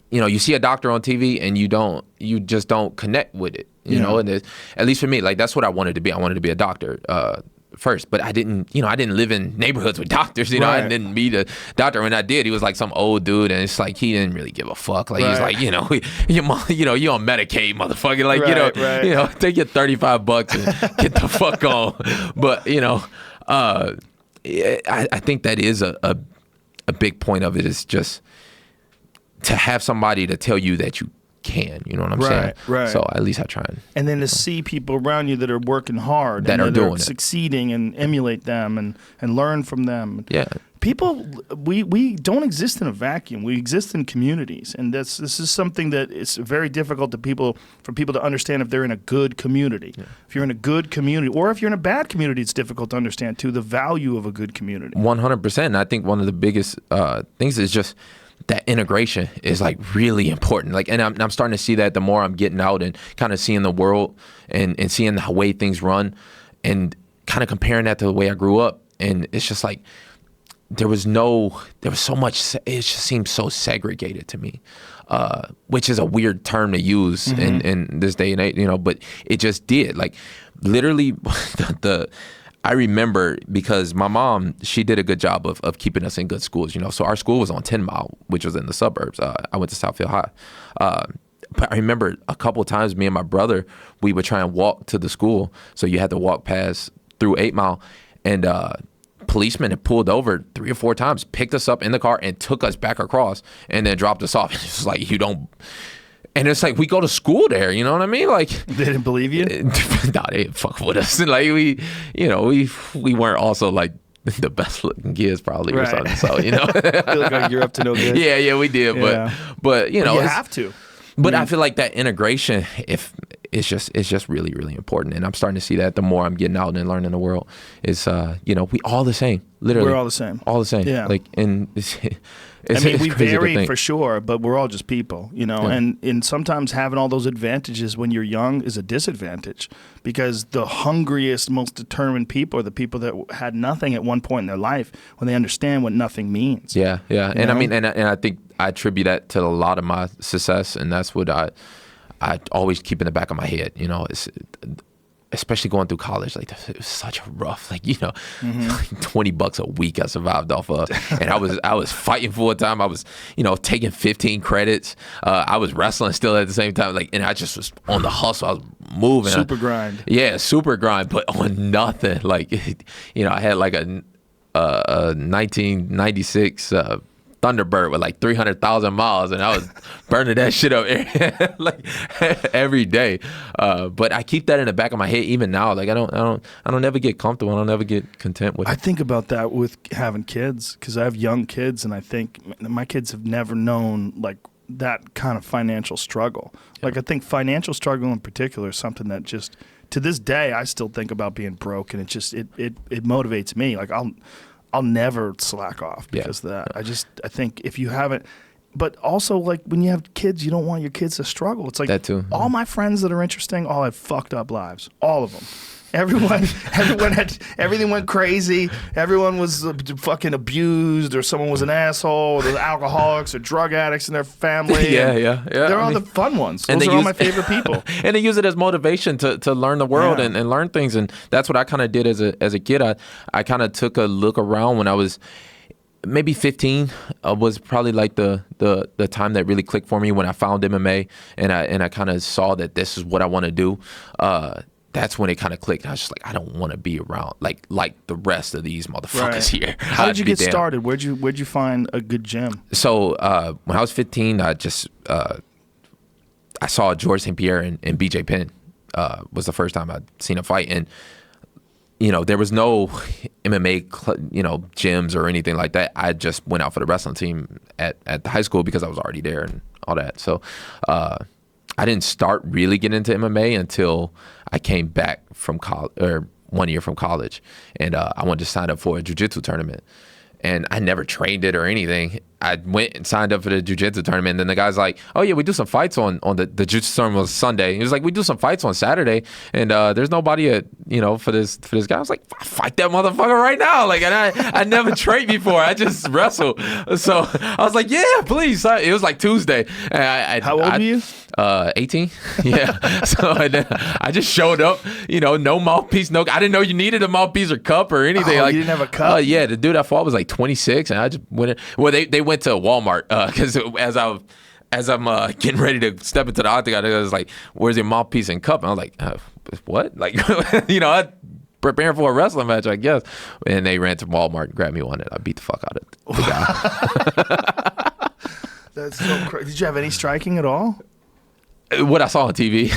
you know, you see a doctor on TV and you just don't connect with it. You know, and at least for me, like that's what I wanted to be. I wanted to be a doctor first, but I didn't live in neighborhoods with doctors. You know, I didn't meet a doctor. When I did, he was like some old dude, and it's like he didn't really give a fuck. Like he's like, you know, you on Medicaid, motherfucker. Like you know, take your $35 and get the fuck on. But you know, I think that is a big point of it, is just to have somebody to tell you that you can, you know what I'm saying? Right. So at least I try and then to see people around you that are working hard, that and are doing it, succeeding, and emulate them and learn from them. Yeah. People, we don't exist in a vacuum. We exist in communities, and this is something that is very difficult for people to understand if they're in a good community. Yeah. If you're in a good community, or if you're in a bad community, it's difficult to understand too the value of a good community. 100%. And I think one of the biggest things is just that integration is like really important. Like, and I'm starting to see that the more I'm getting out and kind of seeing the world and seeing the way things run, and kind of comparing that to the way I grew up. And it's just like, there was so much, it just seems so segregated to me, which is a weird term to use in this day and age, you know, but it just did. Like literally I remember, because my mom, she did a good job of keeping us in good schools, you know. So our school was on 10 Mile, which was in the suburbs. I went to Southfield High. But I remember a couple of times, me and my brother, we would try and walk to the school. So you had to walk past through 8 Mile. And policemen had pulled over 3 or 4 times, picked us up in the car and took us back across and then dropped us off. It's like, you don't... And it's like, we go to school there, you know what I mean? Like, they didn't believe you? Nah, they didn't fuck with us. Like, we weren't also like the best looking kids probably or something. So, you know. You look like you're up to no good. Yeah, we did. Yeah. But you know. You have to. But I feel like that integration, it's just really, really important. And I'm starting to see that the more I'm getting out and learning the world is, you know, we all the same. Literally. We're all the same. All the same. Yeah. Like, and we vary for sure, but we're all just people, you know, and sometimes having all those advantages when you're young is a disadvantage, because the hungriest, most determined people are the people that had nothing at one point in their life, when they understand what nothing means. Yeah. And I mean, and I think I attribute that to a lot of my success, and that's what I always keep in the back of my head, you know. It's especially going through college, like it was such a rough, like, you know, like $20 a week I survived off of, and I was fighting full time. I was, you know, taking 15 credits. I was wrestling still at the same time, like, and I just was on the hustle. I was moving, super grind. Yeah, super grind, but on nothing. Like, you know, I had like a 1996 Thunderbird with like 300,000 miles, and I was burning that shit up like every day. But I keep that in the back of my head even now. Like I don't never get comfortable. I don't ever get content with it. I think about that with having kids, because I have young kids, and I think my kids have never known like that kind of financial struggle. Yeah. Like I think financial struggle in particular is something that just to this day I still think about being broke, and it just it motivates me. Like I'll never slack off because of that. I think if you haven't, but also like when you have kids, you don't want your kids to struggle. It's like that too. All my friends that are interesting all had fucked up lives. All of them. Everyone had, everything went crazy. Everyone was fucking abused, or someone was an asshole, or they're alcoholics or drug addicts in their family. Yeah. They're all the fun ones. Those are all my favorite people. And they use it as motivation to learn the world and learn things. And that's what I kind of did as a kid. I kind of took a look around when I was maybe 15. Was probably like the time that really clicked for me when I found MMA, and I kind of saw that this is what I want to do. That's when it kind of clicked. I was just like, I don't want to be around like the rest of these motherfuckers here. How did you get started? Where'd you find a good gym? So when I was 15, I saw George St. Pierre and BJ Penn. Was the first time I'd seen a fight, and there was no MMA gyms or anything like that. I just went out for the wrestling team at the high school because I was already there and all that. So I didn't start really getting into MMA until I came back from college, or 1 year from college, and I wanted to sign up for a jiu-jitsu tournament. And I never trained it or anything. I went and signed up for the jiu-jitsu tournament. And then the guy's like, oh, yeah, we do some fights on the jiu-jitsu tournament was Sunday. He was like, we do some fights on Saturday. And there's nobody for this guy. I was like, fight that motherfucker right now. Like, and I never trained before. I just wrestled. So I was like, yeah, please. It was like Tuesday. And How old were you? 18. Yeah. So and then I just showed up, no mouthpiece, I didn't know you needed a mouthpiece or cup or anything. Oh, you didn't have a cup? Yeah, the dude I fought was like 26, and I just went in. Well, they went to Walmart because as I'm getting ready to step into the octagon, I was like, where's your mouthpiece and cup? And I was like, what? Like, I preparing for a wrestling match, I guess. And they ran to Walmart and grabbed me one, and I beat the fuck out of the guy. That's so crazy. Did you have any striking at all? What I saw on TV.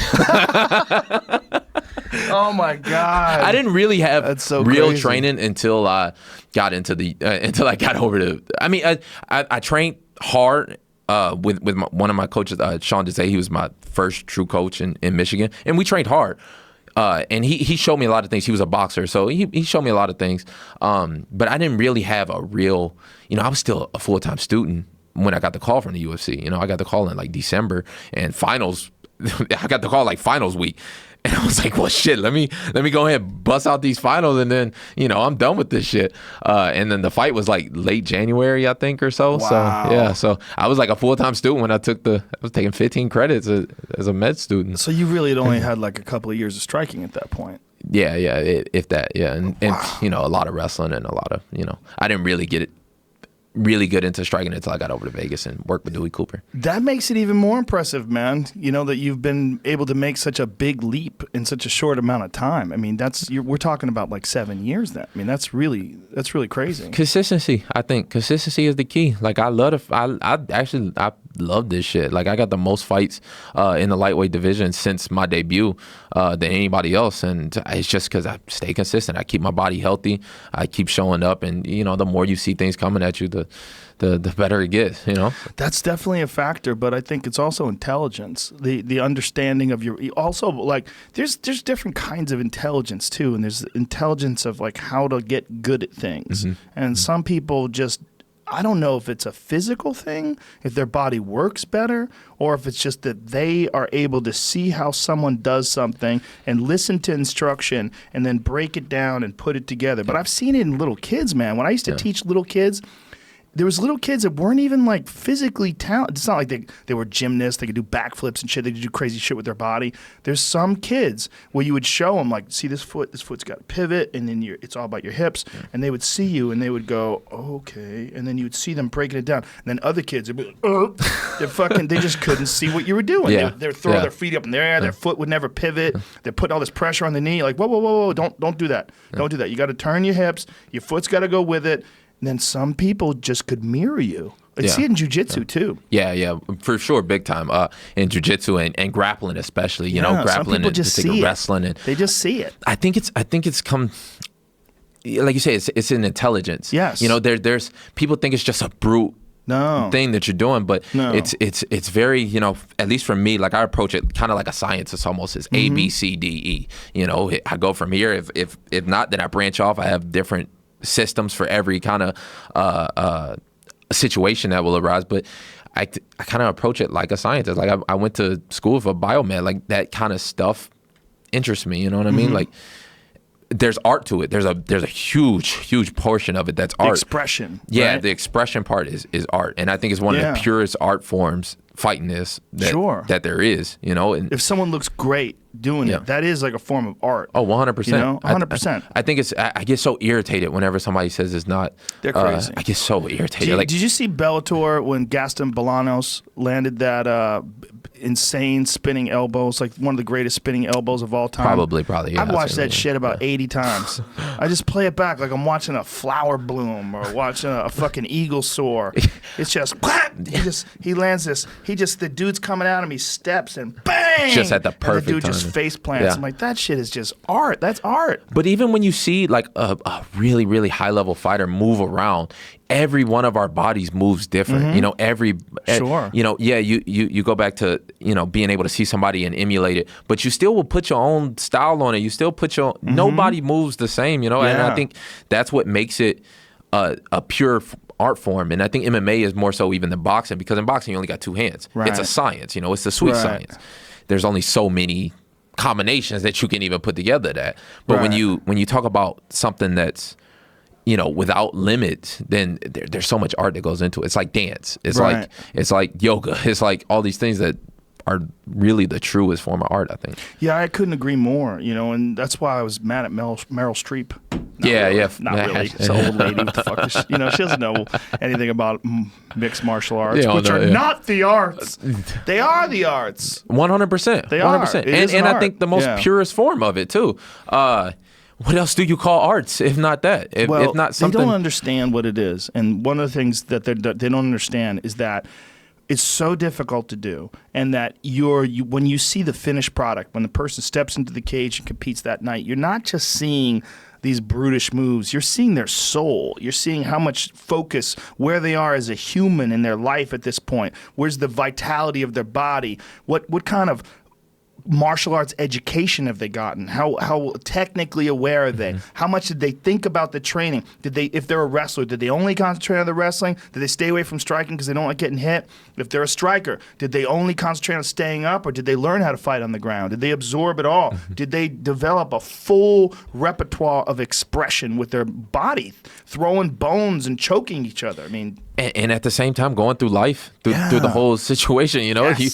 Oh my God! I didn't really have real crazy. training until I got into until I got over to. I mean, I trained hard with one of my coaches, Sean Desai. He was my first true coach in Michigan, and we trained hard. And he showed me a lot of things. He was a boxer, so he showed me a lot of things. But I didn't really have a real. I was still a full-time student when I got the call from the UFC. I got the call in like December, and finals. I got the call like finals week. And I was like, well, shit, let me go ahead and bust out these finals, and then, I'm done with this shit. And then the fight was like late January, I think, or so. Wow. So, yeah. So I was like a full-time student when I was taking 15 credits as a med student. So you really had only had like a couple of years of striking at that point. Yeah, if that, yeah. And a lot of wrestling and a lot of, I didn't really get it really good into striking until I got over to Vegas and worked with Dewey Cooper. That makes it even more impressive, man. That you've been able to make such a big leap in such a short amount of time. I mean, we're talking about like 7 years then. I mean, that's really crazy. Consistency. I think consistency is the key. Like I love this shit. Like I got the most fights in the lightweight division since my debut than anybody else, and it's just because I stay consistent. I keep my body healthy. I keep showing up, and the more you see things coming at you, the better it gets. That's definitely a factor, but I think it's also intelligence. The understanding of also like there's different kinds of intelligence too, and there's intelligence of like how to get good at things, and some people just. I don't know if it's a physical thing, if their body works better, or if it's just that they are able to see how someone does something and listen to instruction and then break it down and put it together. But I've seen it in little kids, man. When I used to teach little kids, there was little kids that weren't even like physically talented. It's not like they were gymnasts. They could do backflips and shit. They could do crazy shit with their body. There's some kids where you would show them like, see this foot's got a pivot, and then it's all about your hips. Yeah. And they would see you and they would go, oh, okay. And then you would see them breaking it down. And then other kids would be like, they just couldn't see what you were doing. Yeah. They would throw their feet up in the air. Their foot would never pivot. They're putting all this pressure on the knee. Like, whoa, don't do that. Yeah. Don't do that. You got to turn your hips. Your foot's got to go with it. And then some people just could mirror you. I see it in jiu-jitsu too. Yeah, for sure, big time. In jiu-jitsu and grappling especially, grappling and just wrestling. And they just see it. I think it's come, like you say, it's an intelligence. Yes. There's people think it's just a brute thing that you're doing, but it's very, at least for me, like I approach it kind of like a science. It's almost as A, B, C, D, E. I go from here. If not, then I branch off. I have different systems for every kind of situation that will arise. But I kind of approach it like a scientist. Like I went to school for biomed. Like that kind of stuff interests me. You know what I mean? Like there's art to it. There's a huge portion of it that's art. Expression. Yeah, right? the expression part is art, and I think it's one of the purest art forms, fighting this that there is. You know, and if someone looks great doing it, that is like a form of art. Oh, 100%. You know, 100%. I think I get so irritated whenever somebody says it's not. They're crazy. I get so irritated. Did you see Bellator when Gaston Bolanos landed that insane spinning elbows, like one of the greatest spinning elbows of all time? Probably. Yeah, I've watched that shit about 80 times. I just play it back like I'm watching a flower bloom or watching a fucking eagle soar. It's just, he lands this. The dude's coming at him. He steps and bang. Just at the perfect and the dude time. just face plants. I'm like, that shit is just art. That's art. But even when you see like a really high level fighter move around, every one of our bodies moves different. You know, Sure. You know, you go back to, you know, being able to see somebody and emulate it, but you still will put your own style on it. You still put your nobody moves the same, you know, and I think that's what makes it a pure art form. And I think MMA is more so even than boxing, because in boxing you only got two hands. Right. It's a science, you know, it's the sweet science. There's only so many combinations that you can even put together that. But when you talk about something that's, you know, without limits, then there's so much art that goes into it. It's like dance. It's like yoga. It's like all these things that are really the truest form of art, I think. Yeah, I couldn't agree more, you know, and that's why I was mad at Meryl Streep. Not really. It's an old lady. What the fuck is she, you know, she doesn't know anything about mixed martial arts, which are not the arts. They are the arts. 100%. They 100%. are. And I think the most purest form of it, too. What else do you call arts if not that? If not something, they don't understand what it is. And one of the things that they don't understand is that it's so difficult to do, and that when you see the finished product, when the person steps into the cage and competes that night, you're not just seeing these brutish moves. You're seeing their soul. You're seeing how much focus, where they are as a human in their life at this point. Where's the vitality of their body? What kind of martial arts education have they gotten? How technically aware are they? How much did they think about the training? If they're a wrestler, did they only concentrate on the wrestling? Did they stay away from striking because they don't like getting hit? If they're a striker, did they only concentrate on staying up, or did they learn how to fight on the ground? Did they absorb it all? Did they develop a full repertoire of expression with their body, throwing bones and choking each other? I mean, and at the same time going through life, through the whole situation, you know, you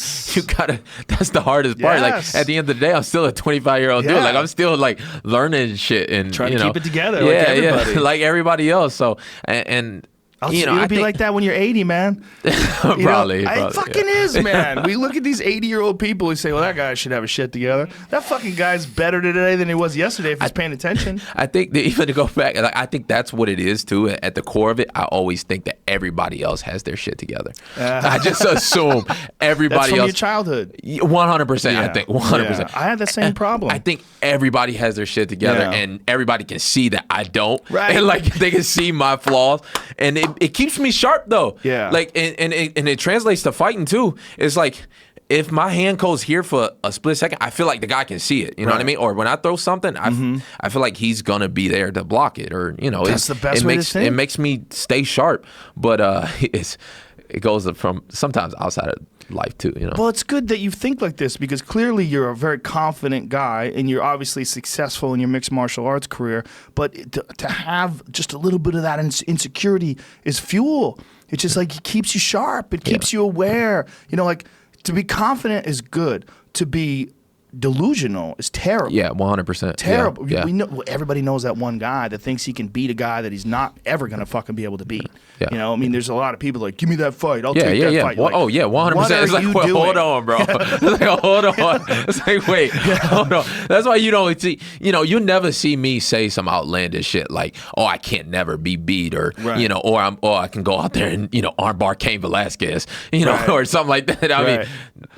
gotta, that's the hardest part. Like at the end of the day, I'm still a 25-year-old dude. Like I'm still like learning shit and trying to keep it together. Yeah, like everybody. like everybody else. So and you know, it'll be like that when you're 80, man. Probably. It fucking is, man. We look at these 80-year-old people who say, well, that guy should have his shit together. That fucking guy's better today than he was yesterday if he's paying attention. I think that even to go back, like, I think that's what it is, too. At the core of it, I always think that everybody else has their shit together. I just assume everybody that's from else. Your childhood. 100%, I think. 100%. Yeah. I had the same problem. I think everybody has their shit together, and everybody can see that I don't. Right. And, like, they can see my flaws. And it keeps me sharp, though. Yeah. Like, and it translates to fighting, too. It's like, if my hand goes here for a split second, I feel like the guy can see it. You know what I mean? Or when I throw something, I feel like he's going to be there to block it. Or, you know, that's the best way to think. It makes me stay sharp. But it goes from sometimes outside of life, too, you know? Well, it's good that you think like this, because clearly you're a very confident guy and you're obviously successful in your mixed martial arts career. But to have just a little bit of that insecurity is fuel. It's just like it keeps you sharp. It keeps you aware. You know, like, to be confident is good. To be delusional is terrible. Yeah, 100%. Terrible. Yeah. We know, everybody knows that one guy that thinks he can beat a guy that he's not ever going to fucking be able to beat. Yeah. You know, I mean, there's a lot of people like, give me that fight. I'll take that fight. Like, 100%. It's like, well, hold on, bro. It's like, hold on. It's like, wait, hold on. That's why you don't see, you know, you never see me say some outlandish shit like, oh, I can't never be beat, or, you know, or I can go out there and, you know, armbar Cain Velasquez, you know, or something like that. I mean,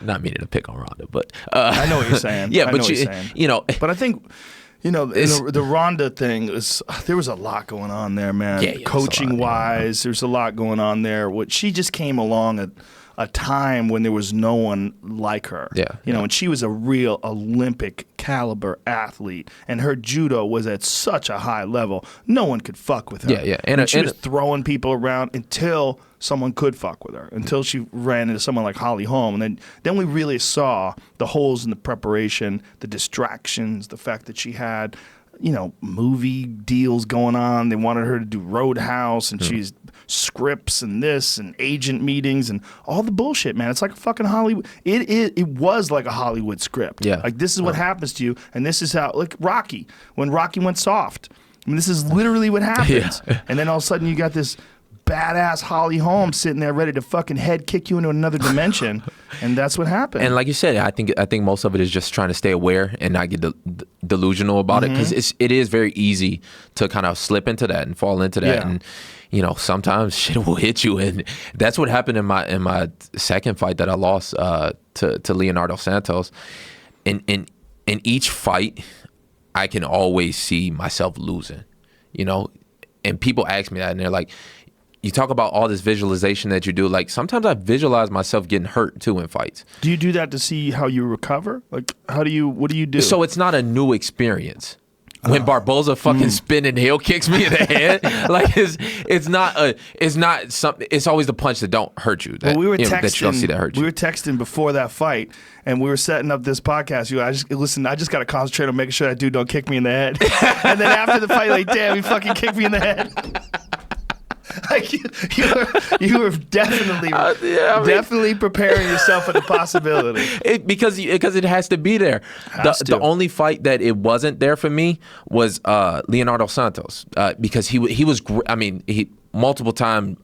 not meaning to pick on Ronda, but I know what you're saying. Yeah, but you know, but I think, you know, the Ronda thing there was a lot going on there, man. Yeah, coaching wise, there's a lot going on there. She just came along a time when there was no one like her. And she was a real Olympic caliber athlete, and her judo was at such a high level. No one could fuck with her. And she was throwing people around until someone could fuck with her, until she ran into someone like Holly Holm. And then we really saw the holes in the preparation, the distractions, the fact that she had, movie deals going on. They wanted her to do Roadhouse, and she's scripts and this and agent meetings and all the bullshit, man. It's like a fucking Hollywood. It was like a Hollywood script. Like, this is what happens to you, and this is how, like Rocky, when Rocky went soft. I mean, this is literally what happens. And then all of a sudden you got this badass Holly Holm sitting there ready to fucking head kick you into another dimension, and that's what happened. And like you said, I think most of it is just trying to stay aware and not get delusional about it, because it is very easy to kind of slip into that and fall into that, and sometimes shit will hit you, and that's what happened in my second fight that I lost to Leonardo Santos. In each fight, I can always see myself losing, and people ask me that, and they're like, you talk about all this visualization that you do. Like, sometimes I visualize myself getting hurt too in fights. Do you do that to see how you recover? Like, what do you do? So it's not a new experience. When Barboza fucking spinning heel kicks me in the head, like it's not something. It's always the punch that don't hurt you. That, we were texting. That you don't see that hurt you. We were texting before that fight, and we were setting up this podcast. I just got to concentrate on making sure that dude don't kick me in the head. And then after the fight, like, damn, he fucking kicked me in the head. Like, you were definitely definitely preparing yourself for the possibility. Because it has to be there. The only fight that it wasn't there for me was Leonardo Santos, because he was he multiple time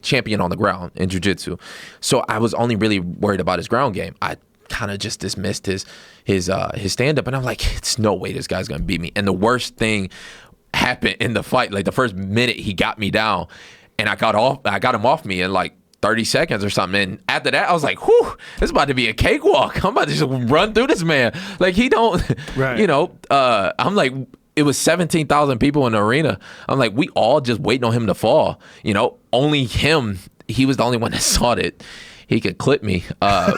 champion on the ground in jiu-jitsu. So I was only really worried about his ground game. I kind of just dismissed his stand-up, and I'm like, it's no way this guy's gonna beat me. And the worst thing happened in the fight. Like, the first minute he got me down, and I got him off me in like 30 seconds or something. And after that, I was like, whew, this is about to be a cakewalk. I'm about to just run through this man. Like, he don't, I'm like, it was 17,000 people in the arena. I'm like, we all just waiting on him to fall. Only him, he was the only one that saw it. He could clip me, and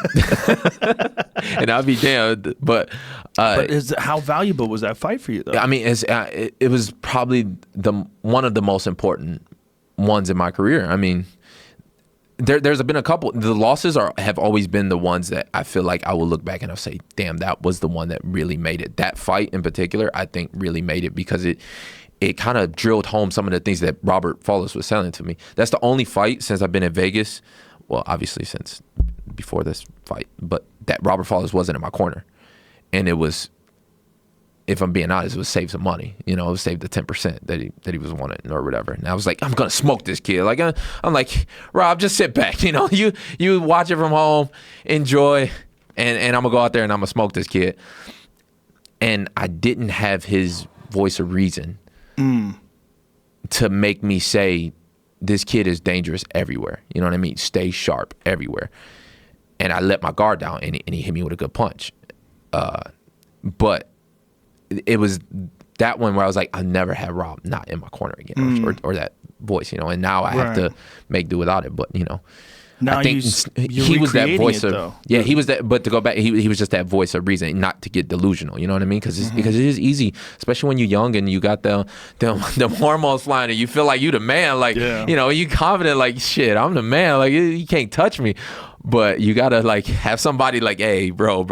I'd be damned. But how valuable was that fight for you, though? I mean, it was probably one of the most important ones in my career. I mean, there's been a couple. The losses have always been the ones that I feel like I will look back and I'll say, damn, that was the one that really made it. That fight in particular, I think, really made it, because it kind of drilled home some of the things that Robert Fowler was selling to me. That's the only fight since I've been in Vegas. Well, obviously since before this fight, but that Robert Fowler wasn't in my corner. And it was, if I'm being honest, it was save some money. It was save the 10% that he was wanting or whatever. And I was like, I'm going to smoke this kid. Like, I'm like, Rob, just sit back. You watch it from home, enjoy, and I'm going to go out there and I'm going to smoke this kid. And I didn't have his voice of reason to make me say, this kid is dangerous everywhere. You know what I mean? Stay sharp everywhere. And I let my guard down, and he hit me with a good punch. But it was that one where I was like, I'll never have Rob not in my corner again, or that voice, and now I have to make do without it. But, now I think he was that voice of, he was that. But to go back, he was just that voice of reason, not to get delusional. You know what I mean? Because it is easy, especially when you're young and you got the hormones flying and you feel like you the man. Like, you confident, like, shit, I'm the man. Like, you can't touch me. But you gotta like have somebody like, hey, bro,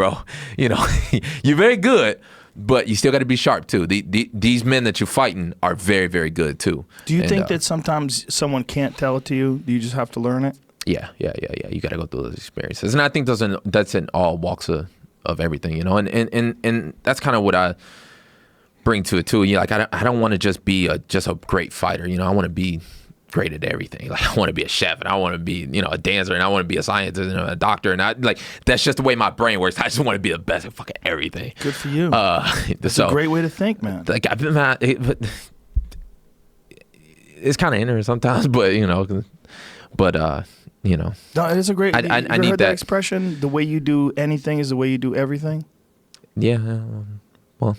you're very good, but you still got to be sharp too. These men that you're fighting are very, very good too. Do you think that sometimes someone can't tell it to you? Do you just have to learn it? Yeah. You got to go through those experiences, and I think that's in all walks of everything, and that's kind of what I bring to it too. Like I don't want to just be just a great fighter, I want to be great at everything. Like I want to be a chef, and I want to be a dancer, and I want to be a scientist and a doctor, and that's just the way my brain works. I just want to be the best at fucking everything. Good for you. That's a great way to think, man. Like it's kind of interesting sometimes, but No, it is a great. I need heard that expression. The way you do anything is the way you do everything. Yeah. Well,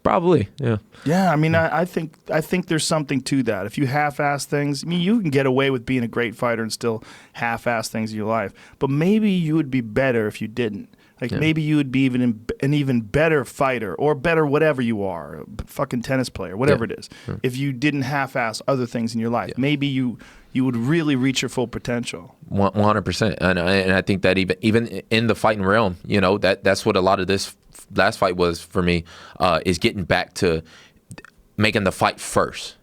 Probably, yeah. Yeah, I mean, I think there's something to that. If you half-ass things, I mean, you can get away with being a great fighter and still half-ass things in your life. But maybe you would be better if you didn't. Like maybe you would be an even better fighter or better whatever you are, a fucking tennis player, whatever it is. If you didn't half-ass other things in your life, maybe you would really reach your full potential. 100%, and I think that even in the fighting realm, you know, that's what a lot of this last fight was for me, is getting back to making the fight first,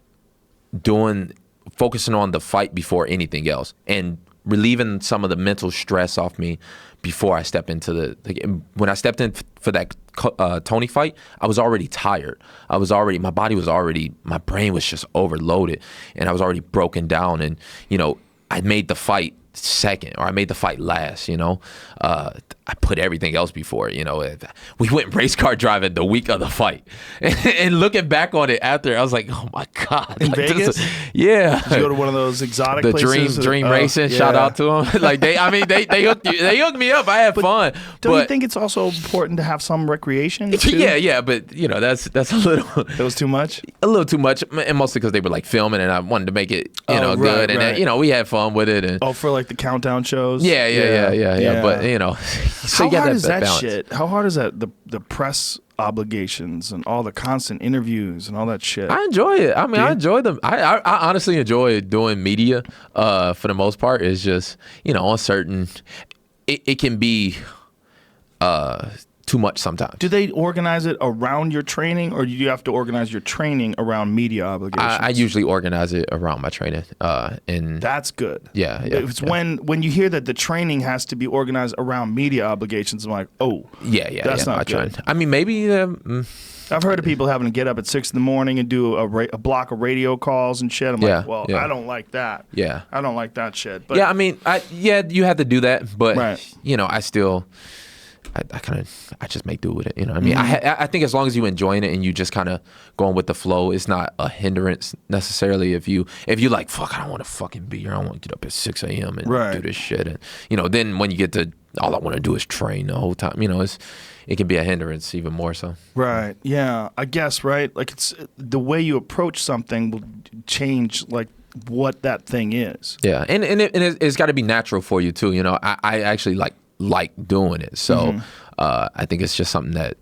focusing on the fight before anything else, and relieving some of the mental stress off me before I step into when I stepped in for that Tony fight, I was already tired. My brain was just overloaded, and I was already broken down, and, you know, I made the fight second, or I made the fight last, you know. I put everything else before, you know. We went race car driving the week of the fight, and looking back on it after, I was like, oh my God. In like, Vegas? Yeah. Did you go to one of those exotic the places? Dream Racing, shout out to them. Like they hooked me up. I had fun. Don't you think it's also important to have some recreation too? Yeah, but you know, that's a little. That was too much? A little too much, and mostly because they were like filming, and I wanted to make it, good, and then, you know, we had fun with it. And for like the countdown shows? Yeah. But, you know, so how hard is that shit? How hard is that? The press obligations and all the constant interviews and all that shit. I enjoy it. I mean, I enjoy them. I honestly enjoy doing media. For the most part, it's just, you know, on certain, it can be too much sometimes. Do they organize it around your training, or do you have to organize your training around media obligations? I usually organize it around my training. And that's good. Yeah. It's when you hear that the training has to be organized around media obligations, I'm like, oh, that's not good. I mean, maybe. I've heard of people having to get up at 6 in the morning and do a block of radio calls and shit. I'm like, well, I don't like that. Yeah. I don't like that shit. But yeah, I mean, you have to do that, but you know, I still. I just make do with it, you know what I mean? I think as long as you enjoying it and you just kind of going with the flow, it's not a hindrance necessarily. If you like, fuck, I don't want to fucking be here. I don't want to get up at 6 a.m. and do this shit. And, you know, then when you get to, all I want to do is train the whole time, you know, it can be a hindrance even more so. Right. Yeah. I guess, right? Like, it's the way you approach something will change, like, what that thing is. Yeah. And it's got to be natural for you too. You know, I actually like doing it. So I think it's just something that,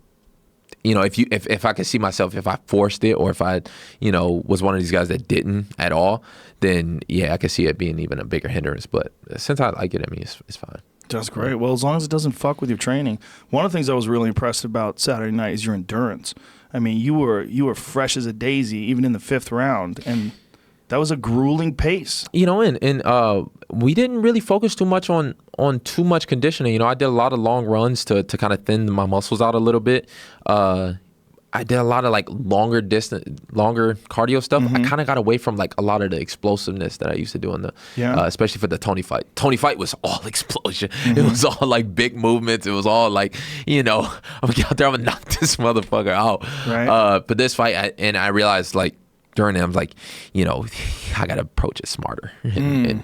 you know, if I could see myself, if I forced it, or if I, you know, was one of these guys that didn't at all, then I could see it being even a bigger hindrance. But since I like it, I mean, it's fine. That's great. Well, as long as it doesn't fuck with your training. One of the things I was really impressed about Saturday night is your endurance. I mean, you were fresh as a daisy even in the 5th round, and that was a grueling pace. You know, and we didn't really focus too much on too much conditioning. You know, I did a lot of long runs to kind of thin my muscles out a little bit. I did a lot of like longer cardio stuff. I kind of got away from like a lot of the explosiveness that I used to do in the, especially for the Tony fight. Tony fight was all explosion. It was all like big movements. It was all like, you know, I'm gonna get out there, I'm gonna knock this motherfucker out. Right. But this fight, I realized like, during it, I'm like, you know, I gotta approach it smarter, and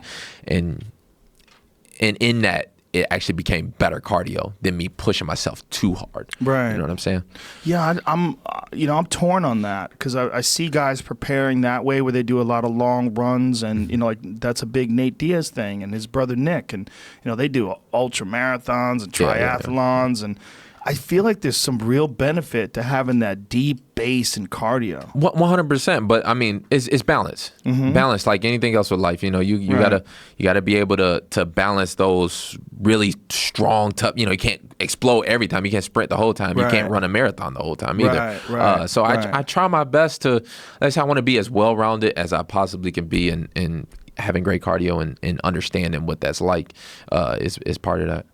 in that, it actually became better cardio than me pushing myself too hard. Right. You know what I'm saying? Yeah, I'm torn on that because I see guys preparing that way where they do a lot of long runs, and, you know, like that's a big Nate Diaz thing, and his brother Nick, and, you know, they do ultra marathons and triathlons, and I feel like there's some real benefit to having that deep base and cardio. 100%, but I mean, it's balance. Balance, like anything else with life. You know, you gotta be able to balance those really strong, tough. You know, you can't explode every time. You can't sprint the whole time. You can't run a marathon the whole time either. So I try my best to. I want to be as well rounded as I possibly can be, and having great cardio and understanding what that's like is part of that.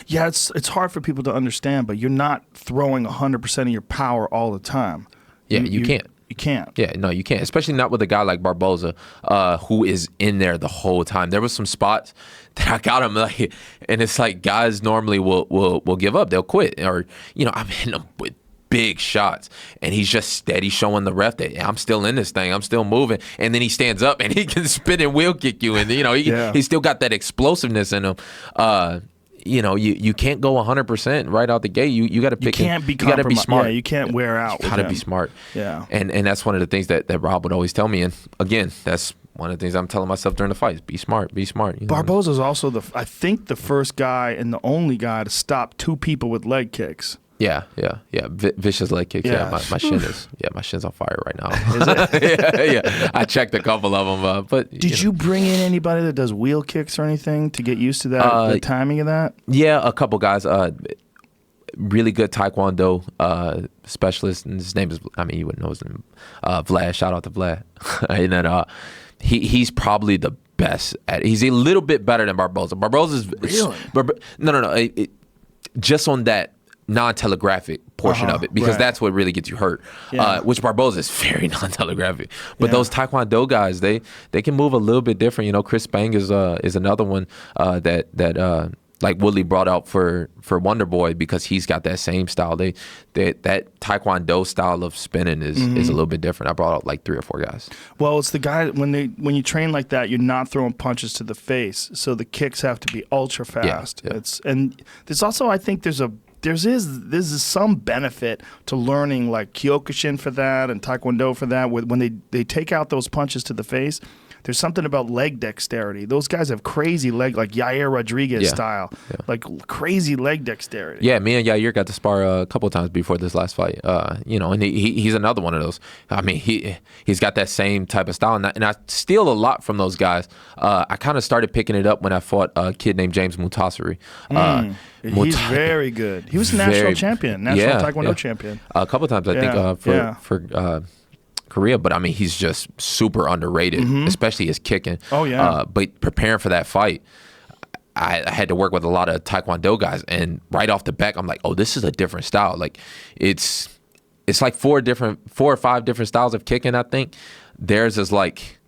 Yeah, it's hard for people to understand, but you're not throwing 100% of your power all the time. Yeah, you can't. You can't. Yeah, no, you can't. Especially not with a guy like Barboza, who is in there the whole time. There was some spots that I got him like, and it's like guys normally will give up, they'll quit, or, you know, I'm hitting them with big shots, and he's just steady showing the ref that I'm still in this thing, I'm still moving, and then he stands up and he can spin and wheel kick you, and, you know, he still got that explosiveness in him. you can't go 100% right out the gate. You got to pick. You can't be you got to be smart. Yeah, you can't wear out. You got to be smart. Yeah. And that's one of the things that Rob would always tell me. And again, that's one of the things I'm telling myself during the fights. Be smart. Be smart. Barboza's also I think the first guy and the only guy to stop 2 people with leg kicks. Yeah. Vicious leg kicks. Yeah, my shin's on fire right now. Is it? yeah. I checked a couple of them, but did you bring in anybody that does wheel kicks or anything to get used to that, the timing of that? Yeah, a couple guys. Really good Taekwondo specialist, and his name is, you wouldn't know his name, Vlad. Shout out to Vlad. And then he's probably the best at it. He's a little bit better than Barboza. Barboza's really? No. Just on that non-telegraphic portion of it, because that's what really gets you hurt. Which Barboza is very non-telegraphic. But those Taekwondo guys, they can move a little bit different. Chris Bang is another one that like Woodley brought out for Wonder Boy, because he's got that same style. That Taekwondo style of spinning is a little bit different. I brought out like 3 or 4 guys. Well, it's the guy when you train like that, you're not throwing punches to the face, so the kicks have to be ultra fast. Yeah. And there's also, I think there's some benefit to learning like Kyokushin for that and Taekwondo for that. When they take out those punches to the face, there's something about leg dexterity. Those guys have crazy leg, like Yair Rodriguez style, like crazy leg dexterity. Yeah, me and Yair got to spar a couple of times before this last fight. And he's another one of those. He's got that same type of style, and I steal a lot from those guys. I kind of started picking it up when I fought a kid named James Mutasari. He's very good. He was a national champion, Taekwondo champion. A couple of times, I think, for Korea, but he's just super underrated, especially his kicking. Oh yeah. But preparing for that fight, I had to work with a lot of Taekwondo guys, and right off the back, I'm like, oh, this is a different style. Like it's like 4 or 5 different styles of kicking. I think theirs is like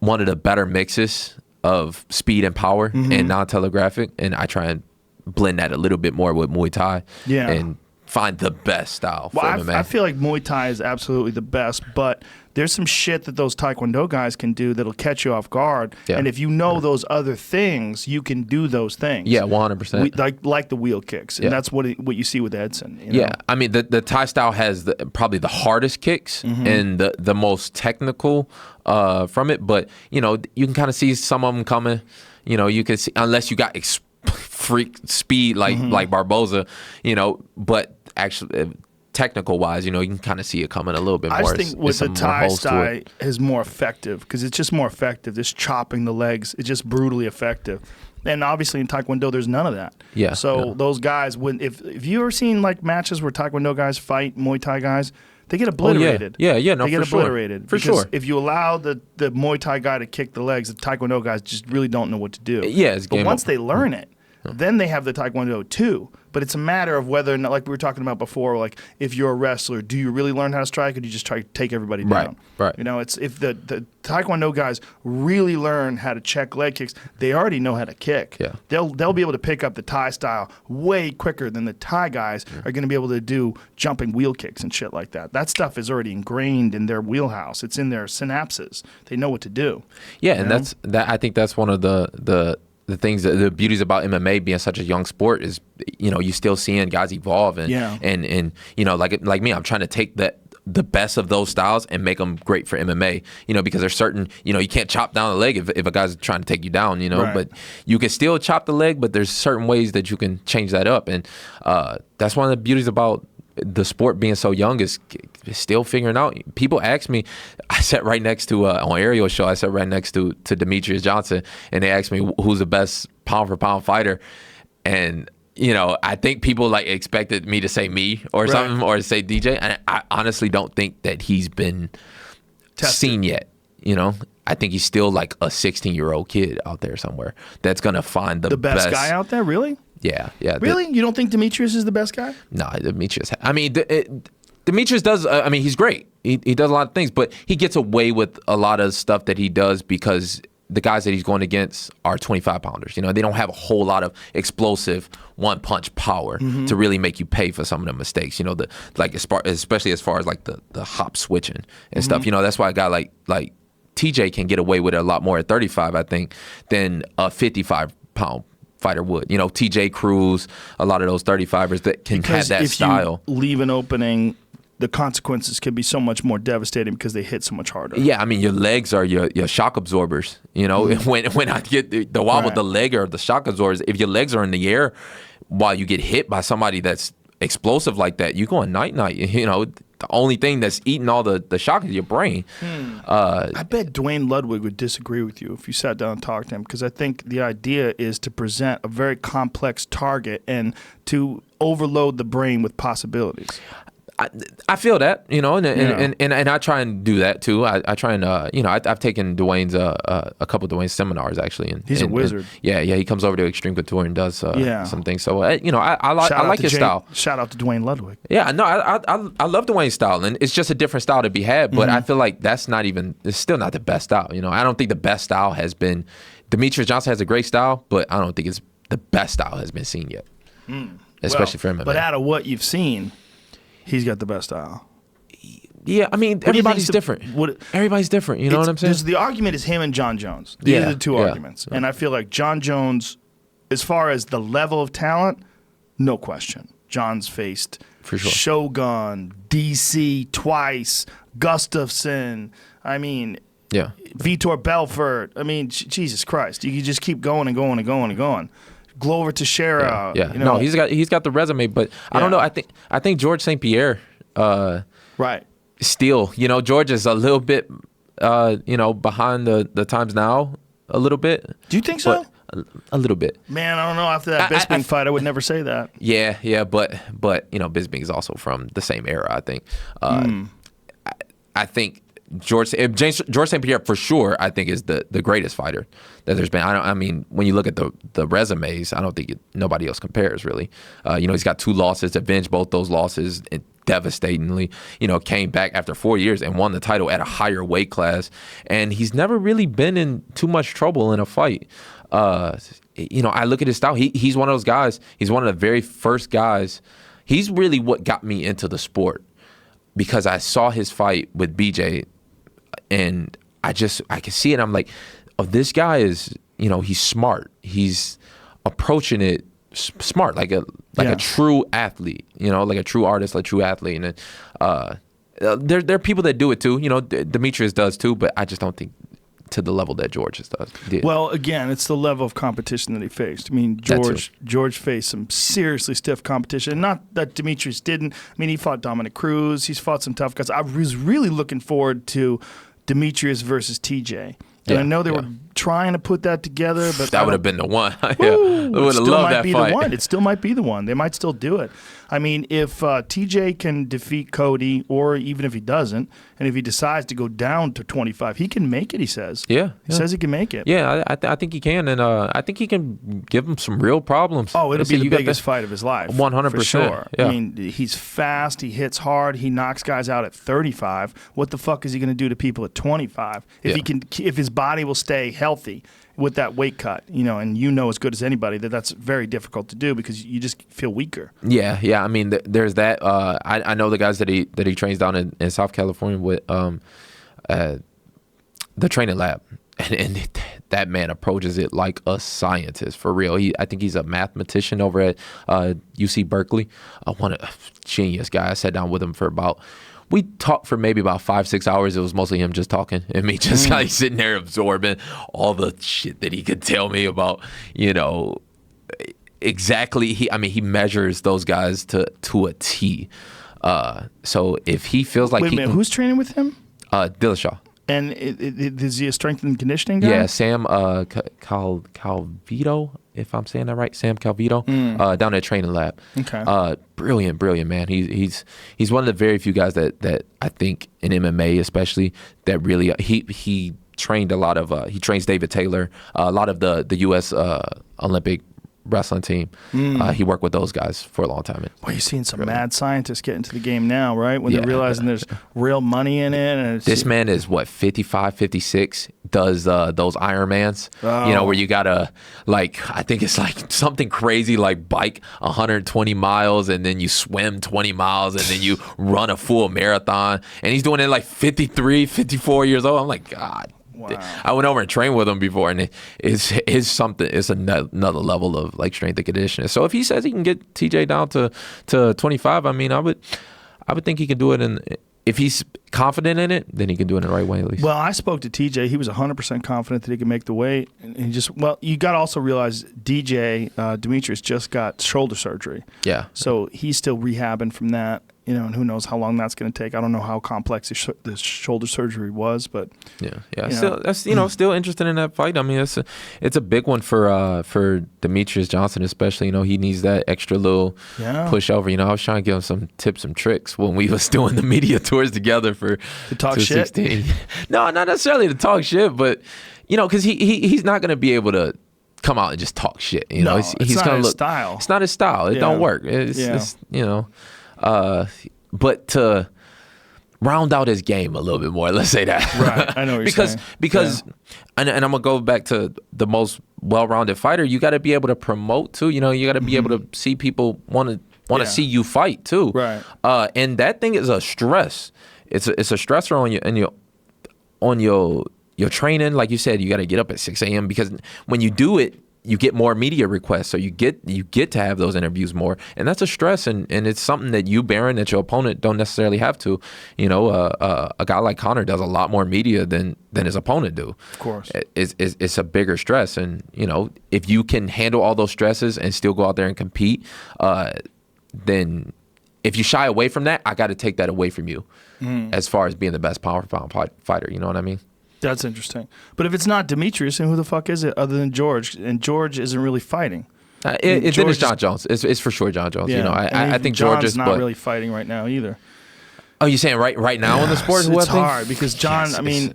one of the better mixes of speed and power and non-telegraphic, and I try and blend that a little bit more with Muay Thai. Yeah. And find the best style for MMA. I feel like Muay Thai is absolutely the best, but there's some shit that those Taekwondo guys can do that'll catch you off guard. Yeah. And if you know those other things, you can do those things. Yeah, 100%. Like the wheel kicks, and that's what you see with Edson. Yeah, the Thai style has probably the hardest kicks and the most technical from it, but you can kind of see some of them coming. You can see, unless you got freak speed like Barboza, but actually technical wise, you can kind of see it coming a little bit more. I just think with the Thai style is more effective because it's just more effective. Just chopping the legs, it's just brutally effective. And obviously in Taekwondo, there's none of that. Yeah. So those guys, if you ever seen like matches where Taekwondo guys fight Muay Thai guys, they get obliterated. Oh, yeah. No, they get obliterated. For sure. If you allow the Muay Thai guy to kick the legs, the Taekwondo guys just really don't know what to do. Yeah, but once they learn it, then they have the Taekwondo too. But it's a matter of whether or not, like we were talking about before, like if you're a wrestler, do you really learn how to strike, or do you just try to take everybody down? Right. It's if the Taekwondo guys really learn how to check leg kicks, they already know how to kick. Yeah. They'll be able to pick up the Thai style way quicker than the Thai guys are going to be able to do jumping wheel kicks and shit like that. That stuff is already ingrained in their wheelhouse. It's in their synapses. They know what to do. Yeah, and I think that's one of the things, the beauties about MMA being such a young sport is, you still seeing guys evolve and like me, I'm trying to take the best of those styles and make them great for MMA, because there's certain, you can't chop down the leg if a guy's trying to take you down, right. But you can still chop the leg, but there's certain ways that you can change that up. And that's one of the beauties about the sport being so young, is still figuring out. People ask me, I sat right next to on Ariel's show, I sat right next to Demetrius Johnson, and they asked me who's the best pound for pound fighter, and I think people like expected me to say me or something, or to say DJ, and I honestly don't think that he's been seen yet. I think he's still like a 16-year-old kid out there somewhere that's gonna find the best guy out there. Really? Yeah. Really? You don't think Demetrius is the best guy? No, Demetrius. Demetrius does. He's great. He does a lot of things, but he gets away with a lot of stuff that he does because the guys that he's going against are 25-pounders. They don't have a whole lot of explosive one-punch power to really make you pay for some of the mistakes. Especially as far as like the hop switching and stuff. That's why a guy like TJ can get away with it a lot more at 35, I think, than a 55-pound fighter would. You know, TJ Cruz, a lot of those 35ers that can have that style. If you leave an opening, the consequences can be so much more devastating because they hit so much harder. Yeah, I mean, your legs are your shock absorbers. You know, when I get the wobble, the leg or the shock absorbers, if your legs are in the air while you get hit by somebody that's explosive like that, you going night-night. You know, the only thing that's eating all the shock is your brain. I bet Dwayne Ludwig would disagree with you if you sat down and talked to him, because I think the idea is to present a very complex target and to overload the brain with possibilities. I feel that, you know, and I try and do that too. I try and you know, I've taken Dwayne's a couple of Dwayne's seminars actually. And he's a wizard. He comes over to Extreme Couture and does some things. So you know, I like his style. Shout out to Dwayne Ludwig. Yeah, no, I love Dwayne's style, and it's just a different style to be had. But I feel like it's still not the best style. You know, I don't think the best style has been. Demetrius Johnson has a great style, but I don't think it's the best style has been seen yet, especially for MMA. But out of what you've seen, he's got the best style. Yeah, I mean, everybody's different. Everybody's different. You know what I'm saying? The argument is him and John Jones. These are the two arguments. And I feel like John Jones, as far as the level of talent, no question. John's faced for sure Shogun, DC twice, Gustafsson. I mean, Vitor Belfort. I mean, Jesus Christ. You can just keep going and going and going and going. Glover Teixeira. Yeah. You know? No, he's got the resume, but I don't know. I think George St. Pierre. Right. Still, you know, George is a little bit, you know, behind the times now, a little bit. Do you think so? A little bit. Man, I don't know. After that Bisping fight, I would never say that. Yeah, but you know, Bisping is also from the same era. I think. I think George St. Pierre for sure, I think, is the greatest fighter that there's been. I mean, when you look at the resumes, I don't think nobody else compares really. You know, he's got 2 losses, avenged both those losses devastatingly. You know, came back after 4 years and won the title at a higher weight class, and he's never really been in too much trouble in a fight. You know, I look at his style. He's one of those guys. He's one of the very first guys. He's really what got me into the sport, because I saw his fight with BJ. And I can see it. I'm like, oh, this guy is, you know, he's smart. He's approaching it smart, like a true athlete, you know, like a true artist, like a true athlete. And there are people that do it too. You know, Demetrius does too, but I just don't think to the level that George did. Well, again, it's the level of competition that he faced. I mean, George faced some seriously stiff competition. Not that Demetrius didn't. I mean, he fought Dominic Cruz. He's fought some tough guys. I was really looking forward to Demetrius versus TJ. And I know they were trying to put that together, but that would have been the one. I would have loved that fight. It still might be the one. They might still do it. I mean, if TJ can defeat Cody, or even if he doesn't, and if he decides to go down to 25, he can make it, he says. Yeah. He says he can make it. Yeah, I think he can, and I think he can give him some real problems. Oh, it'll be the biggest fight of his life. 100%. For sure. Yeah. I mean, he's fast, he hits hard, he knocks guys out at 35. What the fuck is he going to do to people at 25? If his body will stay healthy with that weight cut, you know, and you know as good as anybody that's very difficult to do because you just feel weaker. Yeah. I mean, there's that. I know the guys that he trains down in South California with the training lab, and that man approaches it like a scientist for real. I think he's a mathematician over at UC Berkeley. One genius guy. I sat down with him we talked for maybe about 5-6 hours. It was mostly him just talking and me just like sitting there absorbing all the shit that he could tell me about, you know, exactly. He measures those guys to a T. So if he feels like Wait a minute, who's training with him? Dillashaw. And is he a strength and conditioning guy? Yeah, Sam Calvito, if I'm saying that right. Sam Calvito, down at Training Lab. Okay. Brilliant man. He's one of the very few guys that I think in MMA especially that really he trained a lot of he trains David Taylor, a lot of the U.S. Olympic wrestling team. He worked with those guys for a long time. Well, you're seeing some mad scientists get into the game now, right? When they're realizing there's real money in it. And this man is, 55, 56, does those Ironmans, you know, where you gotta, like, I think it's like something crazy, like bike 120 miles and then you swim 20 miles and then you run a full marathon. And he's doing it like 53, 54 years old. I'm like, God I went over and trained with him before, and it's something. It's another level of like strength and conditioning. So if he says he can get TJ down to 25, I mean, I would think he can do it. And if he's confident in it, then he can do it in the right way at least. Well, I spoke to TJ. He was 100% confident that he could make the weight. And he just, you got to also realize DJ, Demetrius, just got shoulder surgery. Yeah. So he's still rehabbing from that, and who knows how long that's going to take. I don't know how complex the shoulder surgery was, but still interested in that fight. I mean, it's a big one for Demetrius Johnson, especially. He needs that extra little push over. I was trying to give him some tips, some tricks when we was doing the media tours together to talk shit. No, not necessarily to talk shit, but because he's not going to be able to come out and just talk shit. He's not his style. It's not his style. It don't work. It's but to round out his game a little bit more, let's say that. Right, I know what you're saying. Because and I'm gonna go back to the most well-rounded fighter. You got to be able to promote too. You got to be able to see people want to see you fight too. Right. And that thing is a stress. It's a stressor on your training. Like you said, you got to get up at 6 a.m. because when you do it, you get more media requests, so you get to have those interviews more, and that's a stress, and it's something that you, Baron, that your opponent don't necessarily have to. A guy like Conor does a lot more media than his opponent do. Of course, it's a bigger stress, and if you can handle all those stresses and still go out there and compete, then if you shy away from that, I got to take that away from you, as far as being the best pound for pound fighter. You know what I mean? That's interesting. But if it's not Demetrius, then who the fuck is it other than George? And George isn't really fighting. Then it's John Jones. It's for sure John Jones. Yeah. I think John's George is not really fighting right now either. Oh, you're saying right now in the sport? It's hard because John.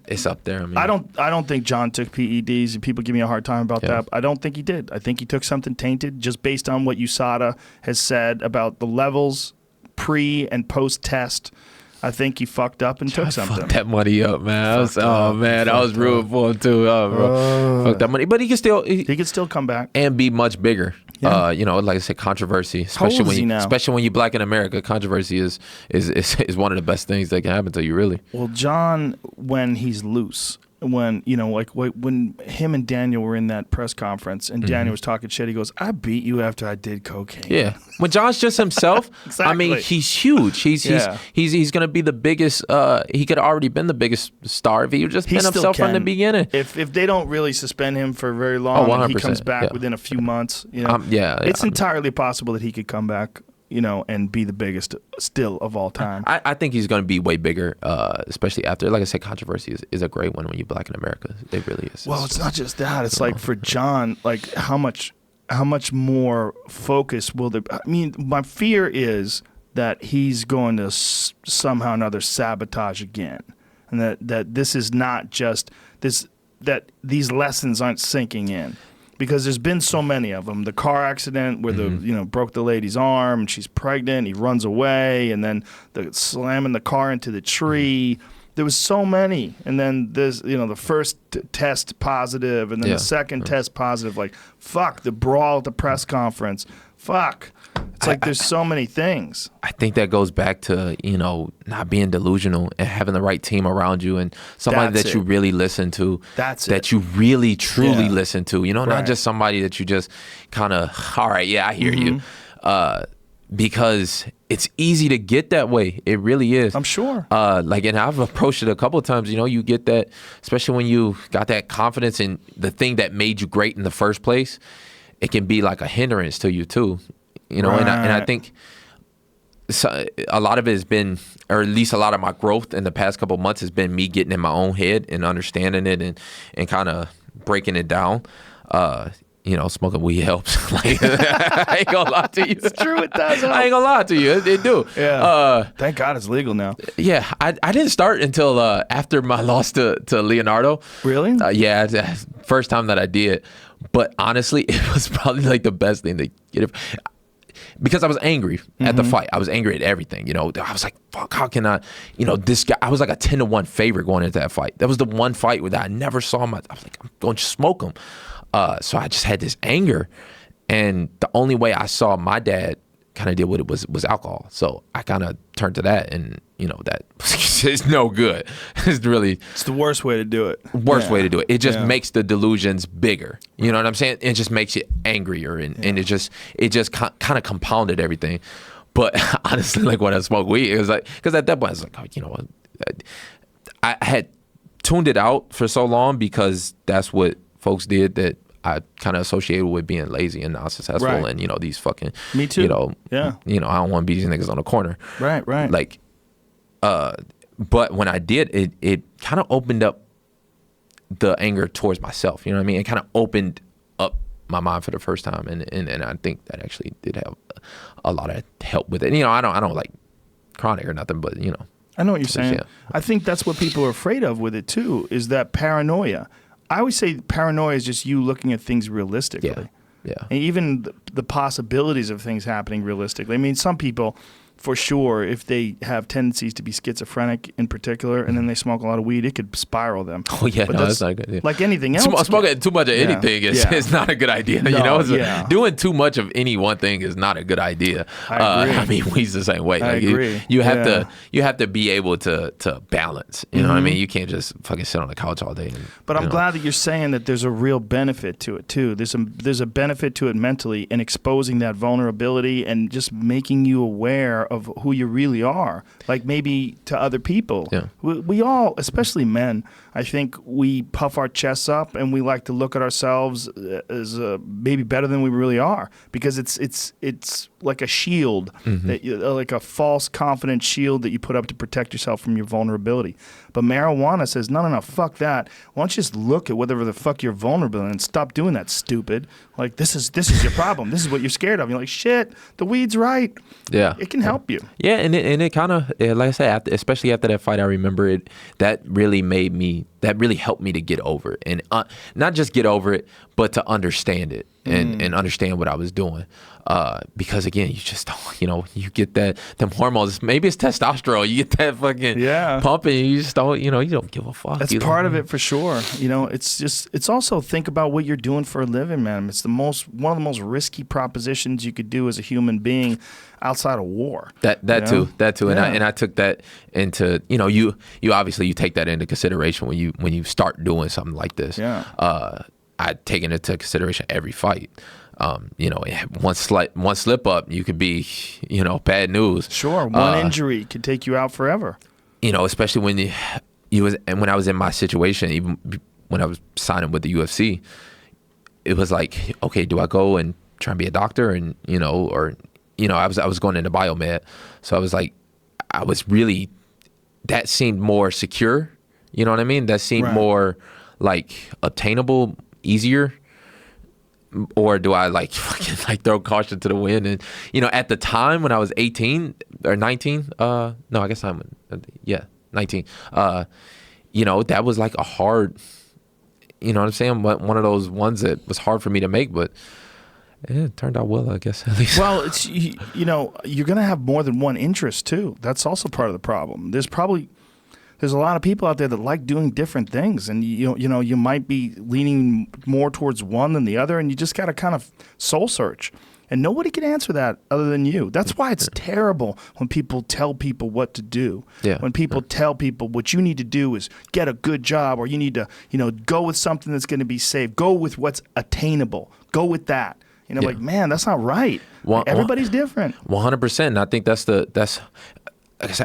It's up there. I don't think John took PEDs, and people give me a hard time about that. I don't think he did. I think he took something tainted, just based on what USADA has said about the levels pre and post test. I think he fucked up and took something. Fucked that money up, man. I was rooting for him too, bro. Fuck that money, but he could still come back and be much bigger. Yeah. Like I said, controversy, especially when you black in America, controversy is one of the best things that can happen to you, really. Well, John, when he's loose. When when him and Daniel were in that press conference and Daniel was talking shit, he goes, "I beat you after I did cocaine." Yeah, when John's just himself, exactly. I mean, he's huge. He's gonna be the biggest. He could have already been the biggest star if he would just been himself from the beginning. If they don't really suspend him for very long, and he comes back within a few months, it's entirely possible that he could come back. And be the biggest still of all time. I think he's going to be way bigger, especially after, like I said, controversy is a great one when you're black in America. It really is. Well, it's not just that. It's like for John, like how much more focus will there? I mean, my fear is that he's going to somehow or another sabotage again, and that this is not just this. That these lessons aren't sinking in. Because there's been so many of them. The car accident where broke the lady's arm, and she's pregnant. He runs away, and then slamming the car into the tree. There was so many, and then there's the first test positive, and then the second test positive. Like fuck, the brawl at the press conference. Fuck. It's like there's so many things. I think that goes back to, not being delusional and having the right team around you and somebody that you really listen to. That you really, truly listen to. Not just somebody that you just kind of, all right, yeah, I hear you. Because it's easy to get that way. It really is. I'm sure. And I've approached it a couple of times. You get that, especially when you got that confidence in the thing that made you great in the first place. It can be like a hindrance to you too. And I think a lot of it has been, or at least a lot of my growth in the past couple of months has been me getting in my own head and understanding it and kind of breaking it down. Smoking weed helps. I ain't gonna lie to you. It's true, it does. I ain't gonna lie to you. It do. Yeah. Thank God it's legal now. Yeah, I didn't start until after my loss to Leonardo. Really? Yeah, first time that I did. But honestly, it was probably like the best thing to get it. Because I was angry at the fight. I was angry at everything. I was like, fuck, how can I, this guy, I was like a 10-1 favorite going into that fight. That was the one fight where I never saw him. I was like, I'm going to smoke him. So I just had this anger. And the only way I saw my dad kind of did with it was alcohol. So I kind of turned to that, and that is no good. It's the worst way to do it. Worst way to do it. It just makes the delusions bigger. You know what I'm saying? It just makes you angrier, and it just kind of compounded everything. But honestly, like when I smoked weed, it was like, because at that point I was like, I had tuned it out for so long because that's what folks did that I kind of associated with being lazy and not successful, right. and these fucking, me too. I don't want to be these niggas on the corner. Right. Like, but when I did, it kind of opened up the anger towards myself. You know what I mean? It kind of opened up my mind for the first time, and I think that actually did have a lot of help with it. I don't like chronic or nothing, but I know what you're saying. I think that's what people are afraid of with it too, is that paranoia. I always say paranoia is just you looking at things realistically. Yeah. And even the possibilities of things happening realistically. I mean, some people, for sure, if they have tendencies to be schizophrenic in particular, and then they smoke a lot of weed, it could spiral them. Oh, yeah. No, that's not good. Yeah. Like anything else. Smoking too much of anything is not a good idea. No, Doing too much of any one thing is not a good idea. I agree. I mean, weed's the same way. I agree. You have to be able to balance. You know what I mean? You can't just fucking sit on the couch all day. But I'm glad that you're saying that there's a real benefit to it too. There's a benefit to it mentally, and exposing that vulnerability and just making you aware of who you really are, like maybe to other people. Yeah. We all, especially men, I think we puff our chests up and we like to look at ourselves as maybe better than we really are, because it's like a shield, that like a false confident shield that you put up to protect yourself from your vulnerability. But marijuana says, no, fuck that. Why don't you just look at whatever the fuck you're vulnerable in and stop doing that, stupid. Like, this is your problem. This is what you're scared of. You're like, shit, the weed's right. Yeah. It can help you. Yeah, and it kind of, like I said, especially after that fight, I remember that really helped me to get over it. And not just get over it, but to understand it and understand what I was doing. Because again, you just don't, you get them hormones. Maybe it's testosterone. You get that fucking pumping. You just don't, you don't give a fuck. That's part of it for sure. It's also, think about what you're doing for a living, man. It's one of the most risky propositions you could do as a human being outside of war. That too. Yeah. And I took that into, you obviously you take that into consideration when you start doing something like this. Yeah. I take it into consideration every fight. One slip up, you could be, bad news. Sure, one injury could take you out forever. Especially when when I was in my situation, even when I was signing with the UFC, it was like, okay, do I go and try and be a doctor, and I was going into biomed, so I was like, that seemed more secure. You know what I mean? That seemed more like obtainable, easier. Or do I fucking throw caution to the wind? And at the time when I was 18 or 19, no, I guess 19. That was like a hard, you know what I'm saying? One of those ones that was hard for me to make, but it turned out well, I guess, at least. Well, it's you're gonna have more than one interest too. That's also part of the problem. There's a lot of people out there that like doing different things, and you might be leaning more towards one than the other, and you just got to kind of soul search. And nobody can answer that other than you. That's why it's terrible when people tell people what to do. Yeah. When people tell people what you need to do is get a good job, or you need to, go with something that's going to be safe. Go with what's attainable. Go with that. Like, man, that's not right. Everybody's different. 100%. And I think that's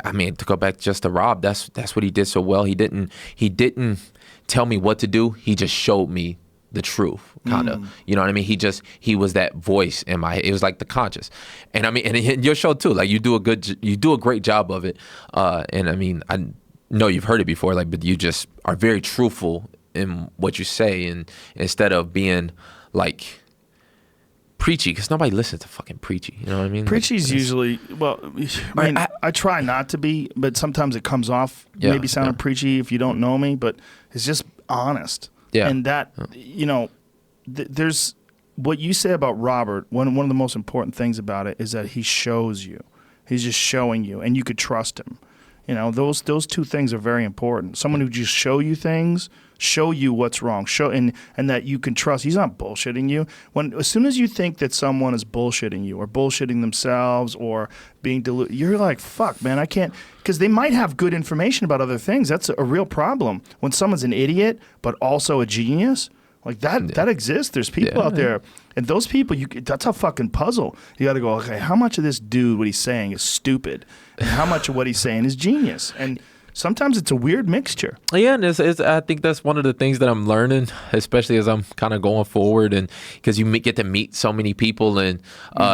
I mean, to go back just to Rob, that's what he did so well. He didn't tell me what to do. He just showed me the truth, kind of. You know what I mean? He was that voice in my head. It was like the conscious. And I mean, and your show too. Like, you do a great job of it. And I mean, I know you've heard it before. Like, but you just are very truthful in what you say, and instead of being like preachy, because nobody listens to fucking preachy. You know what I mean? Preachy's usually, I try not to be, but sometimes it comes off maybe sounding preachy if you don't know me, but it's just honest. Yeah. And that, there's what you say about Robert, one of the most important things about it is that he shows you. He's just showing you, and you could trust him. You know, those two things are very important. Someone who just show you things, show you what's wrong, and that you can trust. He's not bullshitting you. As soon as you think that someone is bullshitting you or bullshitting themselves or being deluded, you're like, fuck, man, I can't, because they might have good information about other things. That's a real problem. When someone's an idiot but also a genius, like that exists. There's people out there, and those people, that's a fucking puzzle. You got to go, okay, how much of this dude, what he's saying is stupid, and how much of what he's saying is genius? And sometimes it's a weird mixture. Yeah, and I think that's one of the things that I'm learning, especially as I'm kind of going forward, and because you get to meet so many people, and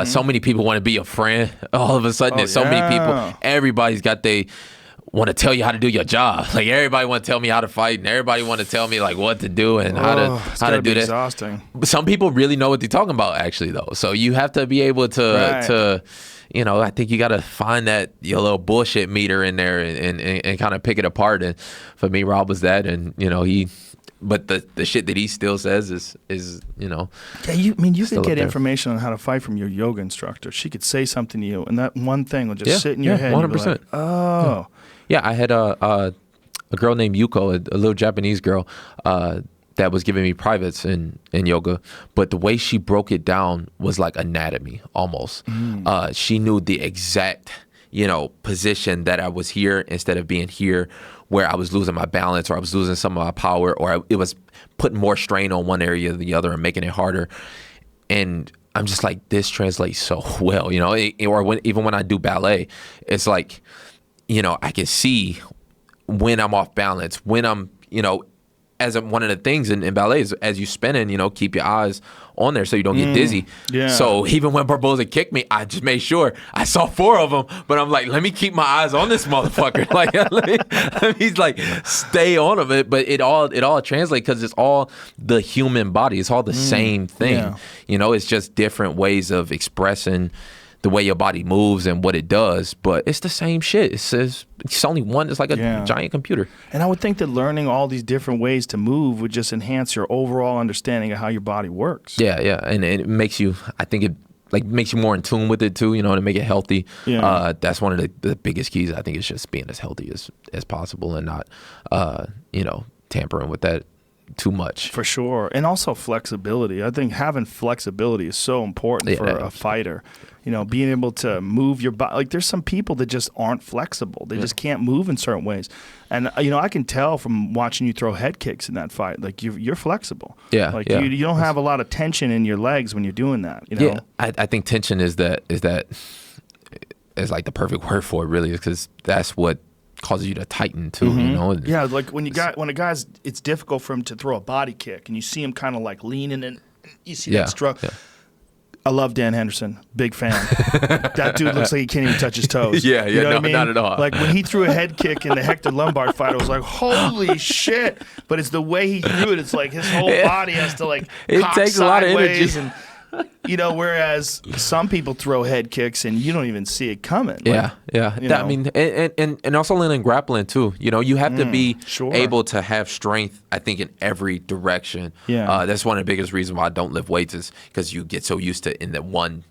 so many people want to be a friend. All of a sudden, there's so many people. Everybody's got want to tell you how to do your job. Like everybody want to tell me how to fight, and everybody want to tell me like what to do and how to do that. Exhausting. But some people really know what they're talking about, actually, though. So you have to be able to. You know, I think you got to find your little bullshit meter in there and kind of pick it apart. And for me, Rob was that. And, you know, but the shit that he still says is you know. Yeah, you could get information on how to fight from your yoga instructor. She could say something to you, and that one thing will just sit in your head. 100%. Like, oh. Yeah, I had a girl named Yuko, a little Japanese girl, that was giving me privates in yoga, but the way she broke it down was like anatomy almost. She knew the exact, you know, position that I was here instead of being here, where I was losing my balance or I was losing some of my power, or it was putting more strain on one area than the other and making it harder. And I'm just like, this translates so well, you know, even when I do ballet, it's like, you know, I can see when I'm off balance, when I'm, you know, as one of the things in ballet is as you spinning, you know, keep your eyes on there so you don't get dizzy. Yeah. So even when Barboza kicked me, I just made sure I saw 4 of them, but I'm like, let me keep my eyes on this motherfucker. Like, let me like stay on of it. But it all translates because it's all the human body. It's all the same thing. Yeah. You know, it's just different ways of expressing the way your body moves and what it does, but it's the same shit. It's only one. It's like a giant computer. And I would think that learning all these different ways to move would just enhance your overall understanding of how your body works. Yeah, and it makes you, I think it like makes you more in tune with it too, you know, to make it healthy. Yeah. That's one of the biggest keys. I think it's just being as healthy as possible and not, you know, tampering with that too much. For sure. And also flexibility. I think having flexibility is so important for a fighter. You know, being able to move your body. Like, there's some people that just aren't flexible. They just can't move in certain ways. And, you know, I can tell from watching you throw head kicks in that fight. Like, you're flexible. Yeah. Like, you don't have a lot of tension in your legs when you're doing that, you know? Yeah. I think tension is like the perfect word for it, really, because that's what causes you to tighten too, you know? Yeah, like when a guy's, it's difficult for him to throw a body kick and you see him kind of like leaning and you see that struggle. Yeah. I love Dan Henderson, big fan. That dude looks like he can't even touch his toes. You know what I mean? Not at all. Like when he threw a head kick in the Hector Lombard fight, I was like, holy shit. But it's the way he threw it. It's like his whole body has to like it takes a lot of energy. And, you know, whereas some people throw head kicks and you don't even see it coming. Like, I mean, and also in grappling too. You know, you have to be able to have strength, I think, in every direction. Yeah. That's one of the biggest reasons why I don't lift weights is because you get so used to in that one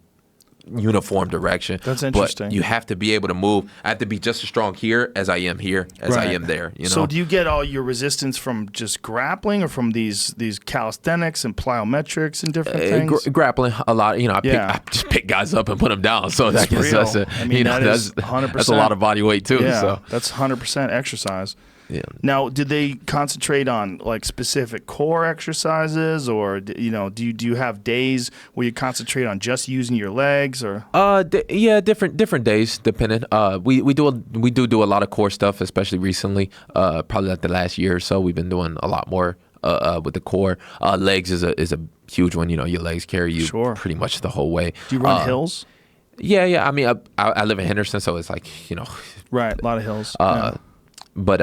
uniform direction. That's interesting. But you have to be able to move. I have to be just as strong here as I am here, as I am there. You know? So do you get all your resistance from just grappling or from these calisthenics and plyometrics and different things? Grappling a lot. You know, I just pick guys up and put them down. So that's 100%. That's a lot of body weight too. Yeah, so that's 100% exercise. Yeah. Now, did they concentrate on like specific core exercises, or you know, do you have days where you concentrate on just using your legs, or? Different days depending. We do a lot of core stuff, especially recently. Probably like the last year or so, we've been doing a lot more with the core. Legs is a huge one. You know, your legs carry you pretty much the whole way. Do you run hills? Yeah. I mean, I live in Henderson, so it's like, you know, right, a lot of hills. But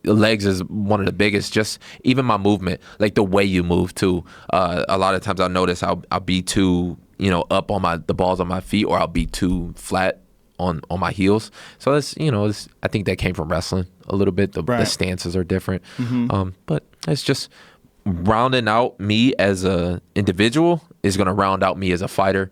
legs is one of the biggest. Just even my movement, like the way you move too. A lot of times I'll notice I'll be too, you know, up on the balls on my feet, or I'll be too flat on my heels. So that's, you know, I think that came from wrestling a little bit. The stances are different. But it's just rounding out me as a individual is going to round out me as a fighter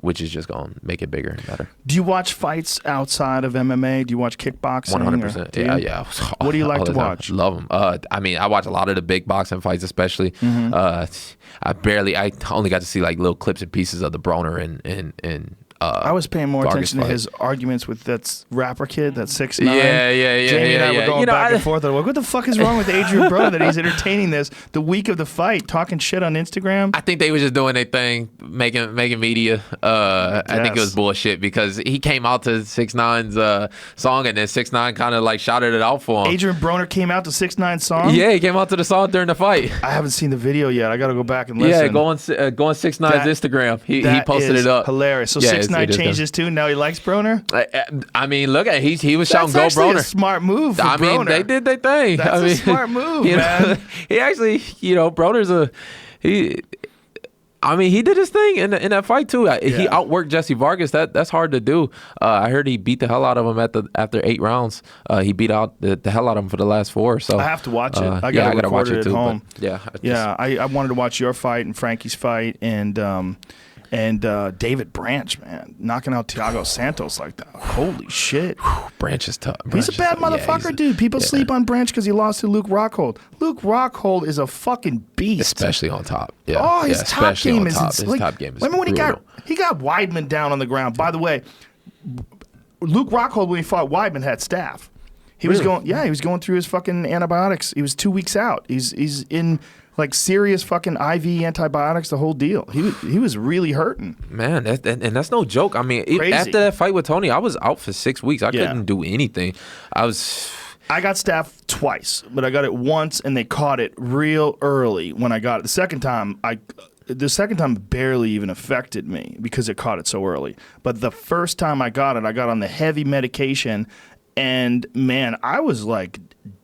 which is just going to make it bigger and better. Do you watch fights outside of MMA? Do you watch kickboxing? 100%. Yeah. What do you like to watch? Love them. I mean, I watch a lot of the big boxing fights, especially. I only got to see like little clips and pieces of the Broner and I was paying more Vargas attention to fight. his arguments with that rapper kid, that 6'9". Yeah. Jamie and I were going back and forth. Like, what the fuck is wrong with Adrian Broner that he's entertaining this the week of the fight, talking shit on Instagram? I think they were just doing their thing, making media. I think it was bullshit because he came out to 6ix9ine's song, and then 6ix9ine kind of like shouted it out for him. Adrian Broner came out to 6ix9ine's song? Yeah, he came out to the song during the fight. I haven't seen the video yet. I got to go back and listen. Yeah, go on 6ix9ine's Instagram. He posted it up. Hilarious. So Yeah, 6ix9ine changed his tune. Now he likes Broner. I mean, look at he was shouting That's "Go actually Broner." a smart move for I mean, Broner. they did their thing. That's a smart move, man. He actually, Broner's he did his thing in that fight too. He outworked Jesse Vargas. That's hard to do. I heard he beat the hell out of him after 8 rounds. He beat out the hell out of him for the last 4. So I have to watch it. I gotta watch it it at too. home. I I wanted to watch your fight and Frankie's fight and David Branch, man, knocking out Thiago Santos like that. Holy shit. Branch is tough. He's a bad motherfucker, dude. People sleep on Branch because he lost to Luke Rockhold. Luke Rockhold is a fucking beast. Especially on top. Yeah. Oh, his top game is His top game is remember when brutal. he got Weidman down on the ground. By the way, Luke Rockhold, when he fought Weidman, had staph. He was going through his fucking antibiotics. He was 2 weeks out. He's in like serious fucking IV antibiotics, the whole deal. He was really hurting. Man, that's no joke. I mean, Crazy. after that fight with Tony, I was out for 6 weeks. I couldn't do anything. I got staph twice, but I got it once, and they caught it real early when I got it. The second time barely even affected me because it caught it so early. But the first time I got on the heavy medication, and man, I was like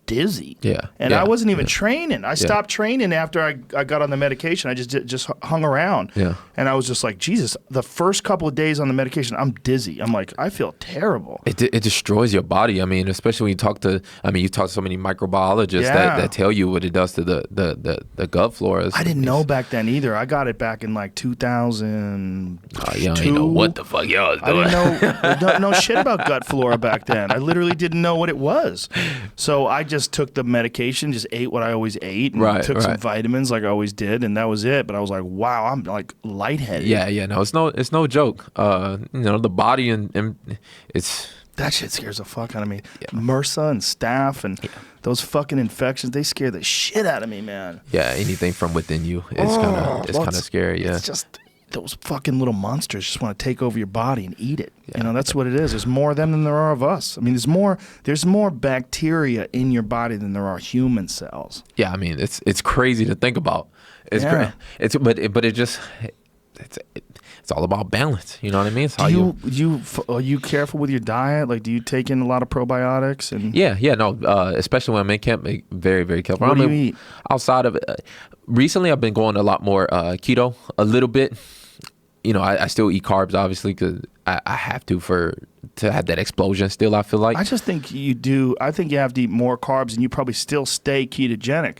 dizzy. And I wasn't even training. I stopped training after I got on the medication. I just hung around. And I was just like, Jesus, the first couple of days on the medication, I'm dizzy. I'm like, I feel terrible. It destroys your body. I mean, especially when you talk to so many microbiologists that tell you what it does to the gut flora. I didn't know back then either. I got it back in like 2000. You don't even know what the fuck y'all was doing. I didn't know shit about gut flora back then. I literally didn't know what it was. So I just took the medication, just ate what I always ate, and took some vitamins like I always did, and that was it. But I was like, wow, I'm like lightheaded. No, it's no joke. The body and it's that shit scares the fuck out of me. MRSA and staph and those fucking infections, they scare the shit out of me, man. Yeah, anything from within you is kind of scary. Yeah, it's just those fucking little monsters just want to take over your body and eat it. That's what it is. There's more of them than there are of us. I mean, there's more bacteria in your body than there are human cells. Yeah, I mean, it's crazy to think about. It's great. It's all about balance. You know what I mean? It's are you careful with your diet? Like, do you take in a lot of probiotics? And especially when I'm in camp, very, very careful. What do you eat? Outside of recently, I've been going a lot more keto, a little bit. I still eat carbs, obviously, because I have to have that explosion still, I feel like. I just think you do. I think you have to eat more carbs, and you probably still stay ketogenic.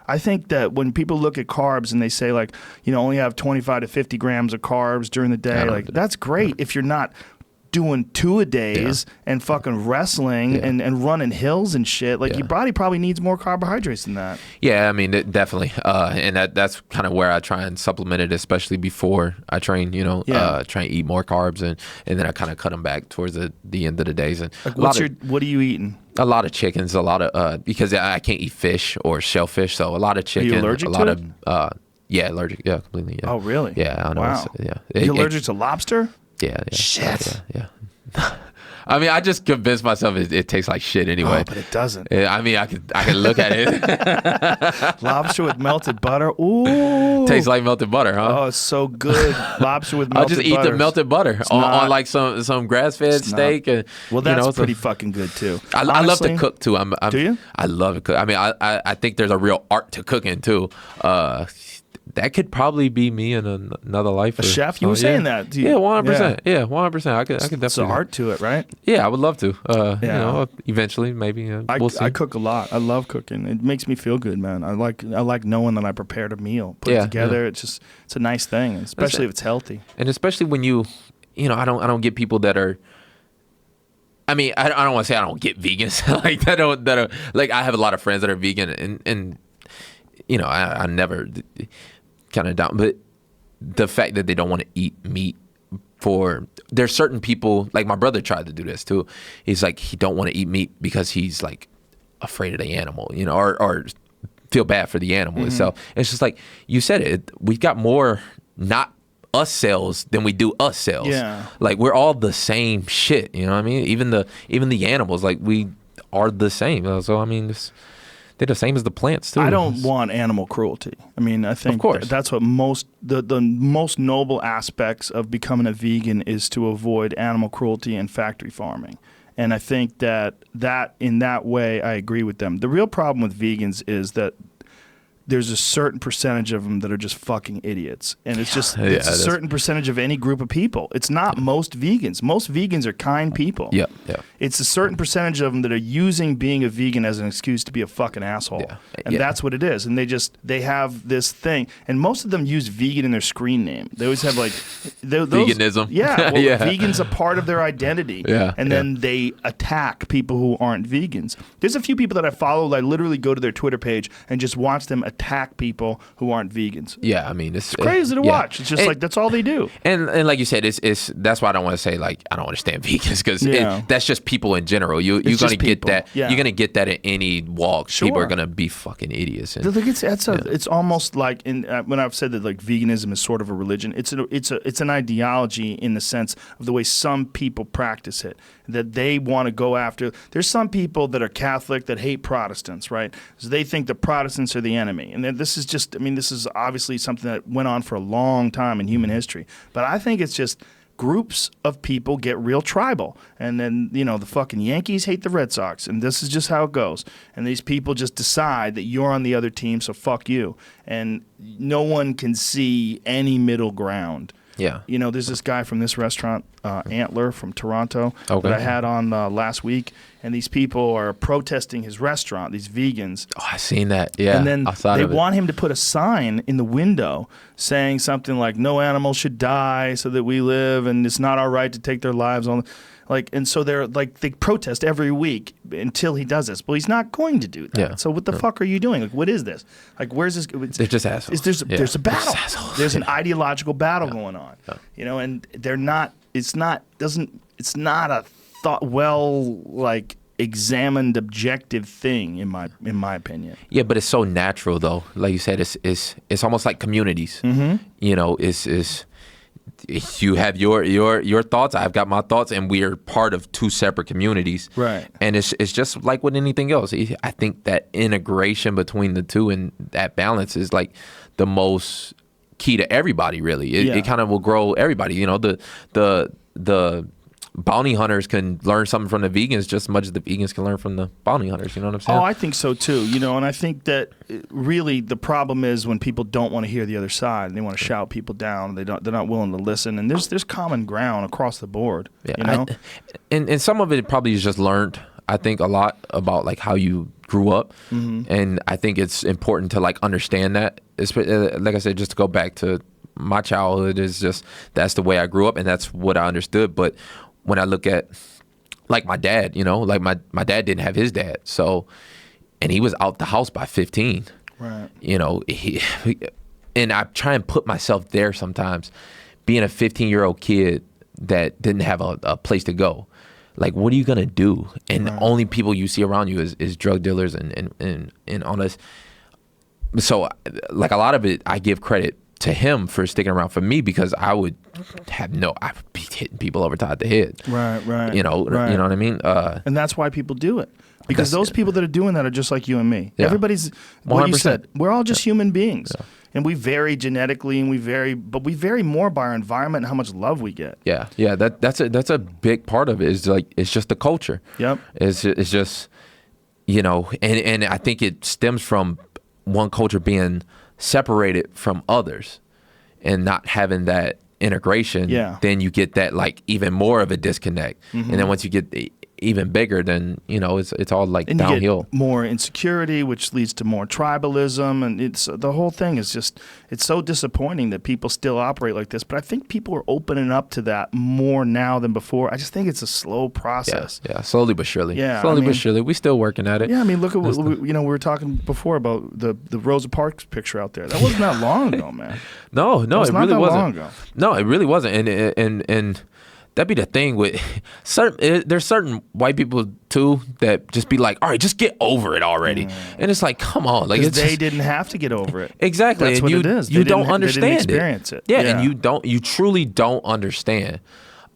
I think that when people look at carbs and they say, like, only have 25 to 50 grams of carbs during the day, like, that's great if you're not doing 2-a-days and fucking wrestling and running hills and shit. Like, your body probably needs more carbohydrates than that. Yeah, I mean, definitely. And that's kind of where I try and supplement it, especially before I train, try and eat more carbs. And then I kind of cut them back towards the end of the days. And like, what are you eating? A lot of chickens, a lot of because I can't eat fish or shellfish, so a lot of chicken. Are you allergic to it? Allergic. Yeah, completely. Yeah. Oh, really? Yeah, I know. Wow. Yeah. You allergic to lobster? Yeah. Shit. Yeah. I mean, I just convinced myself it tastes like shit anyway. Oh, but it doesn't. I mean, I can look at it. Lobster with melted butter. Ooh. Tastes like melted butter, huh? Oh, it's so good. Lobster with melted butter. I'll just eat the melted butter on like some grass-fed steak. And, well, that's pretty fucking good, too. I love to cook, too. Do you? I love to cook. I mean, I think there's a real art to cooking, too. That could probably be me in another life. A chef? You were saying that. 100%. Yeah, 100%. I could definitely. It's an art to it, right? Yeah, I would love to. Eventually, maybe. We'll see. I cook a lot. I love cooking. It makes me feel good, man. I like knowing that I prepared a meal, put it together. Yeah. It's a nice thing, especially if it's healthy. And especially when you you know, I don't get people that are. I mean, I don't want to say I don't get vegans like that. Like I have a lot of friends that are vegan, and you know, I never kind of down, but the fact that they don't want to eat meat. There's certain people, like my brother tried to do this too. He's like, he don't want to eat meat because he's like afraid of the animal, you know, or feel bad for the animal itself. It's just like you said it. We got more not us cells than we do us cells. Yeah. Like we're all the same shit. You know what I mean? Even the animals, like we are the same. So I mean, they're the same as the plants too. I don't want animal cruelty. I mean, I think that's what the most noble aspects of becoming a vegan is to avoid animal cruelty and factory farming. And I think that in that way, I agree with them. The real problem with vegans is that there's a certain percentage of them that are just fucking idiots. And it's just it's a certain percentage of any group of people. It's not most vegans. Most vegans are kind people. Yeah. It's a certain percentage of them that are using being a vegan as an excuse to be a fucking asshole. Yeah. And that's what it is. And they have this thing. And most of them use vegan in their screen name. They always have like veganism. Yeah. Well, vegan's a part of their identity. Yeah. And then they attack people who aren't vegans. There's a few people that I follow. I literally go to their Twitter page and just watch them attack people who aren't vegans. Yeah, I mean it's crazy to watch. It's just like that's all they do. And like you said, it's that's why I don't want to say like I don't understand vegans because that's just people in general. You're gonna get that. Yeah. You're gonna get that in any walk. Sure. People are gonna be fucking idiots. And, it's almost like when I've said that like veganism is sort of a religion. It's an ideology in the sense of the way some people practice it. That they want to go after. There's some people that are Catholic that hate Protestants, right? So they think the Protestants are the enemy. And then this is obviously something that went on for a long time in human history. But I think it's just groups of people get real tribal. And then, you know, the fucking Yankees hate the Red Sox. And this is just how it goes. And these people just decide that you're on the other team, so fuck you. And no one can see any middle ground. Yeah. You know, there's this guy from this restaurant, Antler from Toronto, that I had on last week. And these people are protesting his restaurant, these vegans. Oh, I seen that. Yeah. And then they want him to put a sign in the window saying something like, no animal should die so that we live, and it's not our right to take their lives on. And so they protest every week until he does this. Well, he's not going to do that. Yeah. So what the fuck are you doing? Like, what is this? Like, where's this? They're just assholes. There's a battle. There's an ideological battle going on. Yeah. You know, and they're not. It's not a examined objective thing in my opinion. Yeah, but it's so natural though. Like you said, it's almost like communities. Mm-hmm. You know, it's you have your thoughts, I've got my thoughts, and we are part of two separate communities. Right. And it's just like with anything else. I think that integration between the two and that balance is like the most key to everybody. Really, it kind of will grow everybody. You know, the bounty hunters can learn something from the vegans just as much as the vegans can learn from the bounty hunters. You know what I'm saying? Oh, I think so too. You know, and I think that really the problem is when people don't want to hear the other side and they want to shout people down. They're not willing to listen. And there's common ground across the board. Yeah, you know? And some of it probably is just learned. I think a lot about like how you grew up, and I think it's important to like understand that. Like I said, just to go back to my childhood, is just that's the way I grew up, and that's what I understood. But when I look at like my dad, you know, like my dad didn't have his dad, so, and he was out the house by 15. Right. You know, and I try and put myself there sometimes, being a 15-year-old kid that didn't have a place to go. Like, what are you gonna do? And the only people you see around you is drug dealers and all this. So, like a lot of it, I give credit to him for sticking around for me, because I would be hitting people over top of the head. Right. You know what I mean? And that's why people do it. Because those people that are doing that are just like you and me. Yeah. Everybody's, what 100%. You said, we're all just human beings. Yeah. And we vary genetically, and we vary more by our environment and how much love we get. Yeah. That's a big part of it. Is like it's just the culture. Yep. It's just, you know, and I think it stems from one culture being separated from others and not having that integration. Then you get that like even more of a disconnect. And then once you get even bigger, then it's all like and downhill. You get more insecurity, which leads to more tribalism, and it's the whole thing is just, it's so disappointing that people still operate like this. But I think people are opening up to that more now than before. I just think it's a slow process. Yeah, slowly but surely. Yeah, slowly but surely. We're still working at it. Yeah, I mean, look at what we were talking before about the Rosa Parks picture out there. That wasn't that long ago, man. No, it really wasn't. Long ago. No, it really wasn't. And that'd be the thing with there's certain white people too that just be like, all right, just get over it already. And it's like, come on, like they didn't have to get over it. Exactly. That's and what it is. You don't understand they didn't experience it. Yeah, and you truly don't understand.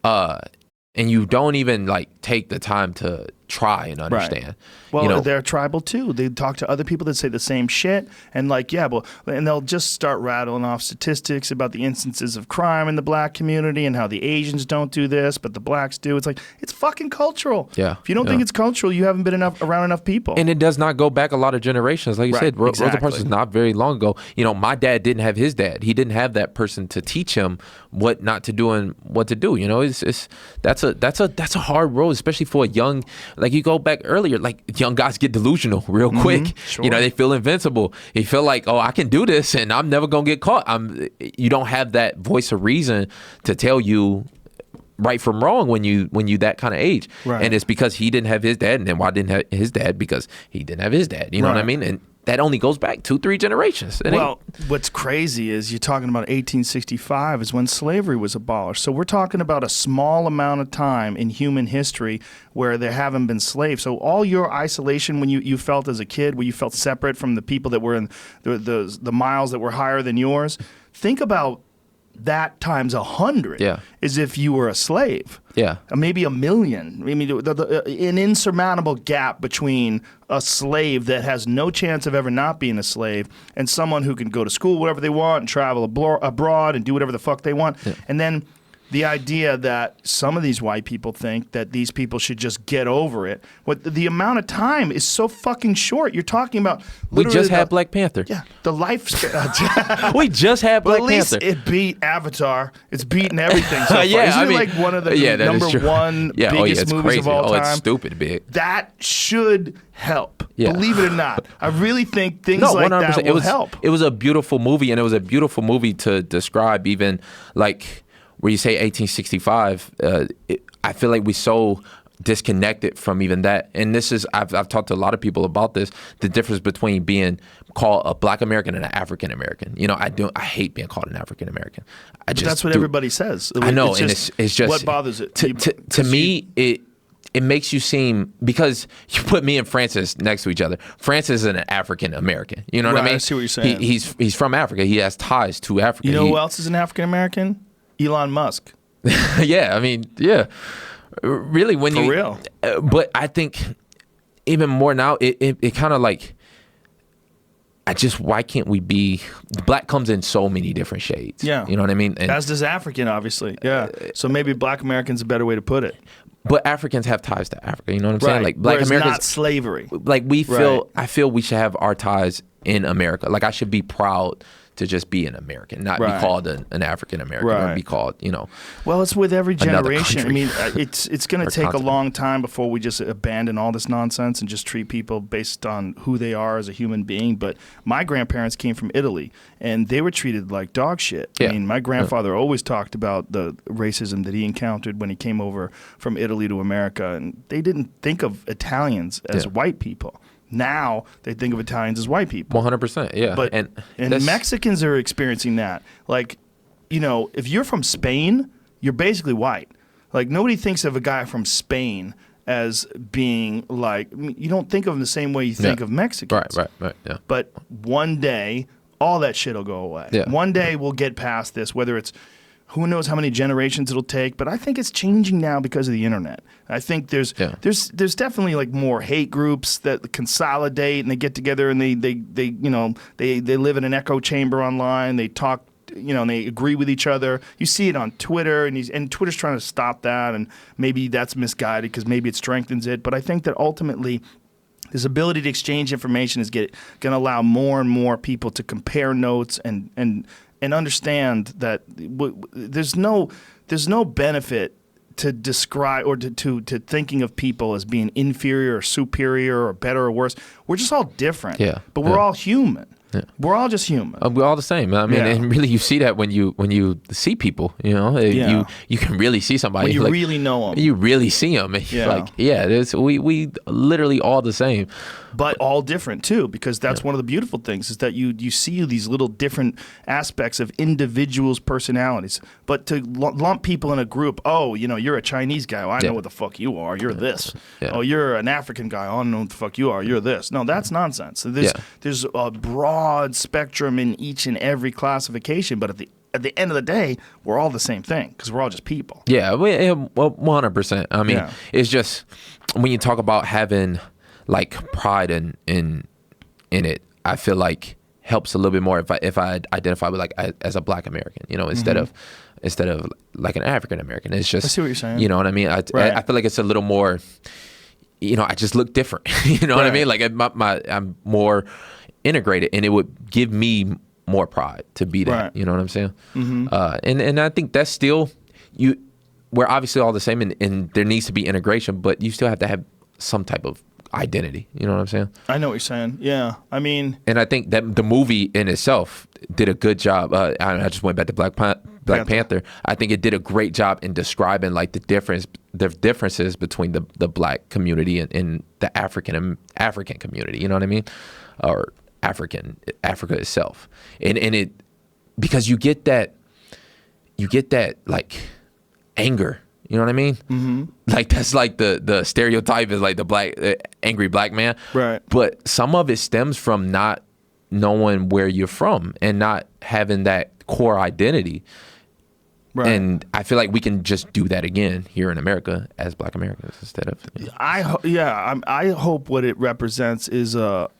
And you don't even like take the time to try and understand. Right. Well, they're tribal too. They talk to other people that say the same shit, and and they'll just start rattling off statistics about the instances of crime in the black community and how the Asians don't do this, but the blacks do. It's like, it's fucking cultural. Yeah. If you don't think it's cultural, you haven't been around enough people. And it does not go back a lot of generations. Like you said, Rosa Parks is not very long ago. My dad didn't have his dad. He didn't have that person to teach him what not to do and what to do. That's a hard road, especially for a young. Like you go back earlier, like young guys get delusional real quick. Sure. They feel invincible. They feel like, oh, I can do this and I'm never gonna get caught. You don't have that voice of reason to tell you right from wrong when you that kind of age. Right. And it's because he didn't have his dad, and then why didn't have his dad? Because he didn't have his dad. You know what I mean? And that only goes back 2-3 generations. What's crazy is you're talking about 1865 is when slavery was abolished. So we're talking about a small amount of time in human history where there haven't been slaves. So all your isolation when you felt as a kid, where you felt separate from the people that were in the miles that were higher than yours, think about that times 100 is if you were a slave. Yeah. Maybe 1 million. I mean, an insurmountable gap between a slave that has no chance of ever not being a slave and someone who can go to school wherever they want and travel abroad and do whatever the fuck they want. Yeah. And then the idea that some of these white people think that these people should just get over it. The amount of time is so fucking short. You're talking about we just had Black Panther. Yeah, the lifespan. We just had Black Panther. Panther. It beat Avatar. It's beaten everything so far. Isn't it like one of the number one biggest movies of all time? It's stupid big. That should help. Yeah. Believe it or not. I really think things like that will help. It was a beautiful movie, and it was a beautiful movie to describe even like where you say 1865, I feel like we're so disconnected from even that. And this is, I've talked to a lot of people about this, the difference between being called a Black American and an African American. I hate being called an African American. That's what everybody says. I know, it's just what bothers it. To me, it makes you seem, because you put me and Francis next to each other. Francis is an African American. You know what I mean? I see what you're saying. He's from Africa. He has ties to Africa. You know who else is an African American? Elon Musk. Yeah, I mean, yeah. Really, when For real. But I think even more now, it kind of like, why can't we be, Black comes in so many different shades. Yeah. You know what I mean? And, as does African, obviously. Yeah. So maybe Black American's a better way to put it. But Africans have ties to Africa. You know what I'm saying? Like Black Americans, not slavery. Like we feel, I feel we should have our ties in America. Like I should be proud to just be an American, not be called an African American, or be called, Well, it's with every generation. Country. I mean, it's going to take a long time before we just abandon all this nonsense and just treat people based on who they are as a human being. But my grandparents came from Italy, and they were treated like dog shit. Yeah. I mean, my grandfather always talked about the racism that he encountered when he came over from Italy to America, and they didn't think of Italians as white people. Now they think of Italians as white people. 100%, yeah. But and Mexicans are experiencing that. Like, if you're from Spain, you're basically white. Like, nobody thinks of a guy from Spain as being like, you don't think of him the same way you think of Mexicans. Right, yeah. But one day, all that shit will go away. Yeah. One day we'll get past this, whether it's who knows how many generations it'll take, but I think it's changing now because of the internet. I think there's definitely like more hate groups that consolidate and they get together and they live in an echo chamber online. They talk, and they agree with each other. You see it on Twitter, and Twitter's trying to stop that, and maybe that's misguided because maybe it strengthens it. But I think that ultimately, this ability to exchange information is going to allow more and more people to compare notes and understand that there's no benefit to describe or to thinking of people as being inferior or superior or better or worse. We're just all different. Yeah. But we're all human. Yeah. We're all just human. We're all the same. I mean, and really, you see that when you see people. You know, you can really see somebody. When you like, really know them. You really see them. And you're like, we literally all the same. But all different too, because that's one of the beautiful things is that you see these little different aspects of individuals' personalities. But to lump people in a group, oh, you're a Chinese guy. Well, I know what the fuck you are. You're this. Yeah. Oh, you're an African guy. I don't know what the fuck you are. You're this. No, that's nonsense. There's a broad spectrum in each and every classification, but at the end of the day, we're all the same thing because we're all just people. Yeah, well, 100%. I mean, it's just when you talk about having like pride in it, I feel like helps a little bit more if I identify with like as a Black American, instead of like an African American. It's just, I see what you're saying. You know what I mean? I feel like it's a little more, I just look different. You know what I mean? Like I'm more integrated, and it would give me more pride to be that. Right. You know what I'm saying? Mm-hmm. And I think that's still we're obviously all the same, and there needs to be integration, but you still have to have some type of identity. You know what I'm saying? I know what you're saying. Yeah. I mean, and I think that the movie in itself did a good job. I just went back to Black Panther. I think it did a great job in describing like the differences between the Black community and the African community. You know what I mean? Or Africa itself. And it, because you get that like anger. You know what I mean? Mm-hmm. Like that's like the stereotype is like the angry Black man. Right. But some of it stems from not knowing where you're from and not having that core identity. Right. And I feel like we can just do that again here in America as Black Americans instead of. I hope what it represents is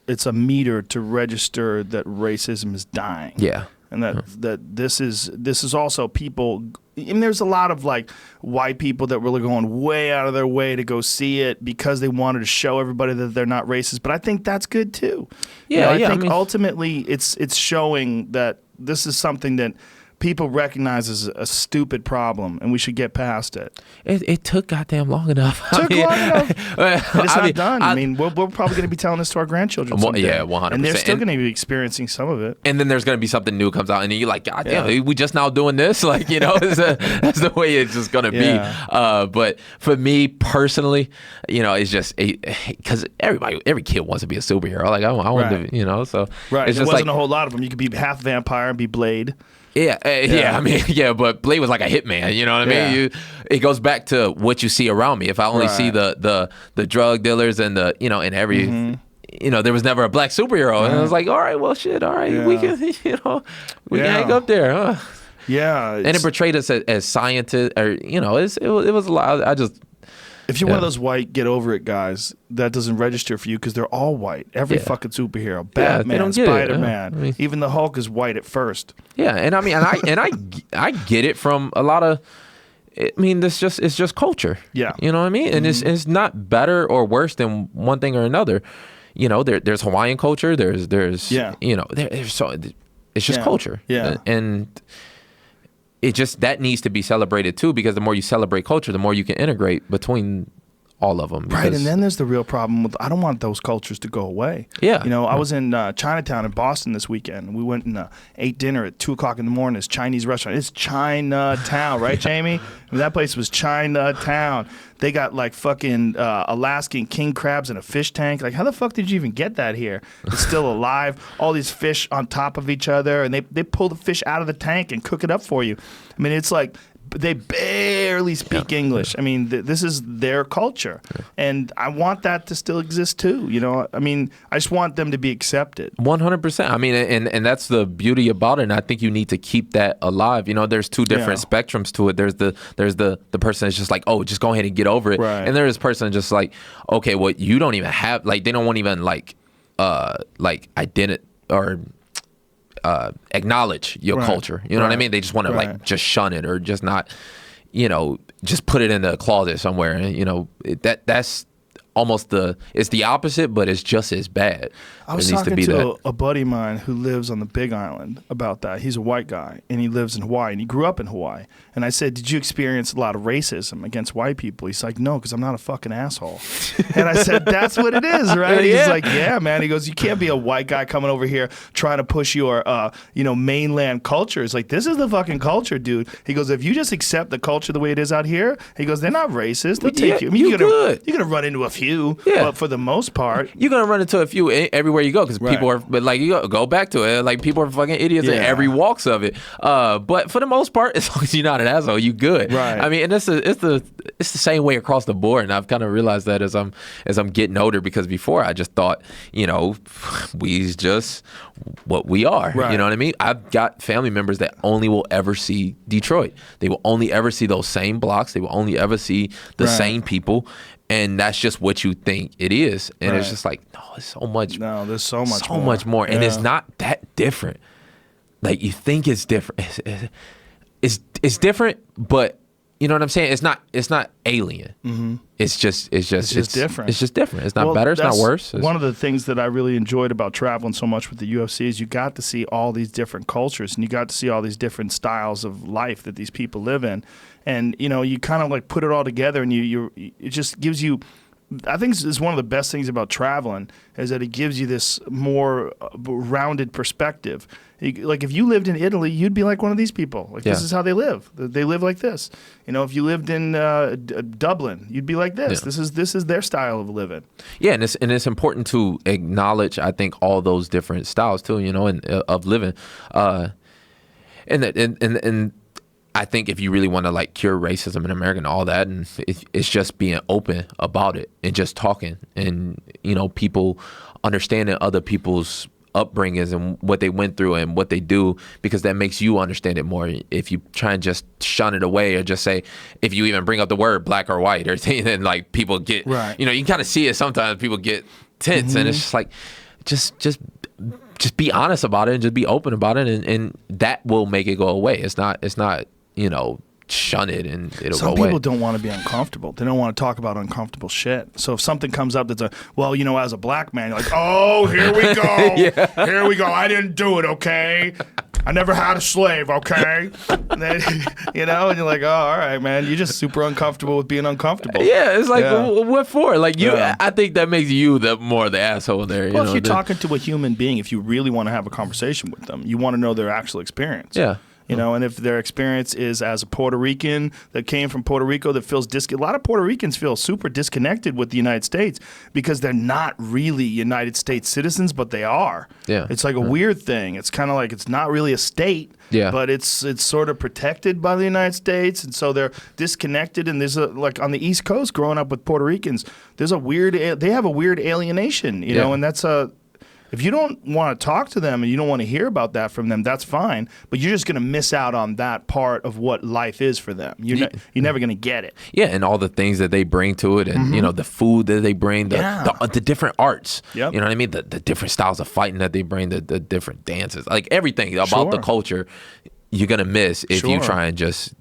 it's a meter to register that racism is dying. Yeah. And that this is also people. I mean, there's a lot of like white people that were going way out of their way to go see it because they wanted to show everybody that they're not racist. But I think that's good too. Yeah, I think ultimately it's showing that this is something that people recognize as a stupid problem, and we should get past it. It took goddamn long enough. Long enough. It's not done. I mean, we're probably going to be telling this to our grandchildren someday. Yeah, 100%. And they're still going to be experiencing some of it. And then there's going to be something new comes out, and you're like, God damn, we just now doing this? Like, that's the way it's just going to be. But for me personally, it's just because every kid wants to be a superhero. Like, I want to, so. Right. It's there just wasn't a whole lot of them. You could be half vampire and be Blade. Yeah. I mean, but Blade was like a hitman. You know what I mean? It goes back to what you see around me. If I only see the drug dealers and and every, there was never a Black superhero, and I was like, all right, well, shit, all right, we can, we can hang up there, huh? Yeah, and it portrayed us as scientists, or it was a lot. If you're one of those white get over it guys, that doesn't register for you because they're all white. Every fucking superhero, Batman, Spider-Man, even the Hulk is white at first. Yeah, and I mean, I get it from a lot of. I mean, it's just culture. Yeah, you know what I mean, and it's not better or worse than one thing or another. There's Hawaiian culture. There's there's so it's just culture. Yeah, and. It just that needs to be celebrated too, because the more you celebrate culture, the more you can integrate between all of them. Right, and then there's the real problem with I don't want those cultures to go away. Yeah, I was in Chinatown in Boston this weekend. We went and ate dinner at 2:00 in the morning. This Chinese restaurant. It's Chinatown, right, Jamie? I mean, that place was Chinatown. They got like fucking Alaskan king crabs in a fish tank. Like, how the fuck did you even get that here? It's still alive. All these fish on top of each other, and they pull the fish out of the tank and cook it up for you. I mean, it's like they barely speak English. I mean, this is their culture, and I want that to still exist too. I mean, I just want them to be accepted. 100%. I mean, and that's the beauty about it. And I think you need to keep that alive. There's two different spectrums to it. There's the person that's just like, oh, just go ahead and get over it. Right. And there's this person just like, okay, well, you don't even have like they don't want even like identity or. Acknowledge your culture. You know what I mean? They just want to like just shun it or just not, just put it in the closet somewhere. And that's it's the opposite, but it's just as bad. I was talking to a buddy of mine who lives on the Big Island about that. He's a white guy, and he lives in Hawaii, and he grew up in Hawaii. And I said, did you experience a lot of racism against white people? He's like, no, because I'm not a fucking asshole. And I said, that's what it is, right? Yeah. He's like, yeah, man. He goes, you can't be a white guy coming over here trying to push your, mainland culture. It's like, this is the fucking culture, dude. He goes, if you just accept the culture the way it is out here, he goes, they're not racist. They'll take you. I mean, you're gonna run into a few, but for the most part, you're gonna run into a few everywhere you go because people are. But like you go back to it, like people are fucking idiots in every walks of it. But for the most part, as long as you're not an asshole, you good. Right. I mean, and it's the same way across the board. And I've kind of realized that as I'm getting older, because before I just thought, we just what we are. Right. You know what I mean? I've got family members that only will ever see Detroit. They will only ever see those same blocks. They will only ever see the same people. And that's just what you think it is. And it's just like, no, it's so much. No, there's so much more. more. Much more. And it's not that different. Like, you think it's different. It's different, but you know what I'm saying? It's not alien. Mm-hmm. It's just different. It's just different. It's not better. It's not worse. One of the things that I really enjoyed about traveling so much with the UFC is you got to see all these different cultures, and you got to see all these different styles of life that these people live in. And, you kind of like put it all together, and it just gives you, I think it's one of the best things about traveling is that it gives you this more rounded perspective. Like if you lived in Italy, you'd be like one of these people. Like this is how they live. They live like this. If you lived in Dublin, you'd be like this. Yeah. This is their style of living. Yeah, and it's important to acknowledge, I think, all those different styles too. And of living, and I think if you really want to like cure racism in America and all that, and it's just being open about it and just talking, and people understanding other people's upbringings and what they went through and what they do, because that makes you understand it more. If you try and just shun it away, or just say, if you even bring up the word black or white or thing, then like people get, you can kind of see it sometimes. People get tense, and it's just like, just be honest about it and just be open about it, and that will make it go away. It's not shun it and it'll go away. Some people don't want to be uncomfortable. They don't want to talk about uncomfortable shit. So if something comes up that's as a black man, you're like, oh, here we go. Here we go. I didn't do it, okay? I never had a slave, okay? And then, and you're like, oh, all right, man. You're just super uncomfortable with being uncomfortable. Yeah, it's like, what for? Like, I think that makes you more the asshole there. Well, if you're talking to a human being, if you really want to have a conversation with them, you want to know their actual experience. Yeah. And if their experience is as a Puerto Rican that came from Puerto Rico that feels a lot of Puerto Ricans feel super disconnected with the United States because they're not really United States citizens, but they are. Yeah. It's like a weird thing. It's kind of like it's not really a state, but it's sort of protected by the United States, and so they're disconnected. And there's like on the East Coast, growing up with Puerto Ricans, they have a weird alienation, and that's if you don't want to talk to them and you don't want to hear about that from them, that's fine. But you're just going to miss out on that part of what life is for them. You're never going to get it. Yeah, and all the things that they bring to it, and the food that they bring, the different arts. Yep. You know what I mean? The different styles of fighting that they bring, the different dances, like everything about the culture, you're going to miss if you try and just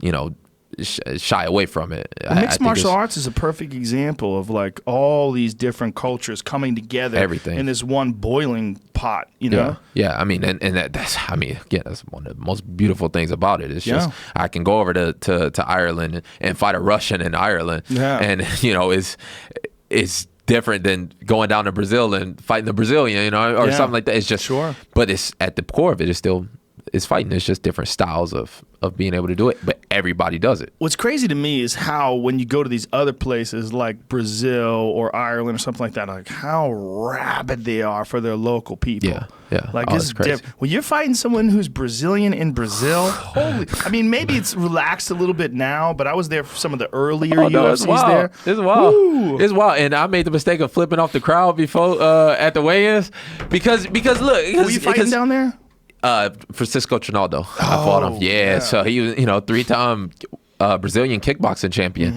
shy away from it. Mixed martial arts is a perfect example of like all these different cultures coming together in this one boiling pot, Yeah, I mean, and that's again, that's one of the most beautiful things about it. It's just I can go over to Ireland and fight a Russian in Ireland, and it's different than going down to Brazil and fighting the Brazilian, or something like that. It's just but it's at the core of it is still. It's fighting. It's just different styles of being able to do it, but everybody does it. What's crazy to me is how when you go to these other places like Brazil or Ireland or something like that, like how rabid they are for their local people. Yeah. Like it's different. When you're fighting someone who's Brazilian in Brazil, maybe it's relaxed a little bit now, but I was there for some of the earlier UFCs there. It's wild. Woo. It's wild. And I made the mistake of flipping off the crowd before at the weigh-ins because look, were you fighting down there? Francisco Trinaldo. I fought him. Yeah, so he was, 3-time Brazilian kickboxing champion.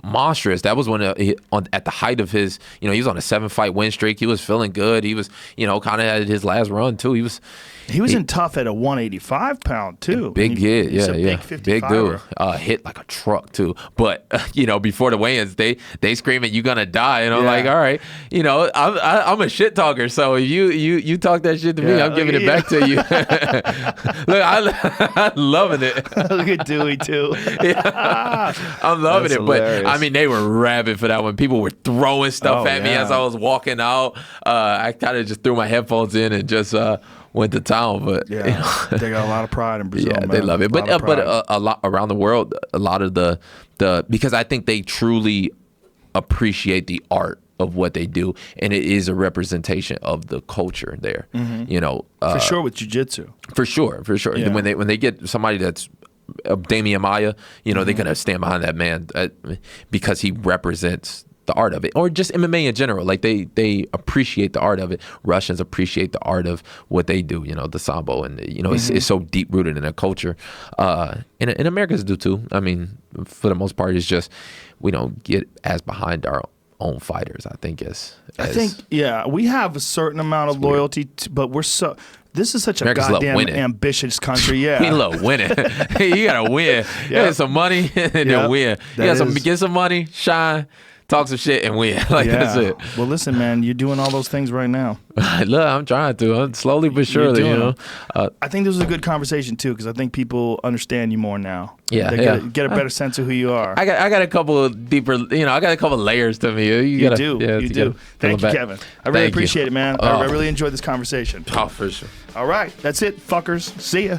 Monstrous. That was when at the height of his, he was on a 7-fight win streak. He was feeling good. He was, kind of at his last run too. He was in tough at a 185-pound too. Big kid, big dude. 55er. Hit like a truck too. But before the weigh-ins, they screaming, "You gonna die!" And I'm like, all right, I'm a shit talker. So if you talk that shit to me, I'm giving it back to you. Look, I'm loving it. Look at Dewey too. I'm loving That's it. hilarious. But I mean, they were rabid for that one. People were throwing stuff at me as I was walking out. I kind of just threw my headphones in and just went to town. But they got a lot of pride in Brazil. Yeah, they love it. But a lot around the world, a lot of the because I think they truly appreciate the art of what they do, and it is a representation of the culture there. For sure with jiu-jitsu. For sure. Yeah. When they get somebody that's Damian Maia, they're gonna stand behind that man because he represents the art of it, or just MMA in general. Like they appreciate the art of it. Russians appreciate the art of what they do. The sambo, and it's so deep rooted in their culture. And Americans do too. I mean, for the most part, it's just we don't get as behind our own fighters. I think we have a certain amount of loyalty, but we're so. This is such a Americans goddamn ambitious country. Yeah, we love winning. You gotta win. Get some money and then win. Get some money, shine. Talk some shit and win. That's it. Well, listen, man, you're doing all those things right now. Look, I'm trying to. I'm slowly but surely, I think this was a good conversation too, because I think people understand you more now. Yeah, they get a better sense of who you are. I got a couple of deeper, I got a couple of layers to me. You do. Thank you, Kevin. I really appreciate it, man. I really enjoyed this conversation. Oh, for sure. All right, that's it, fuckers. See ya.